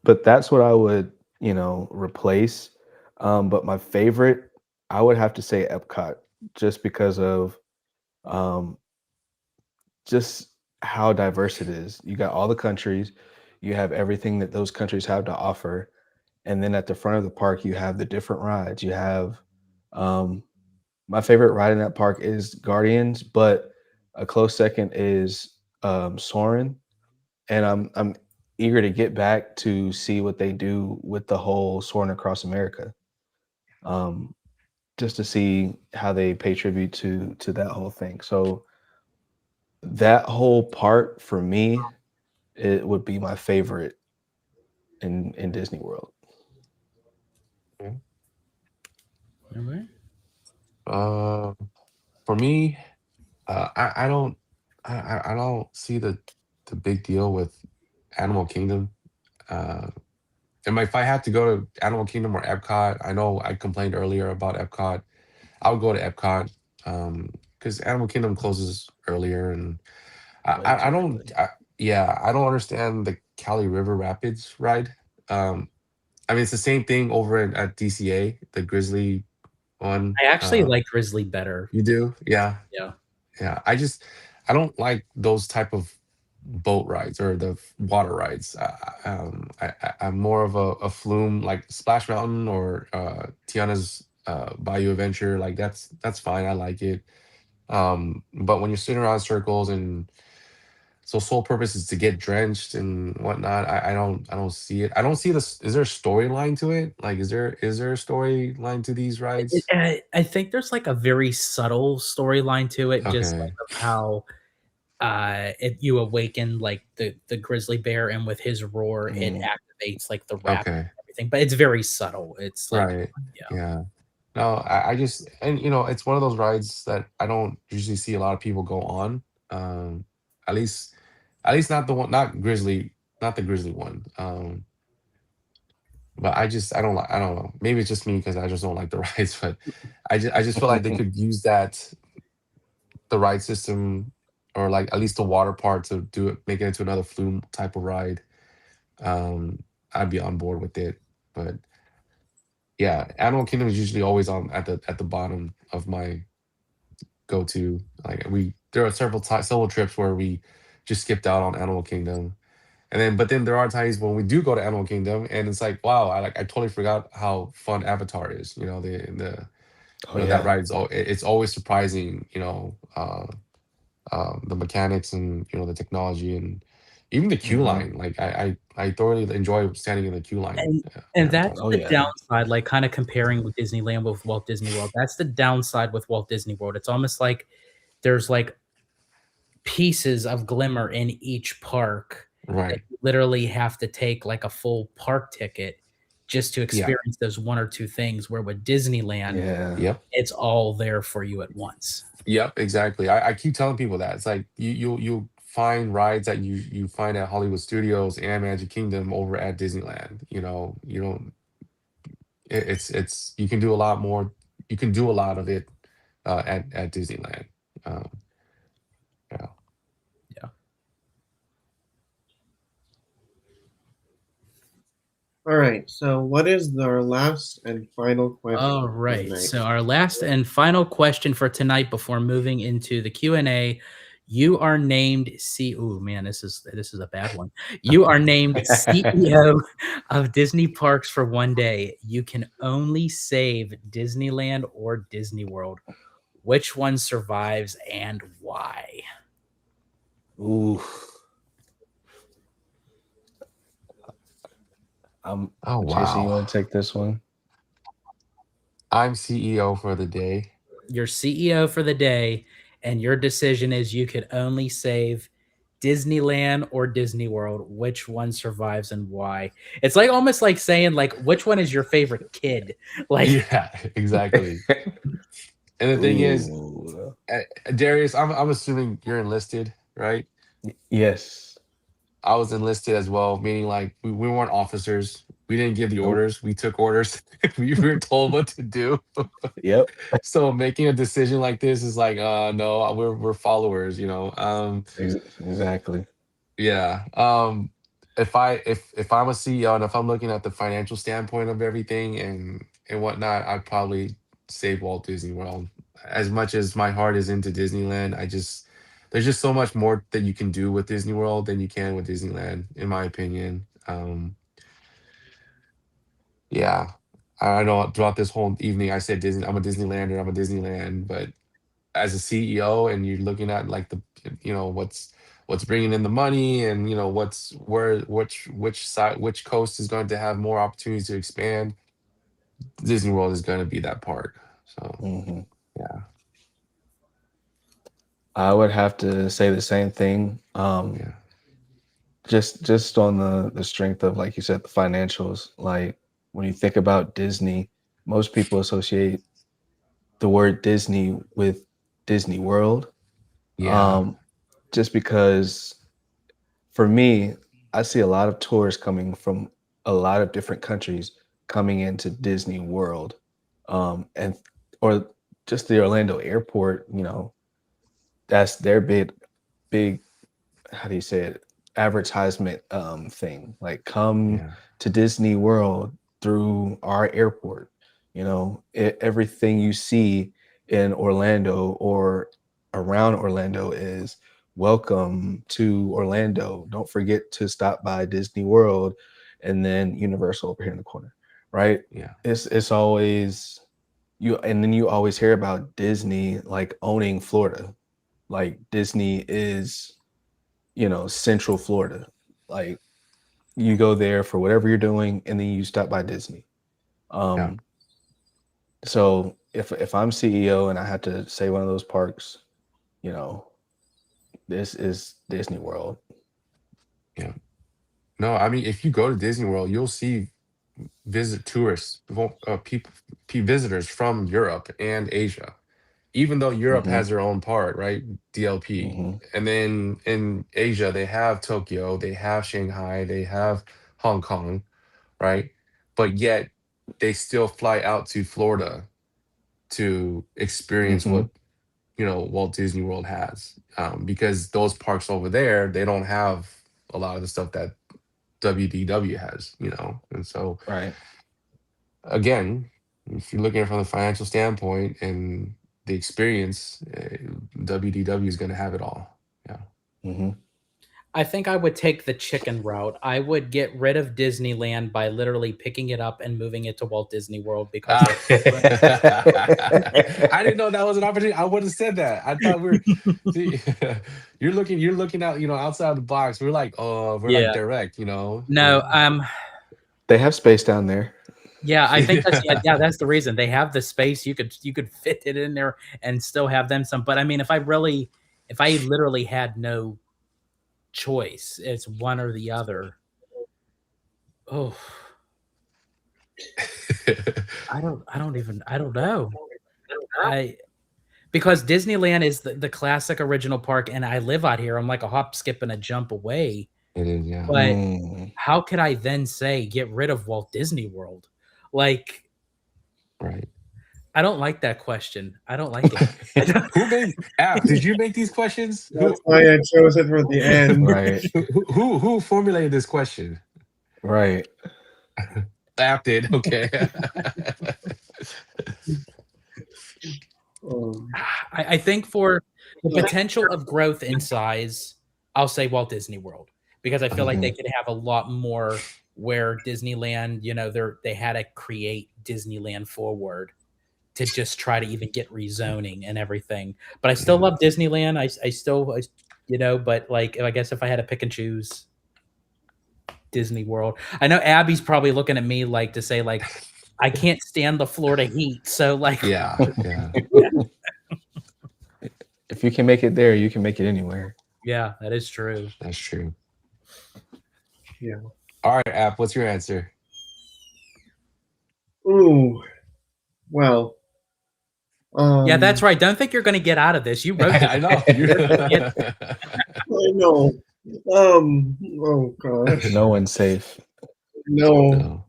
E: But that's what I would, replace. But my favorite, I would have to say Epcot, just because of um, just how diverse it is. You got all the countries, you have everything that those countries have to offer, and then at the front of the park, you have the different rides. You have um, my favorite ride in that park is Guardians, but a close second is Soarin', and I'm eager to get back to see what they do with the whole Soaring Across America, um, just to see how they pay tribute to that whole thing. So that whole part for me, it would be my favorite in Disney World.
C: Okay.
D: okay.
C: For me, I don't I don't see the big deal with Animal Kingdom. Uh, if I had to go to Animal Kingdom or Epcot, I know I complained earlier about Epcot. I would go to Epcot because Animal Kingdom closes earlier, and
D: Way
C: I
D: too
C: don't.
D: early.
C: Yeah, I don't understand the Cali River Rapids ride. Um, I mean, it's the same thing over at DCA, the Grizzly one.
D: I actually like Grizzly better.
C: You do? Yeah,
D: Yeah.
C: yeah. I don't like those type of boat rides or the water rides. I'm more of a flume like Splash Mountain or Tiana's Bayou Adventure. Like that's fine. I like it. But when you're sitting around in circles and so sole purpose is to get drenched and whatnot, I don't see it. I don't see this. Is there a storyline to it? Like, is there a storyline to these rides?
D: I think there's like a very subtle storyline to it, just like
C: Okay.
D: of how if you awaken like the grizzly bear, and with his roar it
E: Mm.
D: activates like the rap and
C: Okay.
D: everything, but it's very subtle. It's like,
C: Right.
D: yeah.
C: Yeah. No, I just and it's one of those rides that I don't usually see a lot of people go on. Um, at least not the one, not Grizzly, not the Grizzly one. But I don't know. Maybe it's just me because I just don't like the rides. But I just feel like they could use the ride system or like at least the water part to do it, make it into another flume type of ride. Um, I'd be on board with it. But yeah, Animal Kingdom is usually always on at the bottom of my go to. Like there are several trips where we just skipped out on Animal Kingdom, and then there are times when we do go to Animal Kingdom, and it's like wow, I totally forgot how fun Avatar is.
E: Oh
C: That
E: yeah.
C: ride is it's always surprising. The mechanics and the technology and even the queue
E: Hmm.
C: line. Like I thoroughly enjoy standing in the queue line.
D: And
C: In
D: that's
C: Avatar.
E: Oh
D: the
E: yeah.
D: downside, like, kinda comparing with Disneyland with Walt Disney World. That's the downside with Walt Disney World. It's almost like there's, like, pieces of glimmer in each park that
C: Right.
D: you literally have to take, like, a full park ticket just to
C: Yeah.
D: experience those 1 or 2 things, where with Disneyland,
E: Yeah.
C: Yep.
D: it's all there for you at once.
C: Yep, exactly. I keep telling people that it's like you'll find rides that you find at Hollywood Studios and Magic Kingdom over at Disneyland. You don't. It's you can do a lot more. You can do a lot of it at Disneyland. Um, yeah.
D: Yeah.
A: All right. So, what is our last and final
D: All
A: question for the
D: right.
A: night?
D: So our last and final question for tonight before moving into the Q&A, you are named Oh man, this is a bad one. You are named CEO of Disney Parks for one day. You can only save Disneyland or Disney World. Which one survives and why?
E: Ooh.
C: Oh
E: Jason, you
C: wow.
E: want to take this one?
C: I'm CEO for the day.
D: You're CEO for the day, and your decision is you could only save Disneyland or Disney World. Which one survives and why? It's like almost like saying like which one is your favorite kid? Like
C: Yeah, exactly. And the thing is,
E: Ooh.
C: Darius, I'm assuming you're enlisted, right?
E: Yes.
C: I was enlisted as well, meaning like we weren't officers. We didn't give the
E: Nope.
C: orders. We took orders. We were told what to do.
E: Yep.
C: So making a decision like this is like, no, we're followers.
E: Exactly.
C: Yeah. If I'm a CEO and if I'm looking at the financial standpoint of everything and whatnot, I'd probably save Walt Disney World. As much as my heart is into Disneyland, there's just so much more that you can do with Disney World than you can with Disneyland, in my opinion. Yeah. I know throughout this whole evening I said Disney, I'm a Disneylander, I'm a Disneyland, but as a CEO and you're looking at like what's bringing in the money and what's where which coast is going to have more opportunities to expand, Disney World is going to be that park. So
E: Hmm.
C: yeah.
E: I would have to say the same thing.
C: Yeah.
E: Just on the strength of, like you said, the financials. Like when you think about Disney, most people associate the word Disney with Disney World.
C: Yeah.
E: Um, just because for me, I see a lot of tourists coming from a lot of different countries coming into Disney World, and or just the Orlando airport. That's their big, how do you say it, advertisement thing. Like, come
C: Yeah.
E: to Disney World through our airport. Everything you see in Orlando or around Orlando is welcome to Orlando. Don't forget to stop by Disney World and then Universal over here in the corner, right?
C: Yeah.
E: It's always you, and then you always hear about Disney like owning Florida. Like, Disney is, Central Florida. Like, you go there for whatever you're doing, and then you stop by Disney.
C: Yeah.
E: So if I'm CEO and I have to say one of those parks, this is Disney World.
C: Yeah. No, I mean, if you go to Disney World, you'll see visitors from Europe and Asia, even though Europe
E: Mm-hmm.
C: has their own part, right? DLP.
E: Mm-hmm.
C: And then in Asia, they have Tokyo, they have Shanghai, they have Hong Kong, right? But yet they still fly out to Florida to experience
E: Mm-hmm.
C: what, Walt Disney World has. Because those parks over there, they don't have a lot of the stuff that WDW has, And so,
E: Right.
C: again, if you're looking at it from the financial standpoint and the experience, WDW is going to have it all. Yeah.
E: Mm-hmm.
D: I think I would take the chicken route. I would get rid of Disneyland by literally picking it up and moving it to Walt Disney World because
C: I didn't know that was an opportunity. I would have said that. I thought see, you're looking out, outside the box. We're like, oh, we're like
D: Yeah.
C: direct,
D: No,
E: They have space down there.
D: yeah, I think that's the reason. They have the space. You could fit it in there and still have them some. But I mean, if I literally had no choice, it's one or the other. Oh, I don't know. Because Disneyland is the classic original park, and I live out here. I'm like a hop, skip, and a jump away.
C: It is, yeah.
D: But how could I then say get rid of Walt Disney World? Like,
C: right.
D: I don't like that question. I don't like it.
C: Who made did you make these questions?
A: That's why I chose it for the end.
E: Right.
C: Who formulated this question?
E: Right.
C: App did. Okay.
D: I think for the potential of growth in size, I'll say Walt Disney World, because I feel like they could have a lot more where Disneyland, they had to create Disneyland Forward to just try to even get rezoning and everything. But I still love Disneyland. I still, but like, I guess if I had to pick and choose Disney World, I know Abby's probably looking at me like to say like, I can't stand the Florida heat. So like,
C: yeah.
E: If you can make it there, you can make it anywhere.
D: Yeah, that is true.
C: That's true.
A: Yeah.
C: All right, App, what's your answer?
A: Ooh. Well.
D: Yeah, that's right. Don't think you're going to get out of this. You wrote it.
C: I know.
A: I know. Oh gosh.
E: No one's safe.
A: No.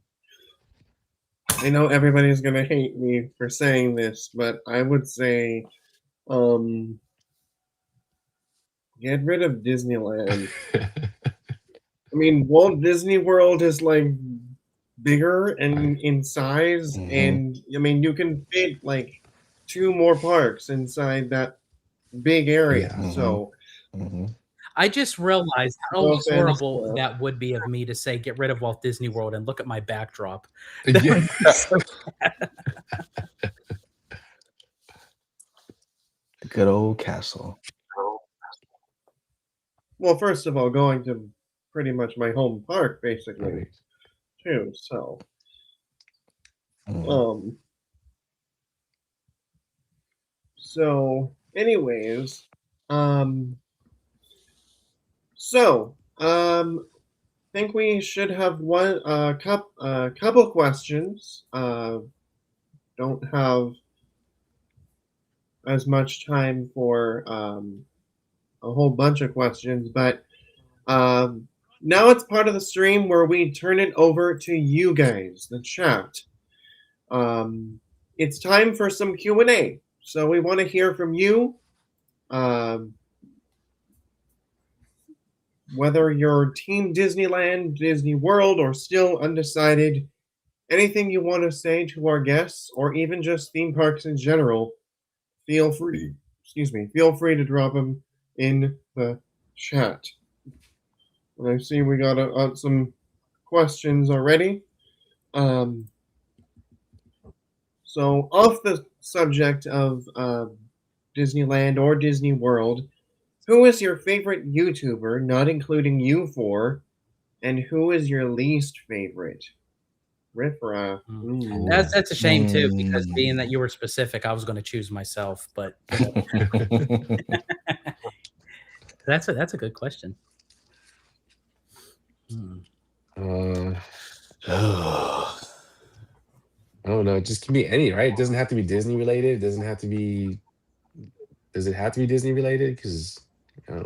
A: I know everybody's gonna hate me for saying this, but I would say, get rid of Disneyland. I mean, Walt Disney World is like bigger and in size, and I mean, you can fit like 2 more parks inside that big area. So.
D: I just realized how horrible that would be of me to say get rid of Walt Disney World and look at my backdrop.
C: Yeah.
E: Good old castle.
A: Well, first of all, going to pretty much my home park, basically, too. So, So, anyways, think we should have one couple questions. Don't have as much time for a whole bunch of questions, but now it's part of the stream where we turn it over to you guys, the chat. It's time for some Q&A. So we want to hear from you. Whether you're Team Disneyland, Disney World, or still undecided, anything you want to say to our guests, or even just theme parks in general, feel free. Feel free to drop them in the chat. And I see we got some questions already. So, off the subject of Disneyland or Disney World, who is your favorite YouTuber, not including you four, and who is your least favorite? Riffraff.
D: That's a shame too, because being that you were specific, I was going to choose myself. But that's a good question.
C: I don't know. It just can be any, right? It doesn't have to be Disney related. It doesn't have to be. Does it have to be Disney related? Because
E: I'm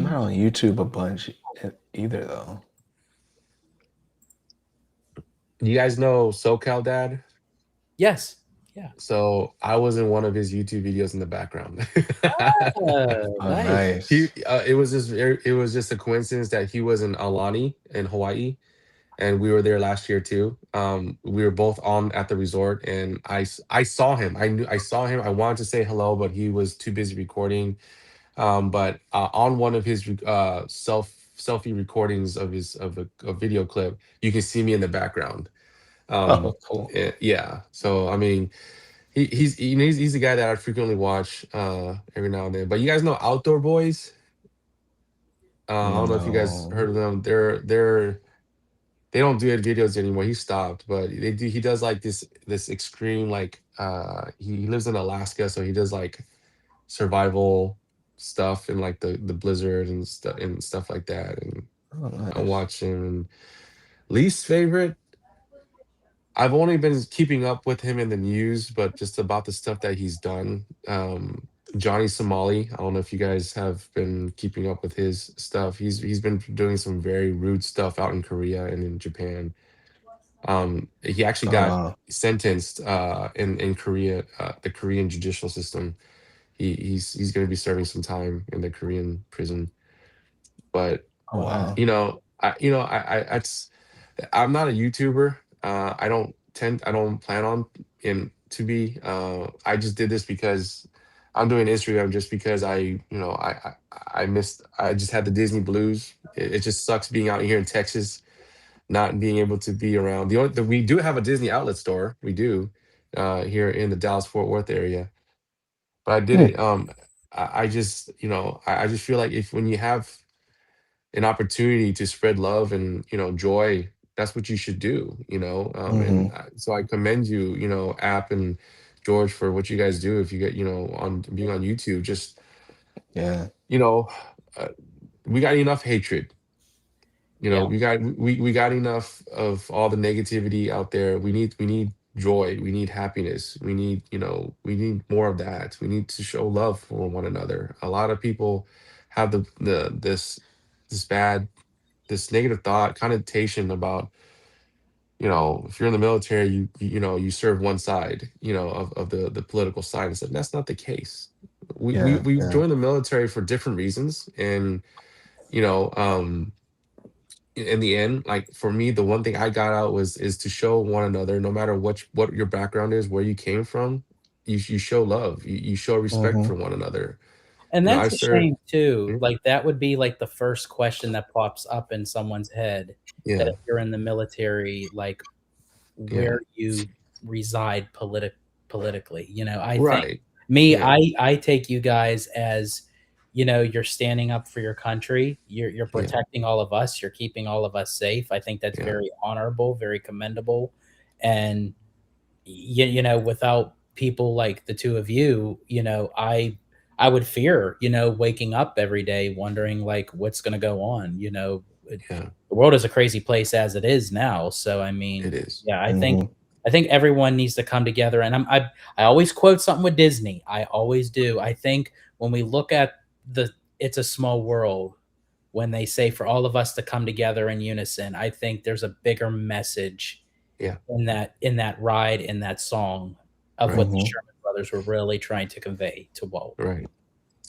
E: not on YouTube a bunch either, though.
C: You guys know SoCal Dad?
D: Yes. Yeah.
C: So I was in one of his YouTube videos in the background.
E: Oh, nice.
C: It was just a coincidence that he was in Aulani in Hawaii, and we were there last year too. We were both on at the resort, and I saw him. I saw him. I wanted to say hello, but he was too busy recording. But on one of his selfie recordings of a video clip, you can see me in the background.
E: Cool.
C: Yeah. So I mean, he's the guy that I frequently watch every now and then. But you guys know Outdoor Boys? I don't know if you guys heard of them. They don't do videos anymore. He stopped, but he does like this extreme, like he lives in Alaska, so he does like survival stuff and like the blizzard and stuff like that. And
E: nice.
C: I watch him. And least favorite, I've only been keeping up with him in the news, but just about the stuff that he's done. Johnny Somali. I don't know if you guys have been keeping up with his stuff. He's been doing some very rude stuff out in Korea and in Japan. He actually got sentenced in Korea, the Korean judicial system. He's going to be serving some time in the Korean prison. But I'm not a YouTuber. I don't plan on to be. I just did this because I'm doing Instagram just because I just had the Disney blues. It just sucks being out here in Texas, not being able to be around. We do have a Disney outlet store. We do here in the Dallas Fort Worth area. But I did it. I just I just feel like when you have an opportunity to spread love and joy, that's what you should do. And so I commend you, App and George, for what you guys do. If you get on being on YouTube, just we got enough hatred. We got enough of all the negativity out there. We need joy. We need happiness. We need more of that. We need to show love for one another. A lot of people have this negative thought connotation about if you're in the military, you serve one side of the political side. And said that's not the case. We joined the military for different reasons, and in the end, like for me, the one thing I got out is to show one another, no matter what your background is, where you came from, you show love, you show respect for one another.
D: And that's a shame too. Like that would be like the first question that pops up in someone's head. That if you're in the military, like where you reside politically. I think I take you guys as you're standing up for your country. You're protecting all of us. You're keeping all of us safe. I think that's very honorable, very commendable. And without people like the two of you, I would fear, waking up every day wondering like what's going to go on. The world is a crazy place as it is now. So I mean,
C: it is.
D: Yeah, I think everyone needs to come together. And I always quote something with Disney. I always do. I think when we look at It's a Small World, when they say for all of us to come together in unison. I think there's a bigger message
C: Yeah.
D: in that ride, in that song, of
C: Right.
D: what the Sherman Brothers were really trying to convey to Walt.
C: Right.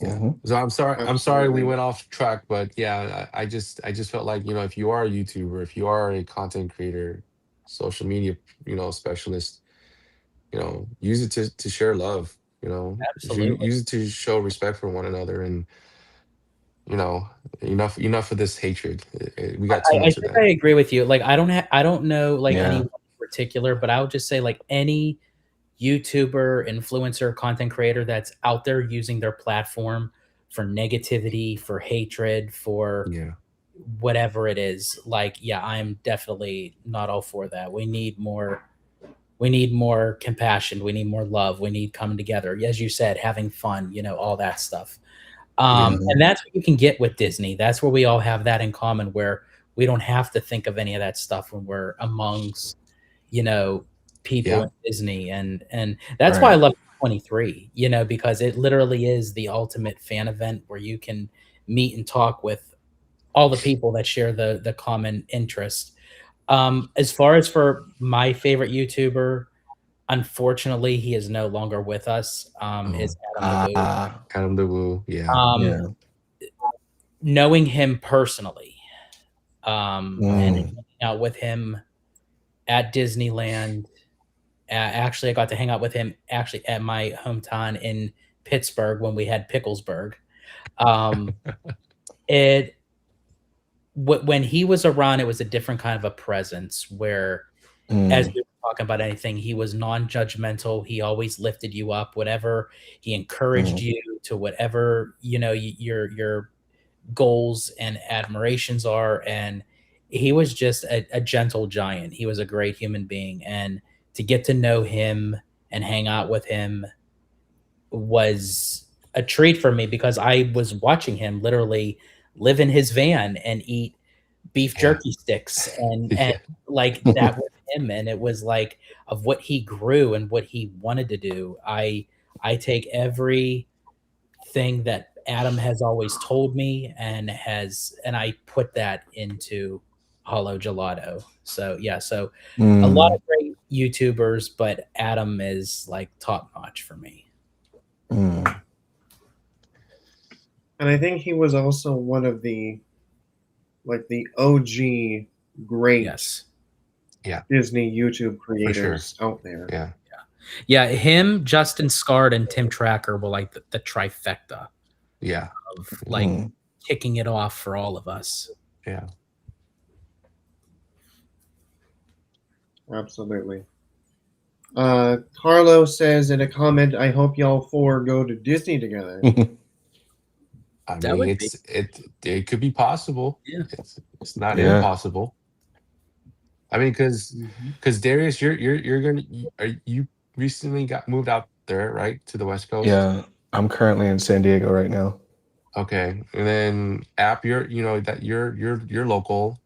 C: Yeah.
E: Mhm.
C: So I'm sorry we
A: Absolutely.
C: went off track, but yeah, I just felt like, if you are a YouTuber, if you are a content creator, social media, specialist, use it to share love,
D: Absolutely.
C: use it to show respect for one another, and enough of this hatred. We got too
D: I
C: much of
D: think
C: that.
D: I agree with you. Like, I don't know like
E: Yeah.
D: anyone in particular, but I would just say like any YouTuber, influencer, content creator that's out there using their platform for negativity, for hatred, for
C: Yeah.
D: whatever it is. Like, yeah, I'm definitely not all for that. We need more compassion. We need more love. We need coming together. As you said, having fun, all that stuff.
C: Yeah.
D: And that's what you can get with Disney. That's where we all have that in common, where we don't have to think of any of that stuff when we're amongst, people
C: Yeah.
D: at Disney. And that's why I
E: Right.
D: love 23, because it literally is the ultimate fan event where you can meet and talk with all the people that share the common interest. As far as for my favorite YouTuber, unfortunately, he is no longer with us. Is Adam the Woo.
C: Adam the Woo. Yeah.
D: Um,
E: Yeah.
D: Knowing him personally, and
E: Mm.
D: hanging out with him at Disneyland. Actually, I got to hang out with him actually at my hometown in Pittsburgh when we had Picklesburg. Um, it when he was around, it was a different kind of a presence where, as
E: Mm.
D: we were talking about anything, he was non-judgmental. He always lifted you up, whatever. He encouraged
E: Mm.
D: you to whatever your goals and admirations are. And he was just a gentle giant. He was a great human being, and to get to know him and hang out with him was a treat for me, because I was watching him literally live in his van and eat beef
C: Yeah.
D: jerky sticks, and
C: Yeah.
D: like that was him. And it was like, of what he grew and what he wanted to do. I take everything that Adam has always told me, and I put that into Hollow Gelato. So yeah, so a lot
E: Mm.
D: of great YouTubers, but Adam is like top notch for me.
E: Mm.
A: And I think he was also one of the OG great
D: Yes.
A: Disney YouTube
C: For sure.
A: creators out there.
C: Yeah.
D: Yeah, him, Justin Scard, and Tim Tracker were like the trifecta
C: Yeah.
D: of like
E: Mm.
D: kicking it off for all of us.
C: Yeah.
A: Absolutely. Carlo says in a comment, I hope y'all four go to Disney together.
C: I
D: That
C: mean,
D: would be-
C: it could be possible.
D: Yeah.
C: It's not
E: Yeah.
C: impossible. I mean, because Darius, you're gonna you recently got moved out there, right, to the West Coast?
E: Yeah. I'm currently in San Diego right now.
C: Okay, and then App, you're local.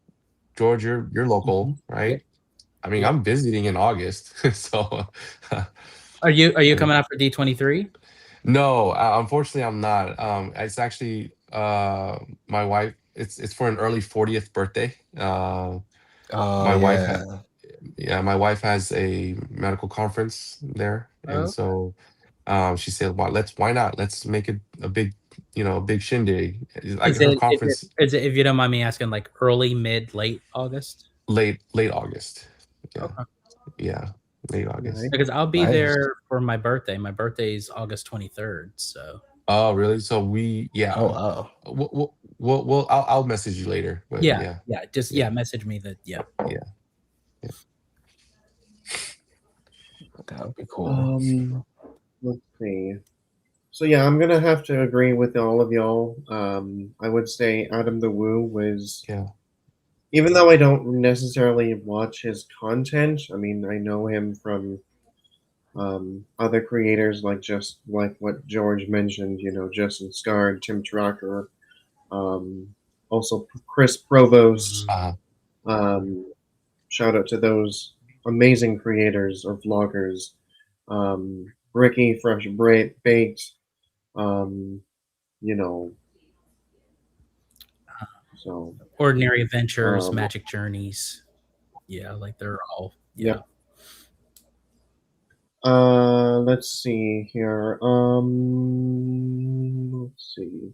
C: George, you're local, right? I mean,
D: Yeah.
C: I'm visiting in August, so.
D: Are you coming out for D23?
C: No, unfortunately, I'm not. It's actually my wife. It's for an early 40th birthday. My wife, my wife has a medical conference there, and
D: Oh.
C: so she said, "Well, why not? Let's make it a big, a big shindig." Like her conference,
D: Is it, if you don't mind me asking, like early, mid, late August?
C: late August. Yeah,
D: Okay.
C: yeah, late August.
A: Nice.
D: Because I'll be
E: Nice.
D: there for my birthday. My birthday is August 23rd. So
C: Oh, really? So yeah.
E: Oh wow.
C: I'll message you later. But
D: yeah, just
C: Yeah.
D: message me that. Yeah.
E: That would be cool.
A: Let's see. So yeah, I'm gonna have to agree with all of y'all. I would say Adam the Woo was, even though I don't necessarily watch his content. I mean, I know him from other creators just like what George mentioned. Justin Scard, Tim Tracker, also Chris Provost. Shout out to those amazing creators or vloggers. Ricky Fresh Baked. So
D: Ordinary Adventures,
A: Um,
D: Magic Journeys. Yeah, like they're all
A: Yep. Let's see here. Let's see.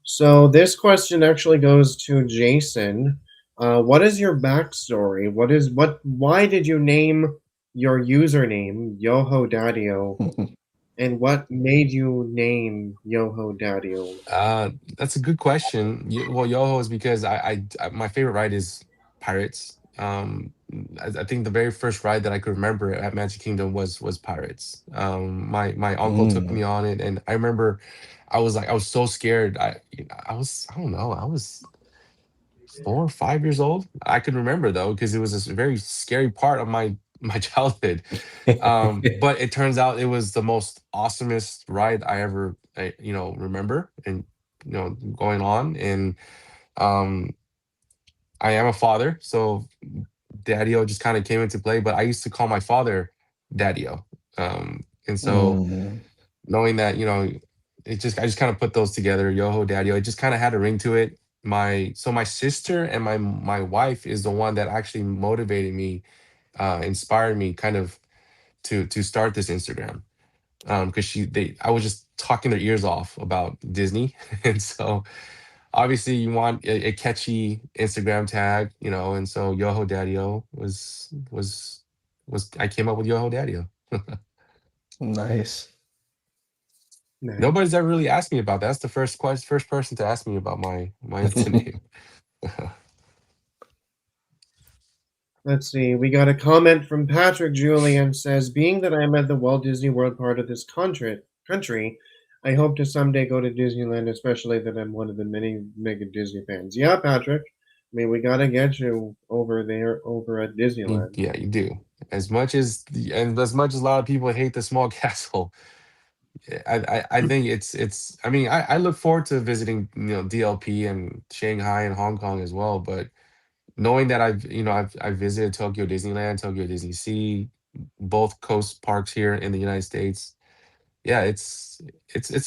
A: So this question actually goes to Jason. What is your backstory? Why did you name your username Yoho Daddio? And what made you name Yoho Daddio?
C: That's a good question. Well, Yoho is because my favorite ride is Pirates. I think the very first ride that I could remember at Magic Kingdom was Pirates. My uncle took me on it, and I remember I was so scared. I don't know, I was 4 or 5 years old. I can remember though because it was this very scary part of my childhood. But it turns out it was the most awesomest ride I ever remember, and going on. And um I am a father, so Daddy-O just kind of came into play, but I used to call my father Daddy-O. And so knowing that, I just kind of put those together, Yoho Daddy-O, it just kind of had a ring to it. My sister and my wife is the one that actually motivated me, inspired me kind of to start this Instagram. Because I was just talking their ears off about Disney. And so obviously you want a catchy Instagram tag, and so Yoho Daddy-O was I came up with Yoho Daddy-O.
E: Nice.
A: Nice.
C: Nobody's ever really asked me about that. That's the first person to ask me about my Insta name.
A: Let's see. We got a comment from Patrick Julian says, "Being that I'm at the Walt Disney World part of this country, I hope to someday go to Disneyland, especially that I'm one of the many mega Disney fans." Yeah, Patrick. I mean, we gotta get you over there, over at Disneyland.
C: Yeah, you do. As much as a lot of people hate the small castle, I think it's. I mean, I look forward to visiting DLP and Shanghai and Hong Kong as well. But knowing that I've visited Tokyo Disneyland, Tokyo Disney Sea, both coast parks here in the United States. Yeah, it's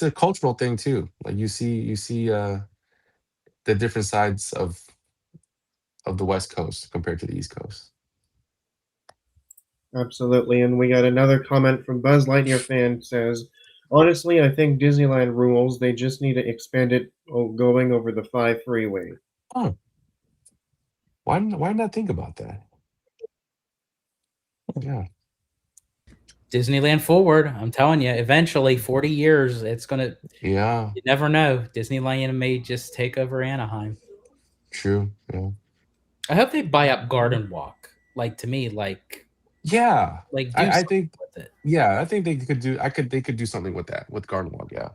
C: a cultural thing too. Like you see the different sides of the West Coast compared to the East Coast.
A: Absolutely. And we got another comment from Buzz Lightyear fan says, "Honestly, I think Disneyland rules. They just need to expand it going over the 5 freeway."
C: Oh, why not think about that? Yeah.
D: Disneyland forward. I'm telling you, eventually, 40 years, it's gonna.
C: Yeah.
D: You never know. Disneyland may just take over Anaheim.
C: True. Yeah.
D: I hope they buy up Garden Walk. Like to me,
C: Yeah.
D: do
C: I
D: something
C: think.
D: with it.
C: Yeah, I think they could do. They could do something with that with Garden Walk. Yeah.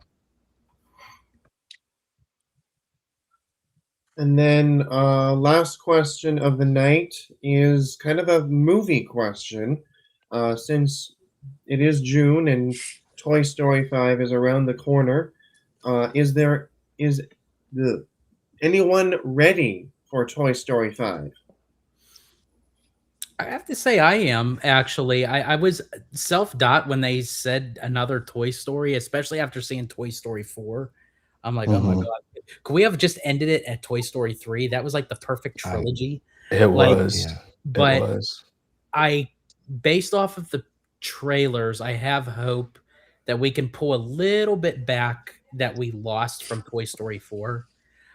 A: And then last question of the night is kind of a movie question. Since it is June and Toy Story 5 is around the corner, is the anyone ready for Toy Story 5?
D: I have to say, I am actually. I was self-dot when they said another Toy Story, especially after seeing Toy Story 4. I'm like, oh my god, could we have just ended it at Toy Story 3? That was like the perfect trilogy.
E: It
D: Like,
E: was.
C: Yeah.
D: But
E: It was.
D: based off of the trailers, I have hope that we can pull a little bit back that we lost from Toy Story 4.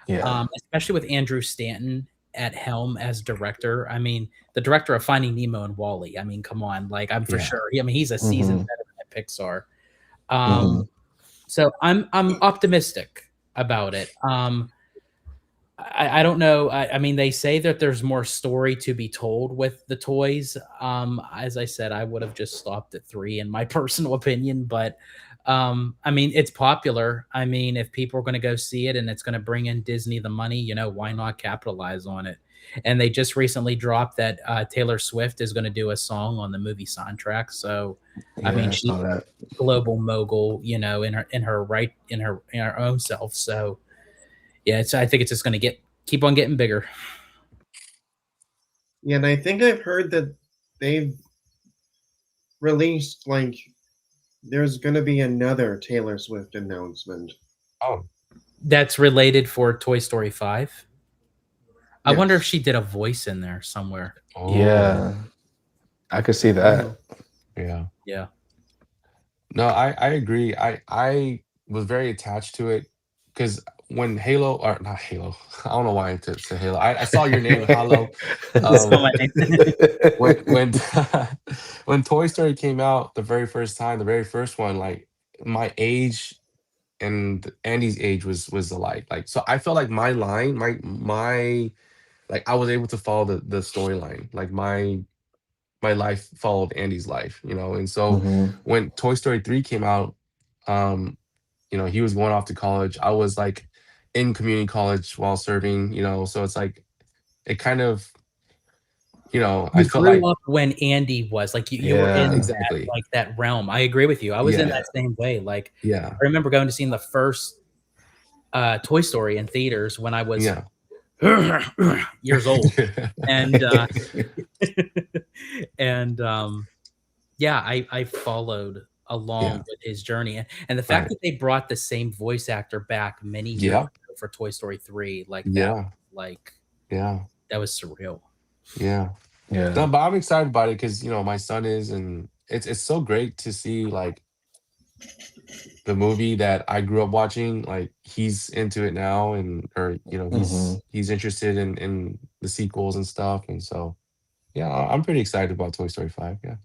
E: Yeah.
D: Especially with Andrew Stanton at helm as director. I mean, the director of Finding Nemo and Wall-E. I mean, come on, like I'm for sure. I mean, he's a seasoned veteran at Pixar. So I'm optimistic about it. I don't know. I mean, they say that there's more story to be told with the toys. As I said, I would have just stopped at 3 in my personal opinion, but I mean, it's popular. I mean, if people are going to go see it and it's going to bring in Disney the money, why not capitalize on it? And they just recently dropped that Taylor Swift is going to do a song on the movie soundtrack. So, I mean, she's a global mogul, in her own self. So, yeah, I think it's just going to keep on getting bigger.
A: Yeah, and I think I've heard that they've released there's going to be another Taylor Swift announcement.
C: Oh,
D: that's related for Toy Story 5. I wonder if
A: Yes.
D: she did a voice in there somewhere.
C: Oh,
E: Yeah, I could see that.
C: yeah.
D: Yeah.
C: No, I agree. I was very attached to it because when Halo or not Halo, I don't know why I said Halo. I saw your name, Halo.
D: That's
C: Um,
D: not my name.
C: when when Toy Story came out the very first time, the very first one, like my age and Andy's age was alike. Like so, I felt like my line, my like I was able to follow the storyline. Like my life followed Andy's life, you know. And so
E: Mhm.
C: when Toy Story 3 came out, um, you know, he was going off to college. I was like in community college while serving, you know, so it's like it kind of, you know, I
D: You
C: felt
D: grew
C: like
D: up when Andy was like you were in
E: Yeah.
D: that
C: exactly.
D: like that realm. I agree with you. I was in
C: Yeah.
D: that same way. Like
C: Yeah.
D: I remember going to see the first Toy Story in theaters when I was
C: Yeah.
D: years old, and and yeah, I followed along
C: Yeah.
D: with his journey, and the fact
C: Right.
D: that they brought the same voice actor back many years
C: Yeah.
D: ago for Toy Story 3, like that,
C: Yeah.
D: like
C: Yeah.
D: that was surreal.
C: Yeah. No,
E: Yeah.
C: but I'm excited about it because you know my son is, and it's so great to see like the movie that I grew up watching, like he's into it now, and or you know
E: Mhm.
C: he's interested in the sequels and stuff, and so yeah, I'm pretty excited about Toy Story 5. Yeah,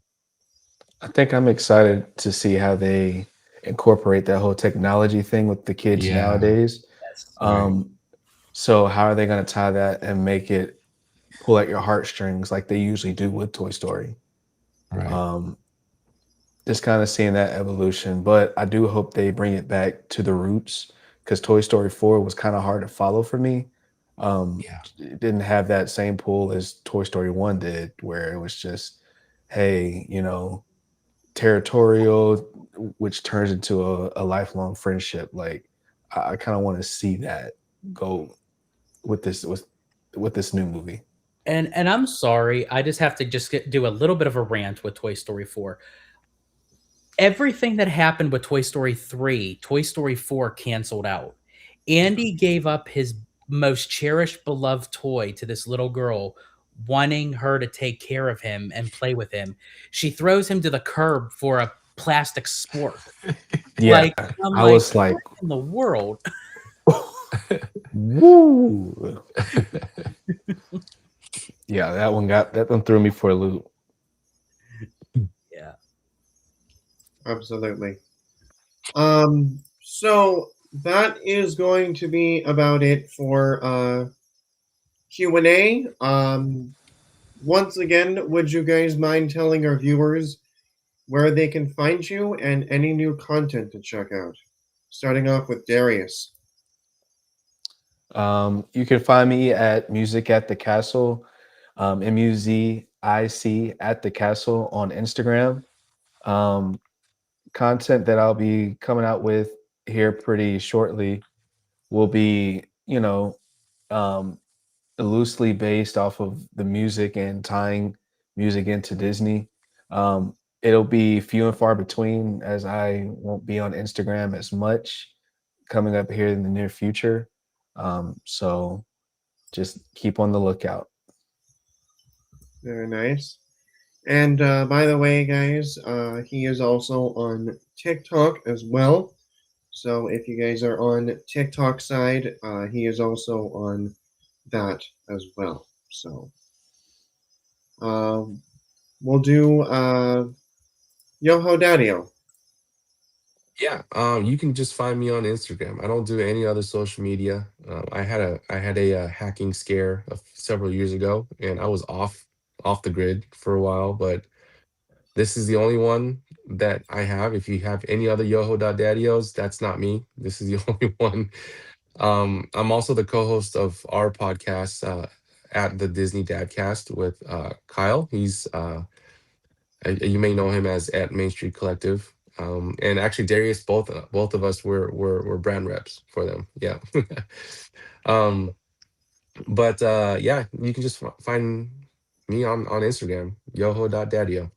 E: I think I'm excited to see how they incorporate that whole technology thing with the kids
C: yeah,
E: nowadays.
D: Yes.
C: right,
E: Um, so how are they going to tie that and make it pull at your heartstrings like they usually do with Toy Story?
C: right,
E: Um, just kind of seeing that evolution, but I do hope they bring it back to the roots because Toy Story 4 was kind of hard to follow for me.
C: yeah,
E: It didn't have that same pull as Toy Story 1 did, where it was just, hey, territorial, which turns into a lifelong friendship. Like I kind of want to see that go with this new movie.
D: And I'm sorry, I just have to do a little bit of a rant with Toy Story 4. Everything that happened with Toy Story 3, Toy Story 4 canceled out. Andy gave up his most cherished, beloved toy to this little girl, wanting her to take care of him and play with him. She throws him to the curb for a plastic spork.
E: Yeah,
D: Like, I'm
E: I
D: like,
E: was like,
D: what in the world?
E: woo. Yeah, that one threw me for a loop.
D: Yeah.
A: Absolutely. So that is going to be about it for Q&A. Once again, would you guys mind telling our viewers where they can find you and any new content to check out? Starting off with Darius.
E: You can find me at Music at the Castle, MUZIC at the Castle on Instagram. Um, Content that I'll be coming out with here pretty shortly will be, um, loosely based off of the music and tying music into Disney. It'll be few and far between as I won't be on Instagram as much coming up here in the near future. So just keep on the lookout.
A: Very nice. And by the way, guys, he is also on TikTok as well. So if you guys are on TikTok side, he is also on that as well. So um, we'll do Yoho Daddio.
C: yeah. You can just find me on Instagram. I don't do any other social media. I had a hacking scare several years ago, and I was off the grid for a while, but this is the only one that I have. If you have any other Yoho.daddios, that's not me. This is the only one. I'm also the co-host of our podcast at the Disney Dadcast with Kyle. You may know him as at Main Street Collective. And actually, Darius, both of us were brand reps for them. Yeah. um, but yeah, you can just find me on Instagram, yoho.daddio.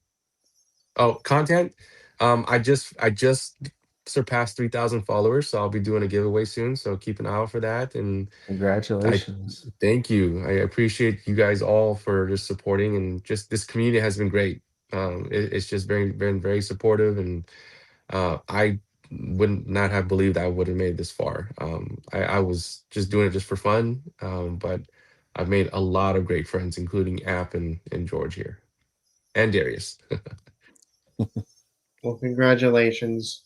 C: Oh, content. I just surpassed 3,000 followers, so I'll be doing a giveaway soon. So keep an eye out for that. And I
E: Congratulations.
C: thank you. I appreciate you guys all for just supporting, and just this community has been great. It's just very supportive, and I would not have believed I would have made this far. I was just doing it just for fun, but I've made a lot of great friends, including App and George here, and Darius.
A: Well, congratulations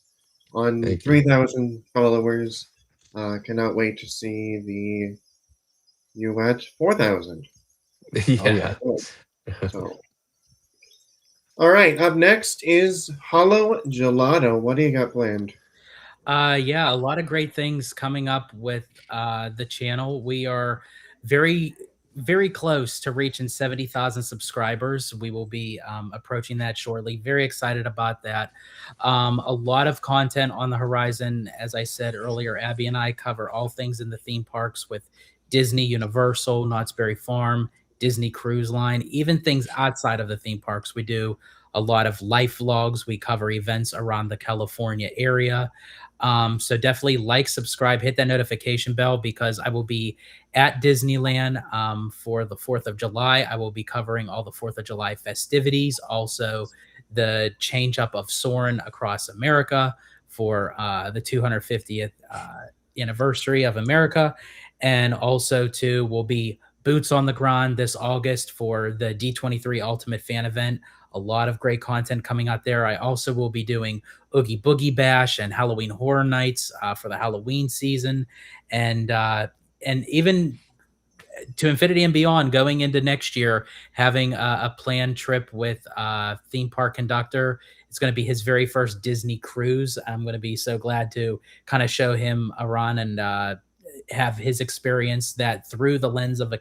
A: on
C: Thank you.
A: 3,000 followers. Cannot wait to see you at 4,000.
E: Oh yeah.
C: Yeah.
A: So, all right. Up next is Hollow Gelato. What do you got planned?
D: Yeah, a lot of great things coming up with the channel. We are very, very close to reaching 70,000 subscribers. We will be approaching that shortly. Very excited about that. A lot of content on the horizon. As I said earlier, Abby and I cover all things in the theme parks with Disney, Universal, Knott's Berry Farm, Disney Cruise Line, even things outside of the theme parks. We do a lot of life vlogs. We cover events around the California area. So definitely like, subscribe, hit that notification bell, because I will be at Disneyland for the 4th of July. I will be covering all the 4th of July festivities, also the change up of Soarin' across America for the 250th anniversary of America. And also too, will be boots on the ground this August for the D23 Ultimate Fan Event. A lot of great content coming out there. I also will be doing Oogie Boogie Bash and Halloween Horror Nights for the Halloween season, and even to infinity and beyond, going into next year, having a planned trip with theme park conductor. It's going to be his very first Disney cruise. I'm going to be so glad to kind of show him around and have his experience that through the lens of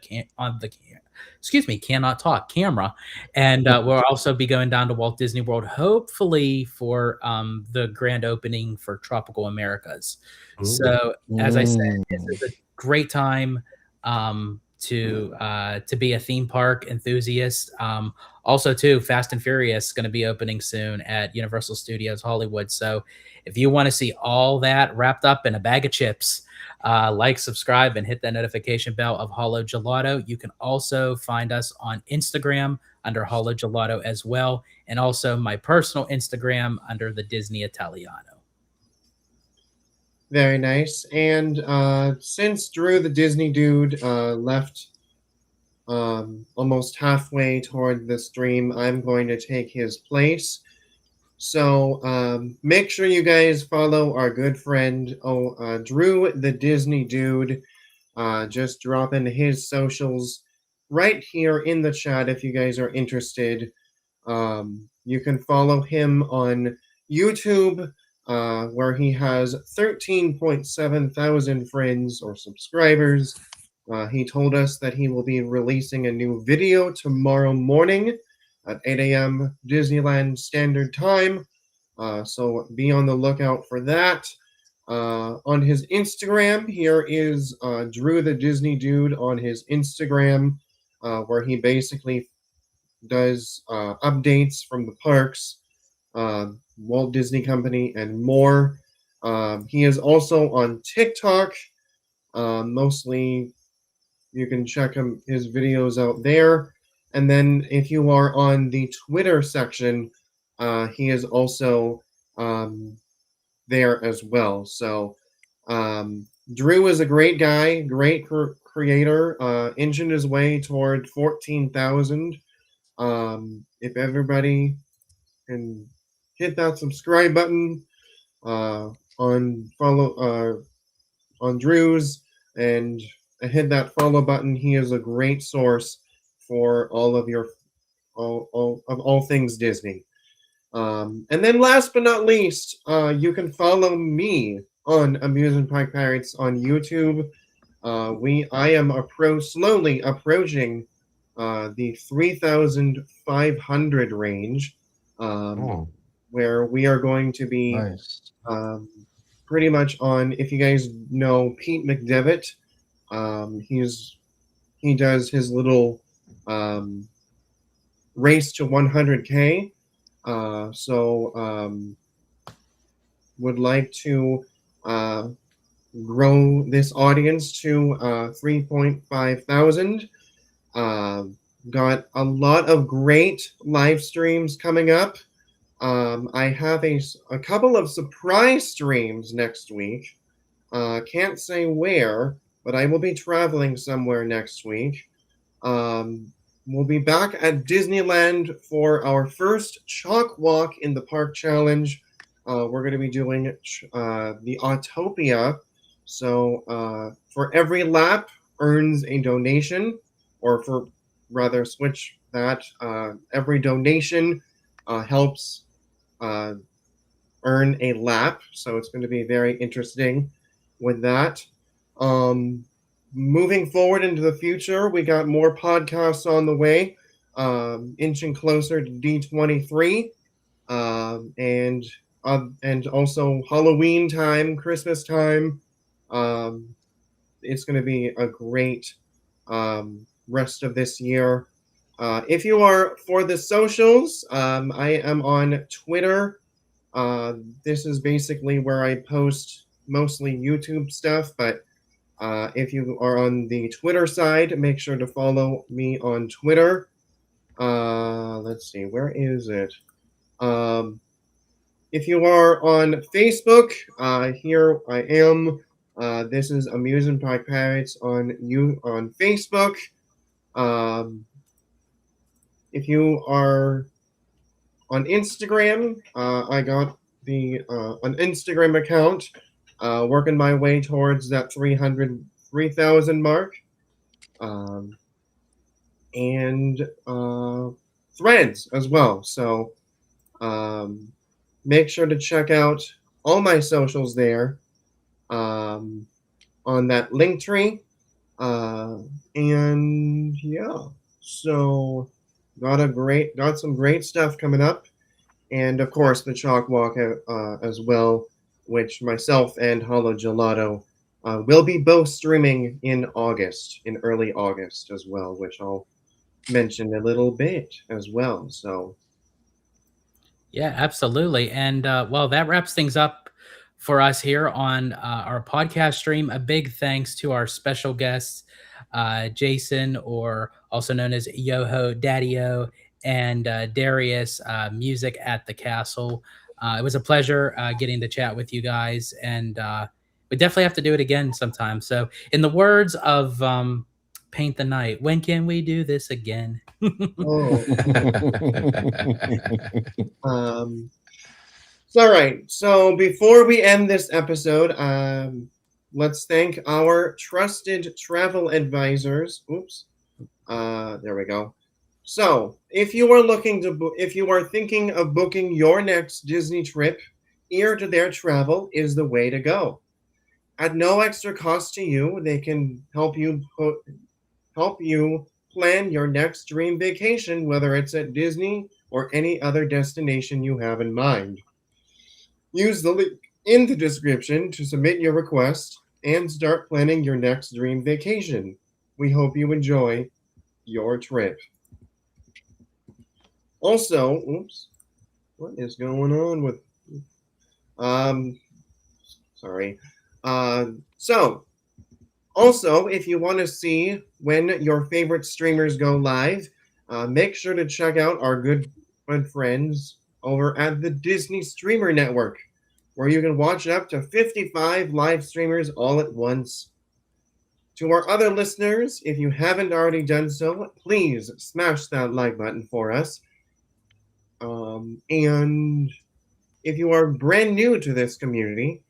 D: cannot talk camera. And we'll also be going down to Walt Disney World, hopefully for the grand opening for Tropical Americas.
C: Ooh.
D: So as I said, this is a great time to be a theme park enthusiast. Also too, Fast and Furious is going to be opening soon at Universal Studios Hollywood. So if you want to see all that wrapped up in a bag of chips, like, subscribe, and hit that notification bell of Hollow Gelato. You can also find us on Instagram under Hollow Gelato as well, and also my personal Instagram under the Disney Italiano.
A: Very nice. And since Drew the Disney Dude left almost halfway toward the stream, I'm going to take his place. So make sure you guys follow our good friend Drew the Disney Dude. Just drop in his socials right here in the chat if you guys are interested. You can follow him on YouTube, where he has 13.7 thousand friends or subscribers. He told us that he will be releasing a new video tomorrow morning at 8 a.m. Disneyland Standard Time. So be on the lookout for that. On his Instagram, here is Drew the Disney Dude on his Instagram, where he basically does updates from the parks, Walt Disney Company, and more. He is also on TikTok. Mostly you can check his videos out there. And then if you are on the Twitter section, he is also there as well. So Drew is a great guy, great creator, inching his way toward 14,000. If everybody can hit that subscribe button on Drew's and hit that follow button, he is a great source for all of your all things Disney. And then last but not least, you can follow me on Amusement Park Pirates on YouTube. I am slowly approaching the 3,500 range, where we are going to be
E: Nice.
A: pretty much on. If you guys know Pete McDevitt, he does his little race to 100K. So would like to grow this audience to 3.5 thousand. Got a lot of great live streams coming up. I have a couple of surprise streams next week. Can't say where, but I will be traveling somewhere next week. We'll be back at Disneyland for our first chalk walk in the park challenge. We're going to be doing the Autopia. So for every lap earns a donation, or for rather switch that, every donation helps earn a lap. So it's going to be very interesting with that. Moving forward into the future, we got more podcasts on the way, inching closer to D23, and also Halloween time, Christmas time. It's going to be a great rest of this year. If you are for the socials, I am on Twitter. This is basically where I post mostly YouTube stuff, but if you are on the Twitter side, make sure to follow me on Twitter. Let's see, where is it? If you are on Facebook, here I am. This is Amusement Park Pirates on Facebook. If you are on Instagram, I got an Instagram account. Working my way towards that 3,000 mark. And Threads as well. So make sure to check out all my socials there on that link tree. And yeah, so got some great stuff coming up. And of course, the chalk walk as well, which myself and Hollow Gelato will be both streaming in early August as well, which I'll mention a little bit as well. So,
D: yeah, absolutely. And well, that wraps things up for us here on our podcast stream. A big thanks to our special guests, Jason, or also known as Yoho Daddy-O, and Darius, Music at the Castle. It was a pleasure getting to chat with you guys, and we definitely have to do it again sometime. So, in the words of Paint the Night, when can we do this again?
A: oh. So, all right. So before we end this episode, let's thank our trusted travel advisors. Oops. There we go. So, if you are thinking of booking your next Disney trip, Ear to Their Travel is the way to go. At no extra cost to you, they can help you plan your next dream vacation, whether it's at Disney or any other destination you have in mind. Use the link in the description to submit your request and start planning your next dream vacation. We hope you enjoy your trip. Also, oops, what is going on with? Sorry. So, also, if you want to see when your favorite streamers go live, make sure to check out our good friends over at the Disney Streamer Network, where you can watch up to 55 live streamers all at once. To our other listeners, if you haven't already done so, please smash that like button for us. And if you are brand new to this community,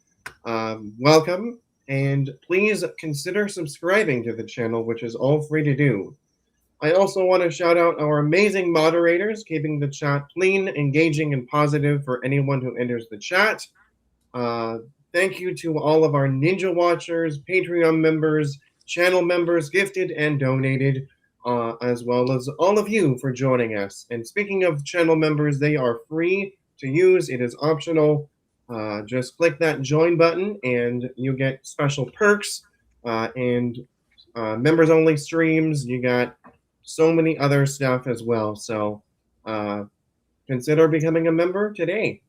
A: welcome, and please consider subscribing to the channel, which is all free to do. I also want to shout out our amazing moderators, keeping the chat clean, engaging, and positive for anyone who enters the chat. Thank you to all of our Ninja Watchers, Patreon members, channel members, gifted and donated, as well as all of you for joining us. And speaking of channel members, they are free to use. It is optional. Just click that join button and you get special perks and members only streams. You got so many other stuff as well. So consider becoming a member today.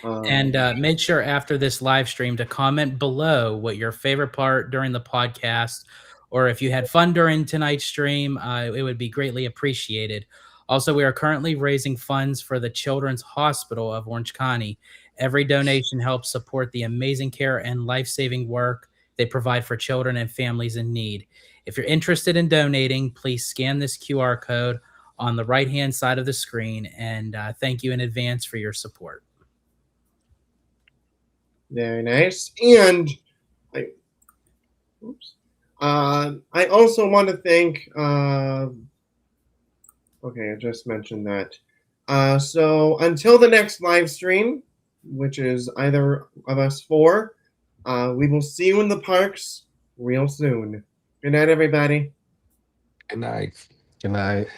D: And make sure after this live stream to comment below what your favorite part during the podcast, or if you had fun during tonight's stream, it would be greatly appreciated. Also, we are currently raising funds for the Children's Hospital of Orange County. Every donation helps support the amazing care and life-saving work they provide for children and families in need. If you're interested in donating, please scan this QR code on the right-hand side of the screen, and thank you in advance for your support.
A: Very nice. And I also want to thank. Okay, I just mentioned that. So until the next live stream, which is either of us four, we will see you in the parks real soon. Good night, everybody.
C: Good night.
E: Good night.